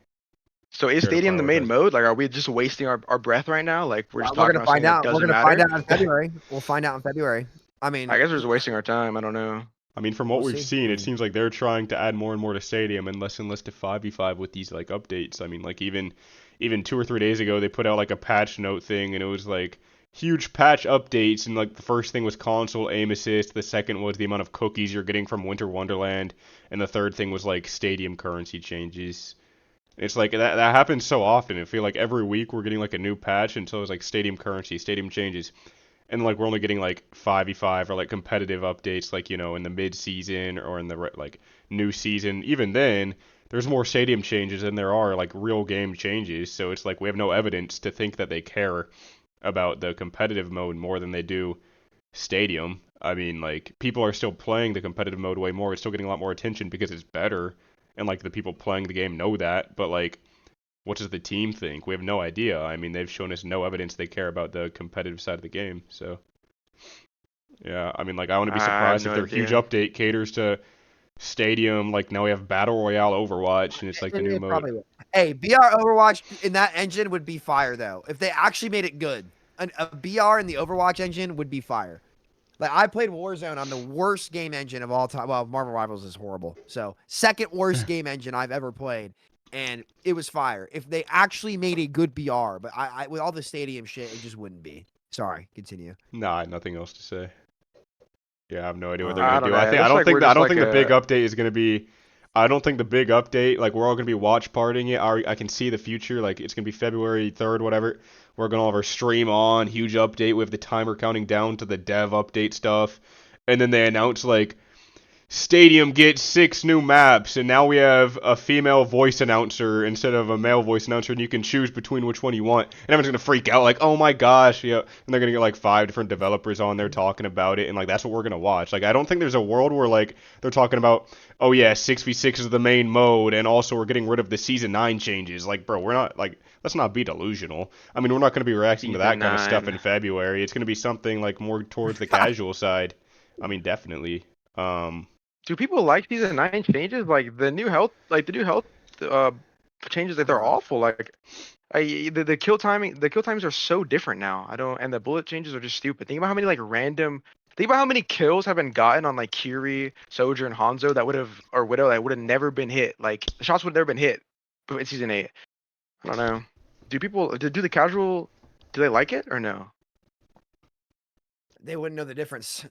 So is care to Stadium the main prioritize it? mode? Like, are we just wasting our breath right now? Like, we're just We're talking gonna about find something that out. We're doesn't gonna find matter? out in February. We'll find out in February. I mean, I guess we're just wasting our time. I don't know. I mean, from what we'll we've see. seen, it seems like they're trying to add more and more to Stadium and less to 5v5 with these like updates. I mean, like even 2 or 3 days ago, they put out like a patch note thing, and it was like huge patch updates. And like the first thing was console aim assist, the second was the amount of cookies you're getting from Winter Wonderland, and the third thing was like Stadium currency changes. It's like that happens so often. I feel like every week we're getting like a new patch until it's like stadium currency, stadium changes, and like we're only getting like 5v5 or like competitive updates, like in the mid season or in the like new season. Even then, there's more stadium changes than there are like real game changes. So it's like we have no evidence to think that they care about the competitive mode more than they do stadium. I mean, like people are still playing the competitive mode way more. It's still getting a lot more attention because it's better, and like the people playing the game know that. But like, what does the team think? We have no idea. I mean, they've shown us no evidence they care about the competitive side of the game. So yeah, I mean, like I wouldn't be I have surprised no if their huge idea. update caters to stadium. Like now we have battle royale Overwatch, and it's like the new It mode. probably will. Hey, BR Overwatch in that engine would be fire though. If they actually made it good, a BR in the Overwatch engine would be fire. Like I played Warzone on the worst game engine of all time. Well, Marvel Rivals is horrible. So second worst game engine I've ever played, and it was fire. If they actually made a good BR, but I with all the stadium shit, it just wouldn't be. Sorry, continue. Nah, nothing else to say. Yeah, I have no idea what they're I gonna don't do. know. It looks like we're I just don't like think the big a. update is gonna be. I don't think the big update, like we're all gonna be watch partying it. I can see the future, like it's gonna be February 3rd, whatever. We're gonna have our stream on, huge update. We have the timer counting down to the dev update stuff, and then they announce like Stadium gets 6 new maps, and now we have a female voice announcer instead of a male voice announcer, and you can choose between which one you want. And everyone's gonna freak out, like, oh my gosh, yeah. And they're gonna get like 5 different developers on there talking about it, and like that's what we're gonna watch. Like, I don't think there's a world where like they're talking about, oh yeah, 6v6 is the main mode, and also we're getting rid of the season 9 changes. Like, bro, we're not like let's not be delusional. I mean, we're not gonna be reacting to Season that kind of stuff in 9. February. It's gonna be something like more towards the casual side. I mean, definitely. Do people like season 9 changes? Like the new health uh changes, like they're Uh, awful. Like the kill times are so different now. I don't, and the bullet changes are just stupid. Think about how many like random. Think about how many kills have been gotten on like Kiri, Soldier, and Hanzo that would have, or Widow, that would have never been hit. Like the shots would have never been hit in season 8. I don't know. Do the casual, do they like it or no? they wouldn't know the difference.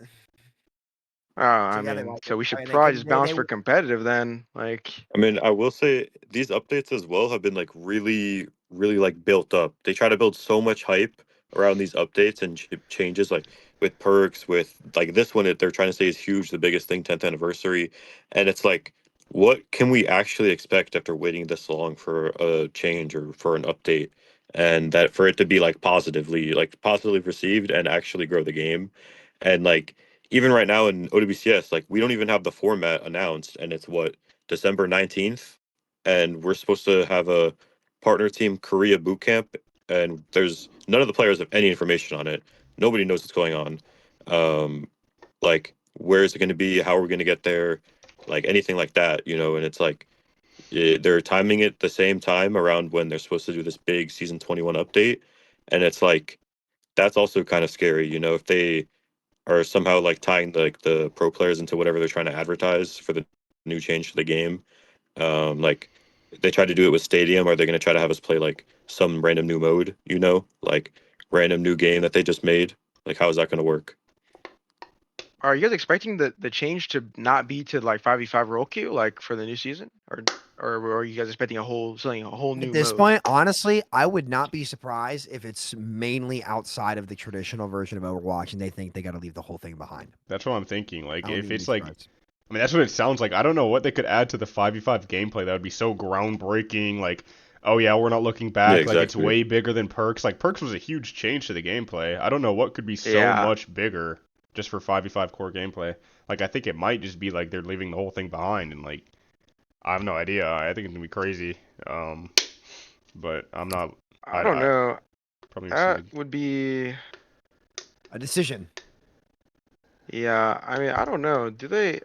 I So yeah, they mean, like so it. we I should mean, they probably couldn't. just bounce They for competitive then. Like, I mean, I will say these updates as well have been like really, really like built up. They try to build so much hype around these updates and changes, like with perks, with like this one that they're trying to say is huge, the biggest thing, 10th anniversary, and it's like, what can we actually expect after waiting this long for a change or for an update, and that for it to be like positively received and actually grow the game, and like even right now in OWCS, like we don't even have the format announced, and it's what December 19th, and we're supposed to have a partner team Korea boot camp, and there's none of the players have any information on it. Nobody knows what's going on. Um, like where is it going to be? How are we going to get there? Like anything like that, and it's like they're timing it the same time around when they're supposed to do this big season 21 update, and it's like that's also kind of scary, if they are somehow like tying the pro players into whatever they're trying to advertise for the new change to the game. Like they tried to do it with Stadium. Are they going to try to have us play like some random new mode? Like random new game that they just made. Like how is that going to work? are you guys expecting the change to not be to like 5v5 role queue like for the new season, or are you guys expecting a whole At new this mode? point, honestly, I would not be surprised if it's mainly outside of the traditional version of Overwatch, and they think they got to leave the whole thing behind. That's what I'm thinking. Like, I wouldn't if even be it's like, surprised. I mean, that's what it sounds like. I don't know what they could add to the 5v5 gameplay that would be so groundbreaking. Like, oh yeah, we're not looking Yeah, back. Like, it's exactly. way bigger than Perks. Like, Perks was a huge change to the gameplay. I don't know what could be so Yeah. much bigger just for 5v5 core gameplay. Like, I think it might just be like they're leaving the whole thing behind, and like, I have no idea. I think it's gonna be crazy. But I'm not. I don't I know. probably That excited. would be. A decision. Yeah. I mean, I don't know. Do they?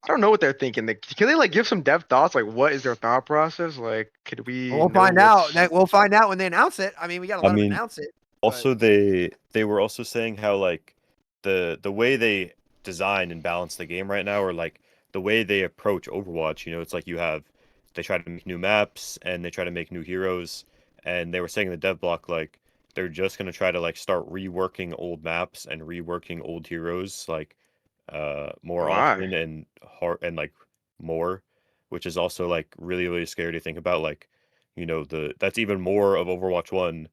I don't know what they're thinking. Can they like give some depth thoughts? Like, what is their thought process? Like, could we We'll know find out. what's? We'll find out when they announce it. I mean, we got to I let them mean, announce it. But also they were also saying how like the way they design and balance the game right now, or like the way they approach Overwatch, it's like they try to make new maps and they try to make new heroes, and they were saying in the dev block like they're just gonna try to like start reworking old maps and reworking old heroes like more Why? often and hard and like more. which is also like really really scary to think about. Like, that's even more of Overwatch 1,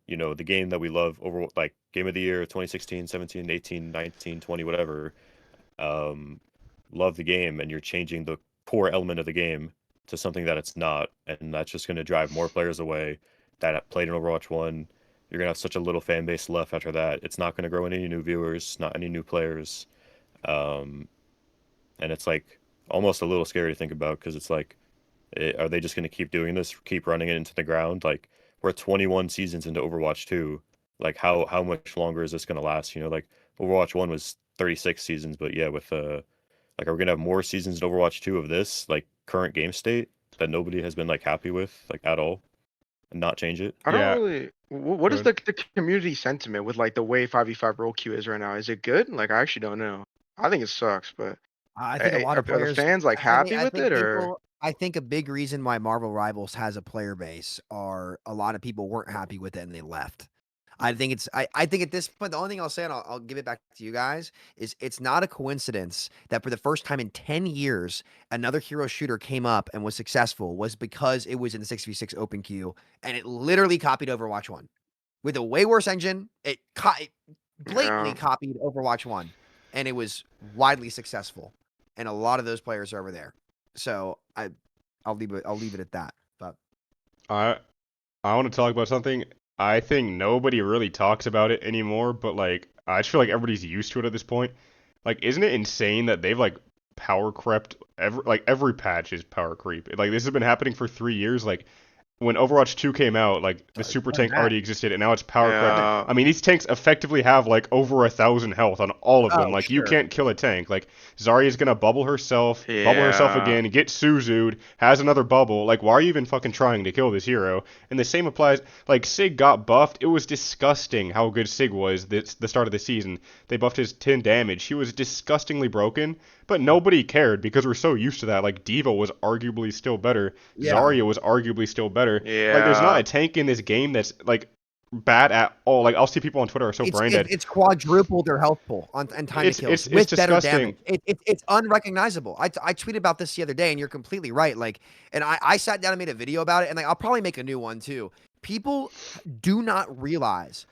the game that we love, over like game of the year 2016, 17, 18, 19, 20, whatever. Um, love the game, and you're changing the core element of the game to something that it's not, and that's just going to drive more players away that played in Overwatch 1. You're going to have such a little fan base left after that. It's not going to grow any new viewers, not any new players. Um, and it's like almost a little scary to think about, because it's like, are they just going to keep doing this, keep running it into the ground? Like, we're 21 seasons into Overwatch 2. Like, how much longer is this going to last? Like Overwatch 1 was 36 seasons, but yeah, with like, are we going to have more seasons in Overwatch 2 of this, like, current game state that nobody has been like happy with, like, at all, and not change it? I don't Yeah. really. What Go is the community sentiment with like the way 5v5 role queue is right now? Is it good? Like, I actually don't know. I think it sucks, but I think a lot of are the players fans like happy with it, or I think a big reason why Marvel Rivals has a player base are a lot of people weren't happy with it and they left. I think I think at this point, the only thing I'll say, and I'll give it back to you guys, is it's not a coincidence that for the first time in 10 years, another hero shooter came up and was successful, was because it was in the 6v6 open queue and it literally copied Overwatch 1 with a way worse engine. It blatantly Yeah. copied Overwatch 1 and it was widely successful. And a lot of those players are over there. So I'll leave it at that. But I want to talk about something. I think nobody really talks about it anymore, but like I just feel like everybody's used to it at this point. Like, isn't it insane that they've like power crept every patch is power creep. Like, this has been happening for 3 years. Like, when Overwatch 2 came out, like the super tank already existed, and now it's power crept. Yeah. I mean, these tanks effectively have like over 1,000 health on all of them. Oh, Like, you sure. can't kill a tank. Like, Zarya's gonna bubble herself Yeah. again, get Suzu'd, has another bubble. Like, why are you even fucking trying to kill this hero? And the same applies. Like, Sig got buffed. It was disgusting how good Sig was the start of the season. They buffed his 10 damage. He was disgustingly broken, but nobody cared because we're so used to that. Like, Diva was arguably still better. Yeah. Zarya was arguably still better. Yeah. Like, there's not a tank in this game that's like bad at all. Like, I'll see people on Twitter are so brain dead. It's quadrupled their health pool and time to kills with better disgusting. damage. It's unrecognizable. I tweeted about this the other day, and you're completely right. Like, and I sat down and made a video about it, and like I'll probably make a new one too. People do not realize.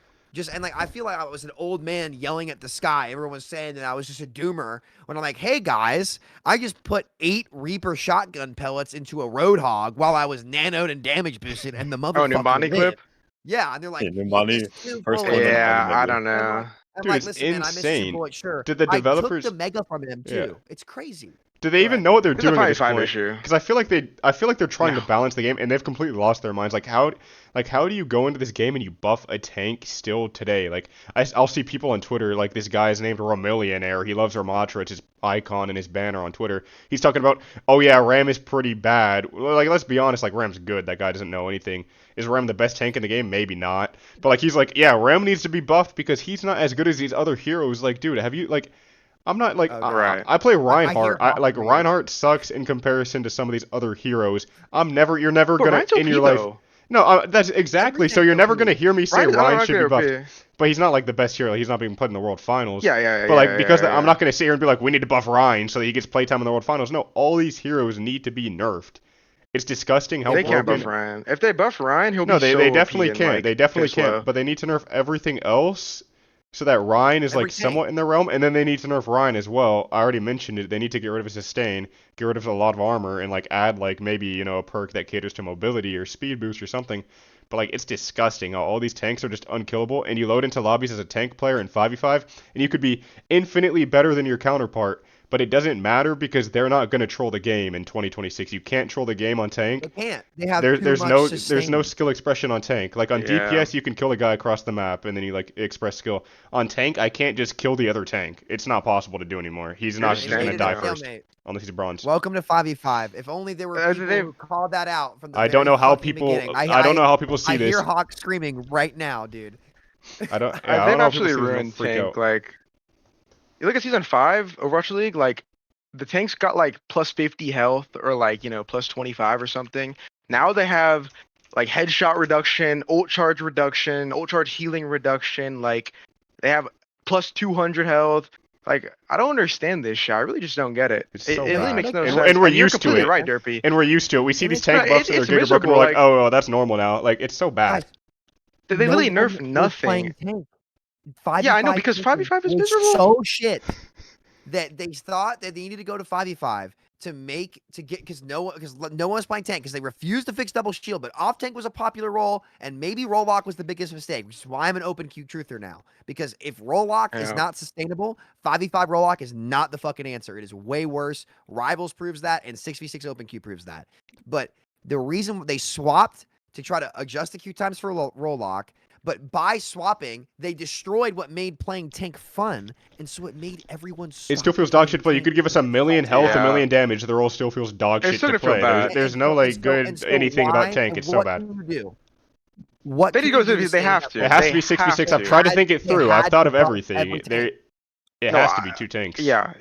And like I feel like I was an old man yelling at the sky. Everyone was saying that I was just a doomer. When I'm like, hey guys, I just put 8 Reaper shotgun pellets into a Roadhog while I was nanoed and damage boosted, and the motherfucker Numbani lived. clip? Yeah, and they're like, Numbani, it's too first full one of that Yeah, happened, I maybe. don't know. I'm Dude, like, it's listen, man, I missed insane. your bullet, sure. Did the developers I took the mega from him too. Yeah. It's crazy. Do they Go even ahead. know what they're It's a doing at this 5v5 point? issue. Because I feel like they're trying No. to balance the game, and they've completely lost their minds. Like, how do you go into this game and you buff a tank still today? Like, I'll see people on Twitter, like this guy's named Romillionaire. He loves Ramatra. It's his icon and his banner on Twitter. He's talking about, oh yeah, Ram is pretty bad. Like, let's be honest, like Ram's good. That guy doesn't know anything. Is Ram the best tank in the game? Maybe not. But like, he's like, yeah, Ram needs to be buffed because he's not as good as these other heroes. Like, dude, have you like? I'm not like Right. I play hear Reinhardt. Hawk Like from you. Reinhardt sucks in comparison to some of these other heroes. You're never But gonna Ryan's in OP, your life. though. No, that's exactly. So Everything's you're never OP. gonna hear me say Ryan's Ryan should be buffed. OP. But he's not like the best hero. He's not being put in the World Finals. Yeah. But like yeah, because yeah, I'm not gonna sit here and be like we need to buff Ryan so that he gets playtime in the World Finals. No, all these heroes need to be nerfed. It's disgusting how They can't broken. buff Ryan. If they buff Ryan, he'll No, be so they OP definitely and, can't. like, They definitely piss can't. low. But they need to nerf everything else so that Ryan is Every like tank. somewhat in the realm, and then they need to nerf Ryan as well. I already mentioned it. They need to get rid of his sustain, get rid of a lot of armor, and like add like maybe a perk that caters to mobility or speed boost or something. But like it's disgusting how all these tanks are just unkillable, and you load into lobbies as a tank player in 5v5, and you could be infinitely better than your counterpart. But it doesn't matter because they're not going to troll the game in 2026. You can't troll the game on tank. They can't. They have There's too no much there's no skill expression on tank. Like on Yeah. DPS you can kill a guy across the map and then you like express skill. On tank I can't just kill the other tank. It's not possible to do anymore. He's not just just gonna standing die there. first Stalemate. unless he's bronze. Welcome to 5v5. If only there were people They've- who called that out from the I don't very know how fucking people beginning. I don't know how people see I this. hear Hawk screaming right now, dude. I don't They've know how people absolutely see this, ruined they'll freak tank. out. Like, you look at season 5 Overwatch League, like the tanks got like plus 50 health or like plus 25 or something. Now they have like headshot reduction, ult charge healing reduction. Like they have plus 200 health. Like, I don't understand this shit. I really just don't get it. It's It, so it really bad. makes no And, sense. and we're And you're used to completely it. right, Durpee. And we're used to it. We see these tank No, buffs and they're it's giga broken. We're miserable. like, oh, that's normal now. Like, it's so bad. Guys, They no literally one nerf was nothing. playing tank. Yeah, I know, 5v5 because tanking 5v5 is was miserable. so shit that they thought that they needed to go to 5v5 because no one was playing tank because they refused to fix double shield. But off tank was a popular role, and maybe roll lock was the biggest mistake, which is why I'm an open queue truther now. Because if roll lock is Yeah. not sustainable, 5v5 roll lock is not the fucking answer. It is way worse. Rivals proves that, and 6v6 open queue proves that. But the reason they swapped to try to adjust the queue times for roll lock. But by swapping, they destroyed what made playing tank fun, and so it made everyone stop. It still feels dog shit to play. You could give us a million health, a Yeah. million damage. The roll still feels dog It's shit still to gonna feel play. bad. There's no like good anything about tank. It's so bad. What can you do? What They can need to go you do to. to They stand have up? to. It has They to be have 6v6. to. I've tried to think it They through. had I've thought to of buff everything. every tank. It No, has to be 2 tanks. Yeah.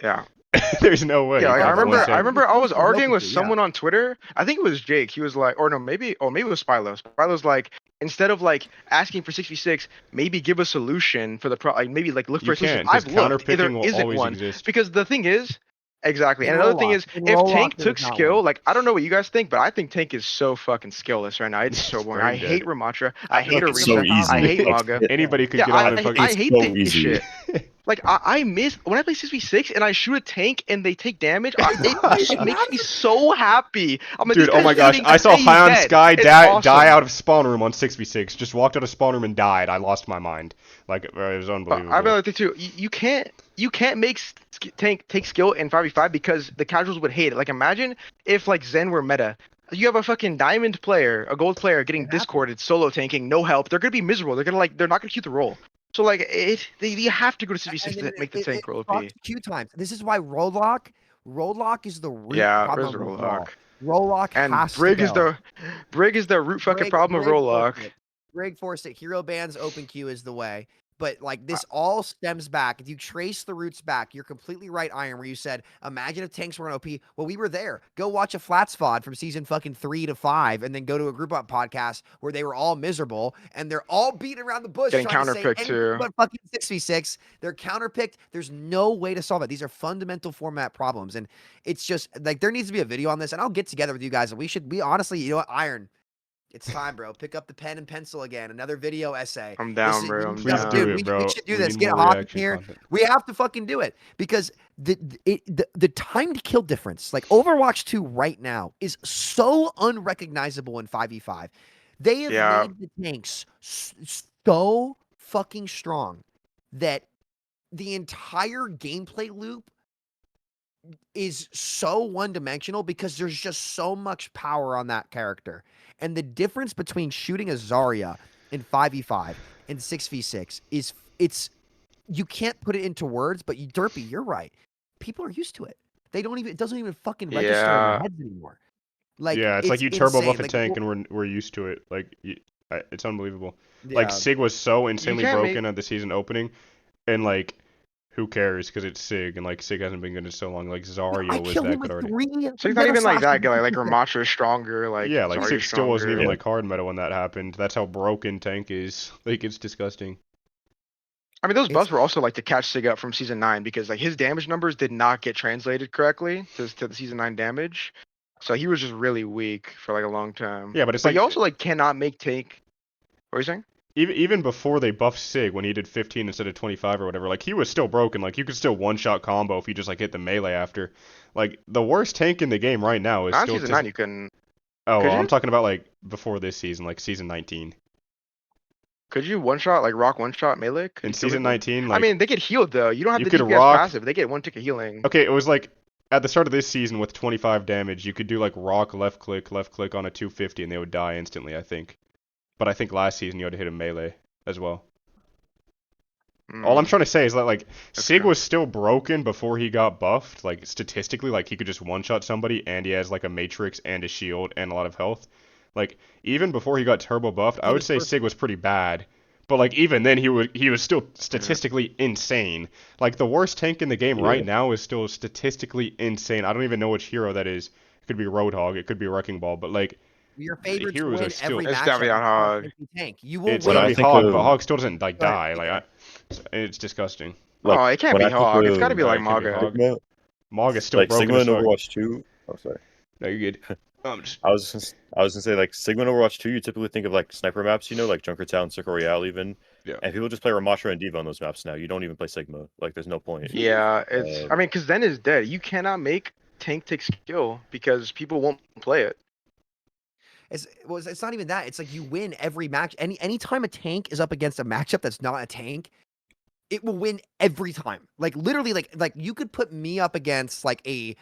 There's no way. Yeah, you like, I can have one remember. tank. I remember. I was Yeah. arguing with someone on Twitter. I think it was Jake. He was like, or no, maybe it was Spilo. Spilo's like, instead of like asking for 6v6, maybe give a solution for the like maybe like look for You a solution. can't, because I've looked. There counterpicking will isn't always one exist. because the thing is, exactly. In And another roll thing lock. is, In if roll Tank lock, there took is not skill, one. like I don't know what you guys think, but I think Tank is so fucking skillless right now. It's so boring. I brain hate dead. Ramatra. I hate It's so Orisa. easy. I hate Like, Maga. Anybody could Yeah, get on and fucking. I hate so this easy. shit. Like I miss when I play 6v6 and I shoot a tank and they take damage. It just makes me so happy. I'm like, Dude, these oh guys my are gosh, shooting, I saw he's High on dead. Sky It's die awesome. out of spawn room on 6v6. Just walked out of spawn room and died. I lost my mind. Like, it was unbelievable. I really think too. You can't make tank take skill in 5v5 because the casuals would hate it. Like imagine if like Zen were meta. You have a fucking diamond player, a gold player getting discorded, solo tanking, no help. They're gonna be miserable. They're not gonna keep the roll. So like you have to go to 6v6 to make the tank roll OP. Queue times. This is why roll lock is the root Yeah, problem there's of roll roll lock. lock. Roll lock And has Brig to is go. the root fucking problem of Brig roll forced lock. it. Brig forced it. Hero bans open queue is the way. But like this all stems back. If you trace the roots back, you're completely right, Iron, where you said, imagine if tanks were an OP. Well, we were there. Go watch a Flats VOD from season fucking 3 to 5, and then go to a group up podcast where they were all miserable and they're all beating around the bush Getting trying to say counterpicked, anything too. but fucking 6v6. They're counterpicked. There's no way to solve it. These are fundamental format problems. And it's just like there needs to be a video on this, and I'll get together with you guys. And we honestly, you know what, Iron, it's time, bro. Pick up the pen and pencil again. Another video essay. I'm down, bro. I'm Please down. do Dude, it, bro. we should do We this. need Get more Hawk in reaction here. content. We have to fucking do it because the time to kill difference, like Overwatch 2 right now, is so unrecognizable in 5v5. They have made the tanks so fucking strong that the entire gameplay loop is so one-dimensional because there's just so much power on that character. And the difference between shooting a Zarya in 5v5 and 6v6 is you can't put it into words, but Durpee, you're right. People are used to it. It doesn't even fucking register in their heads anymore. Like yeah, it's like you turbo buff a like, tank and we're used to it. Like it's unbelievable. Yeah. Like Sig was so insanely can't broken at the season opening, and like who cares because it's Sig and like Sig hasn't been good in so long. Like Zarya was that good already. So he's not even like that guy. Like Ramatra is stronger. Like Yeah, like Zarya's Sig still wasn't even Yeah. like hard meta when that happened. That's how broken tank is. Like it's disgusting. I mean, those buffs were also like to catch Sig up from season 9 because like his damage numbers did not get translated correctly to the season 9 damage, so he was just really weak for like a long time. Yeah, but it's But like you also like cannot make tank. What are you saying? even before they buffed Sig when he did 15 instead of 25 or whatever, like he was still broken. Like you could still one-shot combo if you just like hit the melee after. Like the worst tank in the game right now is Not still season 9. You couldn't. Oh, could well, you? I'm talking about like before this season, like season 19. Could you one shot like rock one shot melee? Could In you kill season people? 19, like I mean, they get healed though. You don't have you the could DPS rock- passive. They get one tick of healing. okay, it was like at the start of this season with 25 damage, you could do like rock left click on a 250 and they would die instantly, I think. But I think last season you had to hit a melee as well. All I'm trying to say is that like Sig true. was still broken before he got buffed. Like statistically, like he could just one-shot somebody and he has like a matrix and a shield and a lot of health. Like even before he got turbo buffed, I would say Sig was pretty bad. But like even then he was still statistically insane. Like the worst tank in the game right now is still statistically insane. I don't even know which hero that is. It could be Roadhog, it could be Wrecking Ball, but like your favorite to heroes are win still- every It's match. definitely on Hog. Tank. You will it's win. gonna I be think Hog, of- but Hog still doesn't like Go ahead, die. Like it's disgusting. like Oh, it can't when be I think Hog. It's got to of be No, like it can't be Maga. Hog. Sigma, Maga's still like broken Sigma as in fuck. Overwatch 2. Oh, sorry. No, you're good. Just I was gonna say like Sigma in Overwatch 2. You typically think of like sniper maps, like Junkertown, Circle Royale, even. yeah. And people just play Ramattra and Diva on those maps now. You don't even play Sigma. Like, there's no point. Yeah, it's. I Um, mean, because then it's dead. You cannot make tank take skill because people won't play it. It's not even that. It's like you win every match. Anytime a tank is up against a matchup that's not a tank, it will win every time. Like literally, like you could put me up against like a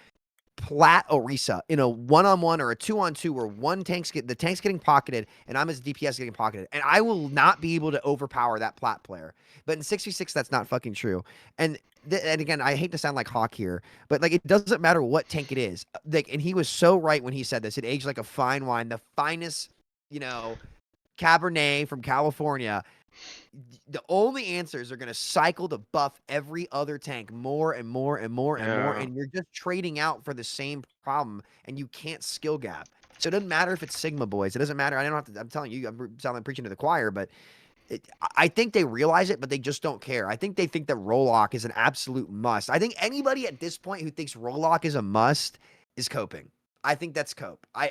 Plat Orisa in a 1-on-1 or a 2-on-2 where the tank's getting pocketed and I'm as DPS getting pocketed, and I will not be able to overpower that Plat player. But in 6v6, that's not fucking true. And and again, I hate to sound like Hawk here, but like it doesn't matter what tank it is. Like, and he was so right when he said this. It aged like a fine wine, the finest, Cabernet from California. The only answers are going to cycle to buff every other tank more and more and more and more, Yeah. and you're just trading out for the same problem, and you can't skill gap. So it doesn't matter if it's Sigma boys. It doesn't matter. I don't have to. I'm telling you, I'm sounding like preaching to the choir, but I think they realize it, but they just don't care. I think they think that Rollock is an absolute must. I think anybody at this point who thinks Rollock is a must is coping. I think that's cope. I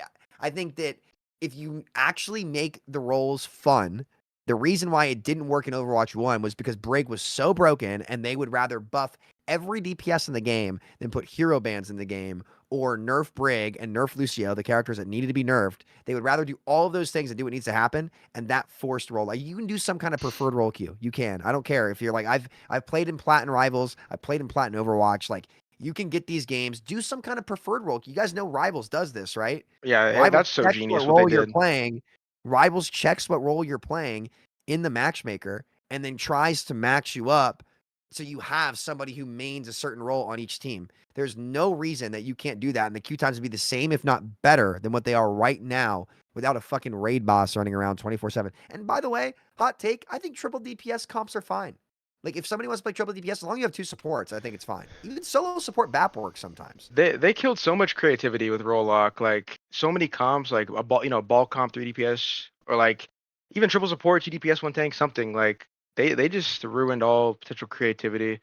think that if you actually make the roles fun, the reason why it didn't work in Overwatch 1 was because Brig was so broken and they would rather buff every DPS in the game than put hero bans in the game or nerf Brig and nerf Lucio, the characters that needed to be nerfed. They would rather do all of those things and do what needs to happen, and that forced role. Like, you can do some kind of preferred role queue. You can. I don't care if you're like, I've played in Plat and Rivals, I played in Plat and Overwatch. Like, you can get these games, do some kind of preferred role. You guys know Rivals does this, right? Yeah, Rivals that's so checks genius what what they role you're did. playing. Rivals checks what role you're playing in the matchmaker and then tries to match you up so you have somebody who mains a certain role on each team. There's no reason that you can't do that, and the queue times would be the same, if not better, than what they are right now without a fucking raid boss running around 24/7. And by the way, hot take, I think triple DPS comps are fine. Like, if somebody wants to play triple DPS, as long as you have 2 supports, I think it's fine. Even solo support BAP works sometimes. They killed so much creativity with Rollock. Like so many comps, like a ball comp 3 DPS, or like even triple support 2 DPS 1 tank, something like they just ruined all potential creativity.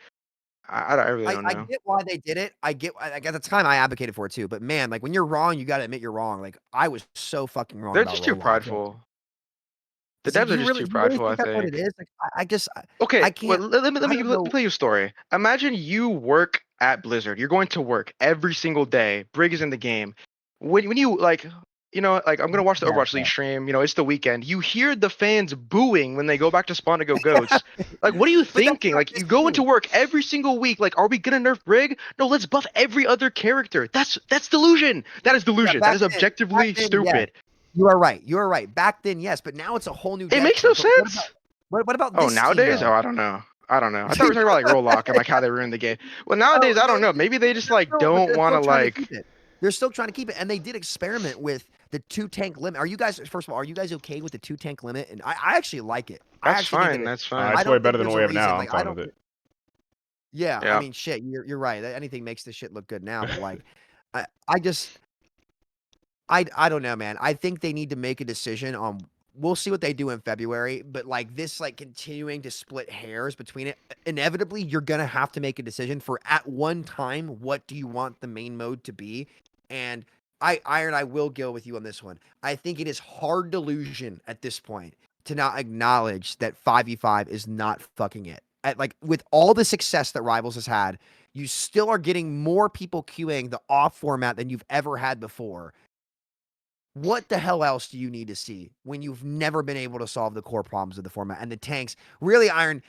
I really don't I know. get why they did it. Like, at the time, I advocated for it too. But man, like, when you're wrong, you got to admit you're wrong. Like, I was so fucking wrong They're about just too Rollock. prideful. The It's like, devs are just too do you really prideful, I think that's what it think. is? Like, I just, Okay, I well, can't. let I me don't let me know. tell you a story. Imagine you work at Blizzard. You're going to work every single day. Brig is in the game. When you like, like I'm gonna watch the Yeah, Overwatch League stream. It's the weekend. You hear the fans booing when they go back to spawn to go goats. Like, what are you But that's thinking? not Like, this you go into team. work every single week. Like, are we gonna nerf Brig? No, let's buff every other character. That's delusion. That is Yeah, delusion. That is back objectively then, yes. stupid. You are right. You are right. Back then, yes. But now it's a whole new It dev makes no kit. But sense. what about Oh, this team nowadays? Oh, though? I don't know. I don't know. I thought we were talking about like Rollock and like how they ruined the game. Well, Oh nowadays I no, don't know. Maybe they just like but don't they're want still to trying to like. keep it. They're still trying to keep it, and they did experiment with the 2 tank limit. Are you guys, first of all, are you guys okay with the 2 tank limit? And I actually like it. I That's actually think that fine. That's Uh, fine. I it's way don't better think than there's what a we have reason. now. I'm Like, I fine don't. with it. Yeah, I Yeah. mean, shit. You're right. Anything makes this shit look good now, but like, I just I don't know, man. I think they need to make a decision on. We'll see what they do in February, but like this, like continuing to split hairs between it, inevitably you're gonna have to make a decision for at one time what do you want the main mode to be, and I will go with you on this one. I think it is hard delusion at this point to not acknowledge that 5v5 is not fucking it. Like with all the success that Rivals has had, you still are getting more people queuing the off format than you've ever had before. What the hell else do you need to see when you've never been able to solve the core problems of the format and the tanks? Really, Iron,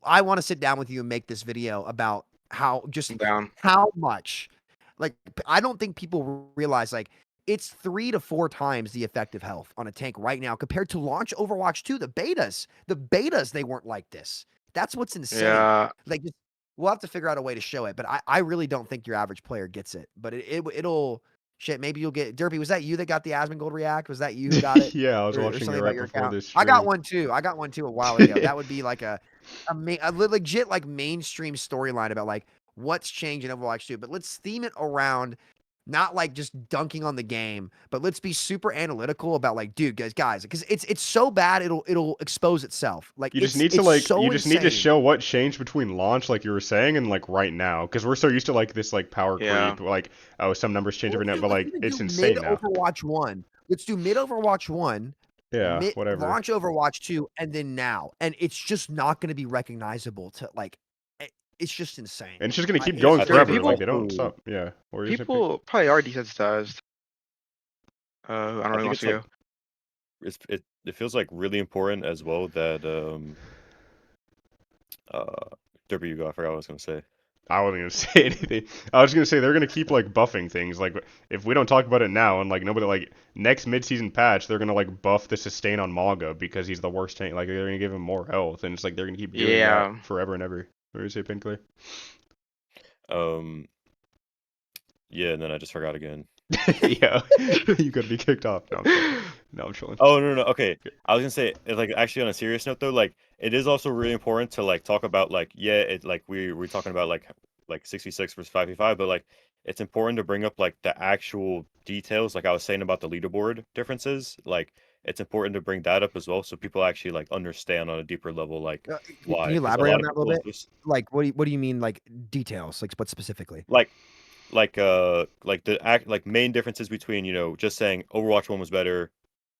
I want to sit down with you and make this video about I'm down. how much, like, I don't think people realize, like, it's 3 to 4 times the effective health on a tank right now compared to launch Overwatch 2, the betas, they weren't like this. That's what's insane. Yeah. Like, we'll have to figure out a way to show it, but I really don't think your average player gets it, but it'll. Shit, maybe you'll get Durpee. Was that you that got the Asmongold react? Was that you who got it? Yeah, I was Or watching it something right about your before account? this I got stream. one too. I got one too a while ago. That would be like a legit like mainstream storyline about like what's changed in Overwatch 2. But let's theme it around Not like just dunking on the game, but let's be super analytical about like, dude, guys, because it's so bad it'll expose itself. Like You just need to it's like so you just need to insane. show what changed between launch, like you were saying, and like right now, because we're so used to like this like power Yeah. creep, like oh some numbers change every night, but Let's like even it's do mid insane now. Overwatch 1. Let's do mid Overwatch 1, Yeah, mid whatever. launch Overwatch 2, and then now. And it's just not going to be recognizable to like it's just insane. And it's just gonna keep It's going I There are think forever. it's Like people they don't also stop. Yeah. Or you people probably are desensitized. I don't I really think want it's to like go. it feels like really important as well that Durpee, you go. I forgot what I was gonna say. I wasn't gonna say anything. I was gonna say they're gonna keep like buffing things. Like if we don't talk about it now, and like nobody like next midseason patch, they're gonna like buff the sustain on Maga because he's the worst tank. Like they're gonna give him more health, and it's like they're gonna keep doing that Yeah. forever and ever. What did you say, Painkiller? Um, yeah, and then I just forgot again. Yeah, you gotta be kicked off. No, I'm chilling. No, I'm chilling. Oh no, okay. I was gonna say like actually on a serious note though, like it is also really important to like talk about like it like we're talking about like 66 versus 5v5, but like it's important to bring up like the actual details, like I was saying about the leaderboard differences. Like it's important to bring that up as well, so people actually like understand on a deeper level like Can why. you Because a elaborate lot on of that a little people bit? just Like what do you mean like details? Like what specifically? like the act like main differences between just saying Overwatch 1 was better,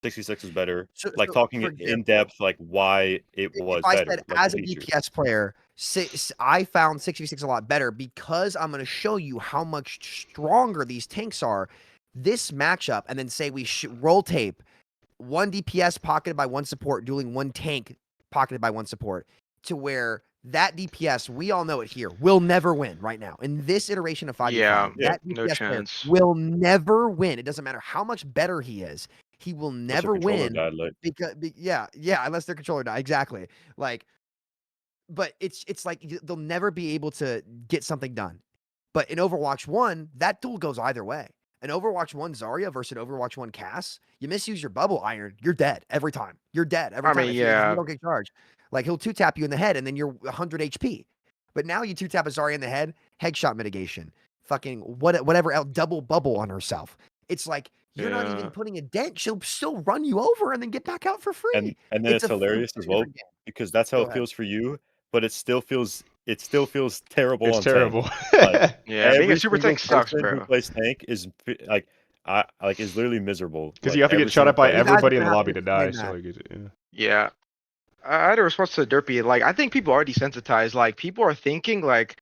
66 was better, like So talking for in example, depth like why it if was I better, said like the as a features. DPS player, I found 6v6 a lot better because I'm going to show you how much stronger these tanks are. This matchup, and then say we roll tape one DPS pocketed by one support, dueling one tank pocketed by one support, to where that DPS, we all know it here, will never win right now. In this iteration of 5v5, Yeah. Yeah, that No DPS player chance. will never win. It doesn't matter how much better he is. He will unless your never controller win died, like because yeah, unless their controller die. Exactly. Like, but it's like they'll never be able to get something done. But in Overwatch 1, that duel goes either way. An Overwatch 1 Zarya versus an Overwatch 1 Cass, you misuse your bubble iron, you're dead every time. You're dead every I time mean, if you yeah. don't get charged. Like he'll two tap you in the head and then you're 100 HP. But now you two tap a Zarya in the head, headshot mitigation, fucking whatever else, double bubble on herself. It's like you're not even Yeah. putting a dent. She'll still run you over and then get back out for and free. and then It's it's a hilarious as very well different game. because that's how Go it ahead. feels for you, but it still feels terrible It's on tank. terrible. Like Yeah. Being a every super single tank sucks, person who bro. plays tank like is literally miserable. Because you Like have to get every shot single at by You player. guys are everybody in gonna the have lobby to to die. explain So that. like, yeah. Yeah. I had a response to Durpee. Like, I think people are desensitized. Like, people are thinking like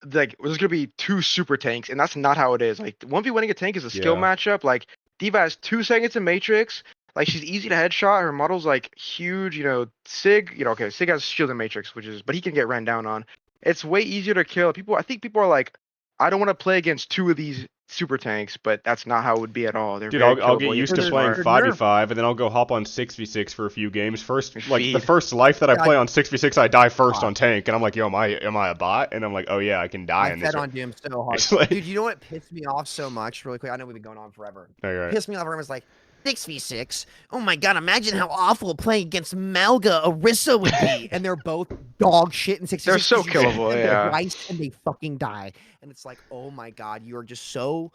there's gonna be two super tanks, and that's not how it is. Like, 1v winning a tank is a skill Yeah. matchup. Like, Diva has 2 seconds in Matrix. Like, she's easy to headshot. Her model's like huge. Sig. Okay, Sig has shield in Matrix, but he can get ran down on. It's way easier to kill. I think people are like, I don't want to play against two of these super tanks, but that's not how it would be at all. They're Dude, very I'll get killable. You have used to to be They're, playing smart. they're nerfed. 5v5, and then I'll go hop on 6v6 for a few games. First, And like the feed. first life that I Yeah, play on 6v6, I die first God. on tank, and I'm like, yo, am I a bot? And I'm like, oh yeah, I can die I in this. fed on Doom so hard. It's like, Dude, you know what pissed me off so much really quick? I know we've been going on forever. alright. Pissed me off. Everyone's like, 6v6. Oh my god, imagine how awful playing against Malga Orisa would be. And they're both dog shit in 6v6. They're so 'cause you hit killable, them yeah. twice and they fucking die. And it's like, oh my god, you're so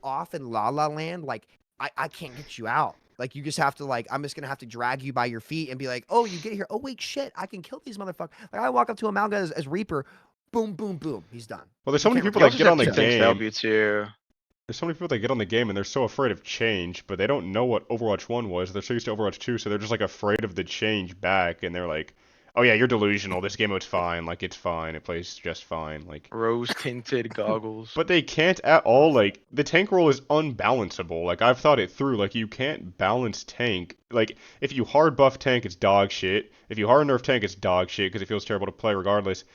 off in La La Land. Like, I can't get you out. Like, you just have to, like, I'm just gonna have to drag you by your feet and be like, oh, you get here. Oh wait, shit, I can kill these motherfuckers. Like, I walk up to a Malga as Reaper, boom, boom, boom, he's done. Well, there's so You many can't people You that also get just on have the two tanks to help game. you too. There's so many people that get on the game and they're so afraid of change, but they don't know what Overwatch 1 was. They're so used to Overwatch 2, so they're just like afraid of the change back, and they're like, oh yeah, you're delusional. This game mode's fine. Like, it's fine. It plays just fine. Like, Rose tinted goggles. but they can't at all. Like, the tank role is unbalanceable. Like, I've thought it through. Like, you can't balance tank. Like, if you hard buff tank, it's dog shit. If you hard nerf tank, it's dog shit because it feels terrible to play regardless.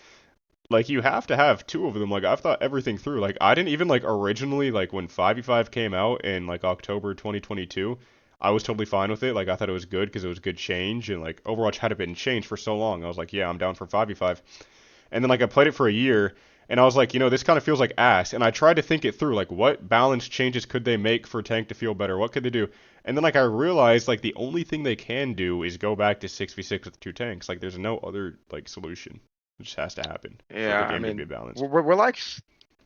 Like, you have to have two of them. Like, I've thought everything through. Like, I didn't even like originally, like, when 5v5 came out in like October 2022, I was totally fine with it. Like, I thought it was good because it was good change, and like Overwatch hadn't been changed for so long. I was like, yeah, I'm down for 5v5. And then like I played it for a year, and I was like, this kind of feels like ass. And I tried to think it through, like, what balance changes could they make for tank to feel better? What could they do? And then like I realized like the only thing they can do is go back to 6v6 with two tanks. Like, there's no other like solution. It just has to happen for Yeah, the I game to mean, be balanced. we're like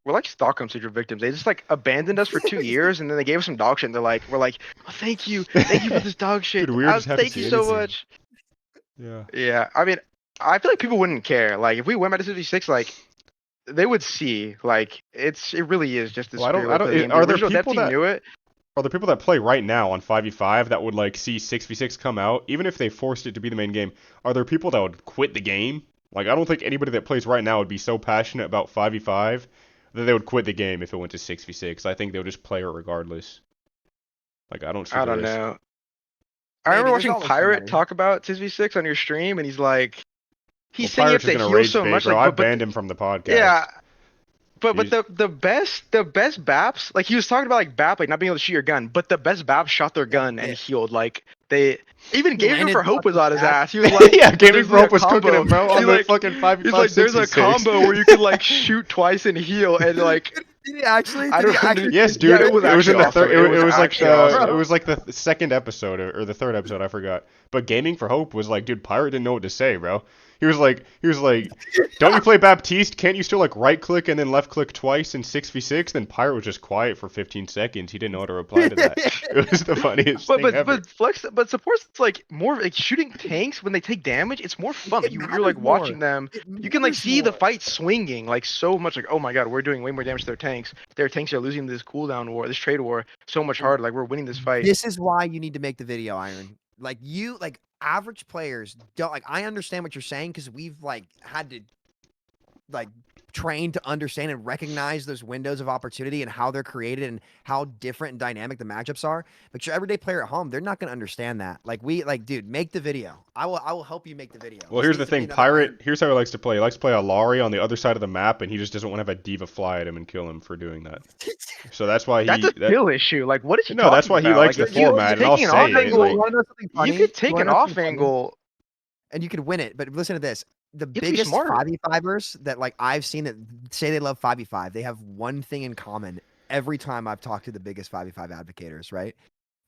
we're like Stockholm syndrome victims. They just like abandoned us for 2 years, and then they gave us some dog shit. And we're like, oh, thank you for this dog shit. Dude, we were just happy to Thank you see so anything. much. Yeah. Yeah, I mean, I feel like people wouldn't care. Like if we went back to 56, like they would see. Like it really is just the Well, superior way to play the game. The are there original Dev people team that knew it. are there people that play right now on 5v5 that would like see 6v6 come out, even if they forced it to be the main game? Are there people that would quit the game? Like, I don't think anybody that plays right now would be so passionate about 5v5 that they would quit the game if it went to 6v6. I think they would just play it regardless. Like, I don't see I the don't risk. know. I Maybe remember there's watching always Pirate somebody. talk about 6v6 on your stream, and he's like, he's Well, saying you have Pirate's just to gonna heal rage so bait, much. bro. Like, I but banned him from the podcast. yeah, but He's- the best BAPs, like he was talking about like BAP like not being able to shoot your gun, but the best BAPs shot their gun and healed. Like they even He Gaming landed for Hope fucking was on his back. ass. He was like, yeah, Gaming there's for Hope a was cooking combo. him, bro, on He's the like- fucking 5v5 He's like, there's a 66. combo where you can like shoot twice and heal, and like Did he actually? I Did he don't actually? Yes, Yeah, dude. it was in actually the third. awesome. It was like actually the. awesome. It was like the second episode or the third episode. I forgot. But Gaming for Hope was like, dude, Pirate didn't know what to say, bro. He was like, don't you play Baptiste? Can't you still like right click and then left click twice in 6v6? Then Pirate was just quiet for 15 seconds. He didn't know how to reply to that. It was the funniest thing ever. But support's like more like shooting tanks when they take damage. It's more fun. It You're matters like more. watching them. It You can like matters see the more. fight swinging like so much. Like, oh my god, we're doing way more damage to their tanks. Their tanks are losing this cooldown war, this trade war, so much harder. Like we're winning this fight. This is why you need to make the video, Iron. Like you, like average players don't like. I understand what you're saying because we've like had to like train to understand and recognize those windows of opportunity and how they're created and how different and dynamic the matchups are. But your everyday player at home, they're not going to understand that. Like dude, make the video. I will help you make the video. Well, This here's needs the to be thing. another Pirate, Iron. here's how he likes to play. He likes to play a Lari on the other side of the map, and he just doesn't want to have a diva fly at him and kill him for doing that. So that's why That's a skill issue. Like, what is he No, that's why talking he about? likes Like, the if you- format, and I'll taking an say off it. angle, Like, You wanna know something funny? you could take wanna an know off something funny? angle. And you could win it. But listen to this. The to be biggest smart. 5v5ers that like I've seen that say they love 5v5, they have one thing in common. Every time I've talked to the biggest 5v5 advocators, right?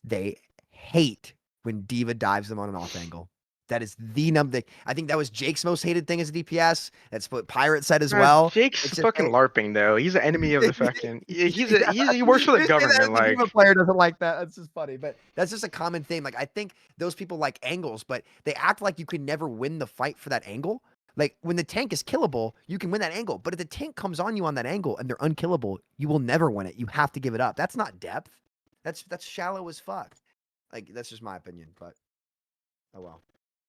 They hate when Diva dives them on an off angle. That is the number. I think that was Jake's most hated thing as a DPS. That's what Pirate said as well. Jake's It's just- fucking LARPing though. He's an enemy of the fucking. He works for the You say that government. as a Like, Diva player doesn't like that. That's just funny, but that's just a common thing. Like I think those people like angles, but they act like you can never win the fight for that angle. Like when the tank is killable, you can win that angle. But if the tank comes on you on that angle and they're unkillable, you will never win it. You have to give it up. That's not depth. That's shallow as fuck. Like that's just my opinion, but oh well.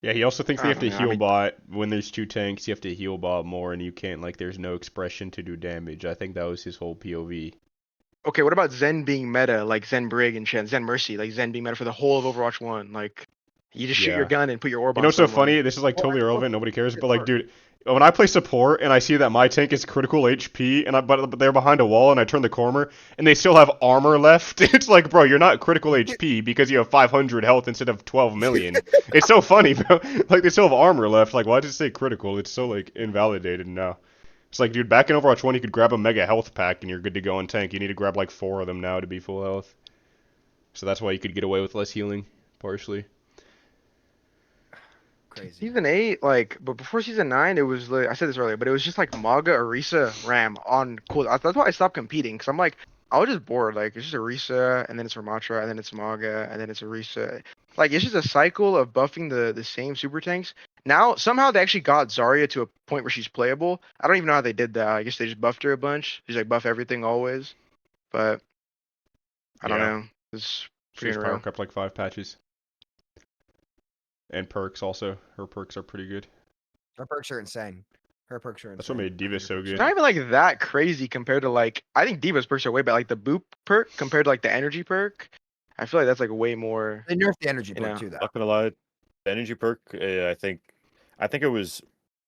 yeah, he also thinks I we have to don't know, I heal mean- bot. When there's two tanks, you have to heal bot more, and you can't, like, there's no expression to do damage. I think that was his whole POV. okay, what about Zen being meta, like Zen Brig and shit, Zen Mercy, like Zen being meta for the whole of Overwatch 1? Like, you just shoot Yeah. your gun and put your orb You on know what's so someone. funny? This is like Well, totally I- irrelevant. Nobody cares. it But like, works. dude, when I play support and I see that my tank is critical HP, and but they're behind a wall, and I turn the corner, and they still have armor left, it's like, bro, you're not critical HP because you have 500 health instead of 12 million. It's so funny, bro. Like they still have armor left. Like, why does it say critical? It's so like invalidated now. It's like, dude, back in Overwatch 1, you could grab a mega health pack and you're good to go in tank. You need to grab like 4 of them now to be full health. So that's why you could get away with less healing, partially. Crazy. Season 8, like, but before Season 9, it was like, I said this earlier, but it was just like Maga, Orisa, Ram on cool. That's why I stopped competing, because I'm like, I was just bored. Like, it's just Orisa, and then it's Ramatra, and then it's Maga, and then it's Orisa. Like, it's just a cycle of buffing the same super tanks. Now, somehow they actually got Zarya to a point where she's playable. I don't even know how they did that. I guess they just buffed her a bunch. She's like, buff everything always. But, I don't Yeah. know. It's She's pretty power real. up like 5 patches. And perks also. Her perks are pretty good. Her perks are insane. Her perks are insane. That's what made Diva so good. It's not even like that crazy compared to like I think Diva's perks are way better. Like the boop perk compared to like the energy perk, I feel like that's like way more. They nerfed the energy You perk know. too, though. Not gonna lie, the energy perk. I think it was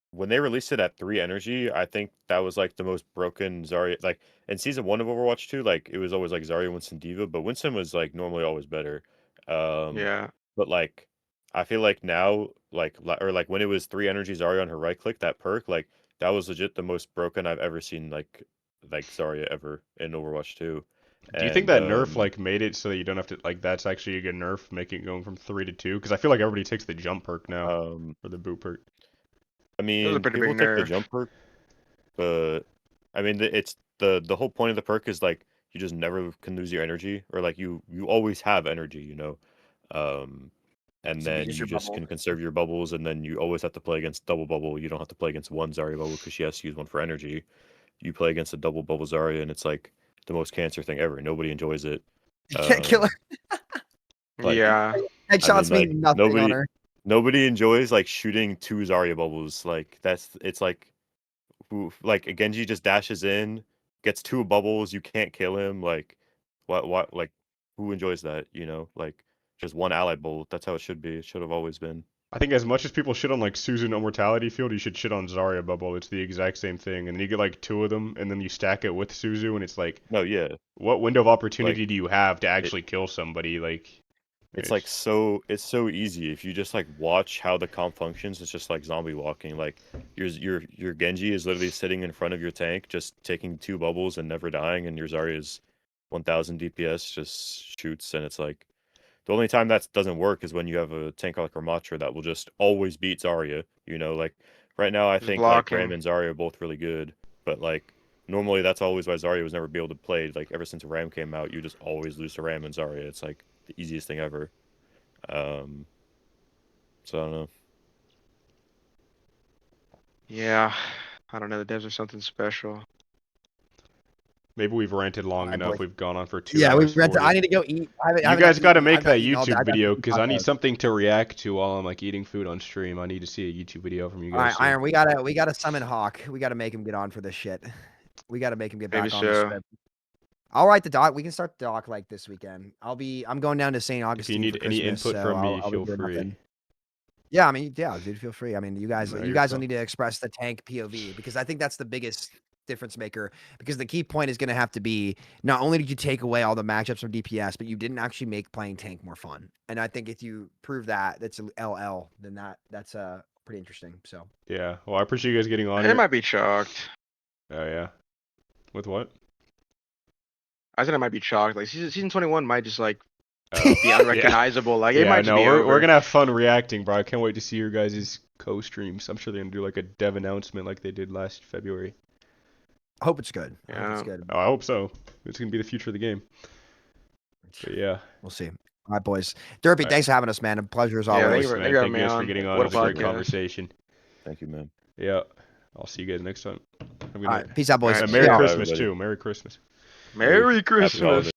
when they released it at 3 energy. I think that was like the most broken Zarya. Like in season 1 of Overwatch 2, like it was always like Zarya, Winston, Diva, but Winston was like normally always better. Yeah, But like I feel like now, like when it was 3 energy Zarya on her right click, that perk, like that was legit the most broken I've ever seen. Like Zarya ever in Overwatch 2. Do you think that And, nerf like made it so that you don't have to like that's actually a good nerf, making it going from 3 to 2? Because I feel like everybody takes the jump perk now or the boot perk. I mean, pretty people big take the nerf. jump perk, but I mean, it's the whole point of the perk is like you just never can lose your energy, or like you always have energy, you know. And So you then use you your just bubble. can conserve your bubbles, and then you always have to play against double bubble. You don't have to play against one Zarya bubble because she has to use one for energy. You play against a double bubble Zarya, and it's like the most cancer thing ever. Nobody enjoys it. Killer Like, Yeah. I mean, headshots like mean nothing on her. nobody enjoys like shooting two Zarya bubbles. Like it's like like a Genji just dashes in, gets two bubbles, you can't kill him. Like what like who enjoys that? You know, like just one ally bubble. That's how it should be. It should have always been. I think as much as people shit on like Suzu no Mortality Field, you should shit on Zarya Bubble. It's the exact same thing, and then you get like two of them, and then you stack it with Suzu, and it's like, No, yeah, what window of opportunity like do you have to it, actually kill somebody? Like, it's like it's so easy if you just like watch how the comp functions. It's just like zombie walking. Like your Genji is literally sitting in front of your tank, just taking two bubbles and never dying, and your Zarya is 1000 DPS, just shoots, and it's like the only time that doesn't work is when you have a tank like Ramatra that will just always beat Zarya. You know, like right now I Just think like Ram blocking. and Zarya are both really good, but like normally that's always why Zarya was never be able to play. Like ever since Ram came out, you just always lose to Ram and Zarya. It's like the easiest thing ever. Um, so I don't know. Yeah. I don't know. The devs are something special. maybe we've ranted long Alright, enough. boys. We've gone on for Yeah, we 2 hours read. I 40. need to go eat. I You haven't guys gotten got to eaten. make I've that not eaten all day. I YouTube got video to because I need tacos. something to react to while I'm like eating food on stream. I need to see a YouTube video from you All guys right, soon. Iron. We gotta summon Hawk. We gotta make him get on for this shit. We gotta make him get Maybe back on the so. script. I'll write the doc. We can start the doc like this weekend. I'm going down to St. If you Augustine need for any Christmas, input so from me, I'll be feel doing free. nothing. Yeah, I mean, yeah, dude, feel free. I mean, you guys No, will you're need to express the tank POV because I think that's the biggest difference maker. Because the key point is going to have to be not only did you take away all the matchups from DPS, but you didn't actually make playing tank more fun. And I think if you prove that that's a LL, then that's pretty interesting. So Yeah. Well, I appreciate you guys getting on It here. might be chalked. Oh yeah. With what? I said it might be chalked. Like season 21 might just like Oh. be unrecognizable. Like it Yeah, might just no, be we're over. gonna have fun reacting, bro. I can't wait to see your guys' co-streams. I'm sure they're gonna do like a dev announcement like they did last February. I hope it's good. I hope Yeah. it's good. Oh, I hope so. It's gonna be the future of the game. But yeah. We'll see. All right, boys. Derpy, right. thanks for having us, man. A pleasure as Yeah, Of thank always. you course, for man. Thank you guys for getting on. What It a was a great podcast. conversation. Thank you, man. Yeah. I'll see you guys next time. Have a good All night. right, peace out, boys. All right, And Merry see ya. Christmas Everybody. too. Merry Christmas. Merry Happy Christmas. holidays.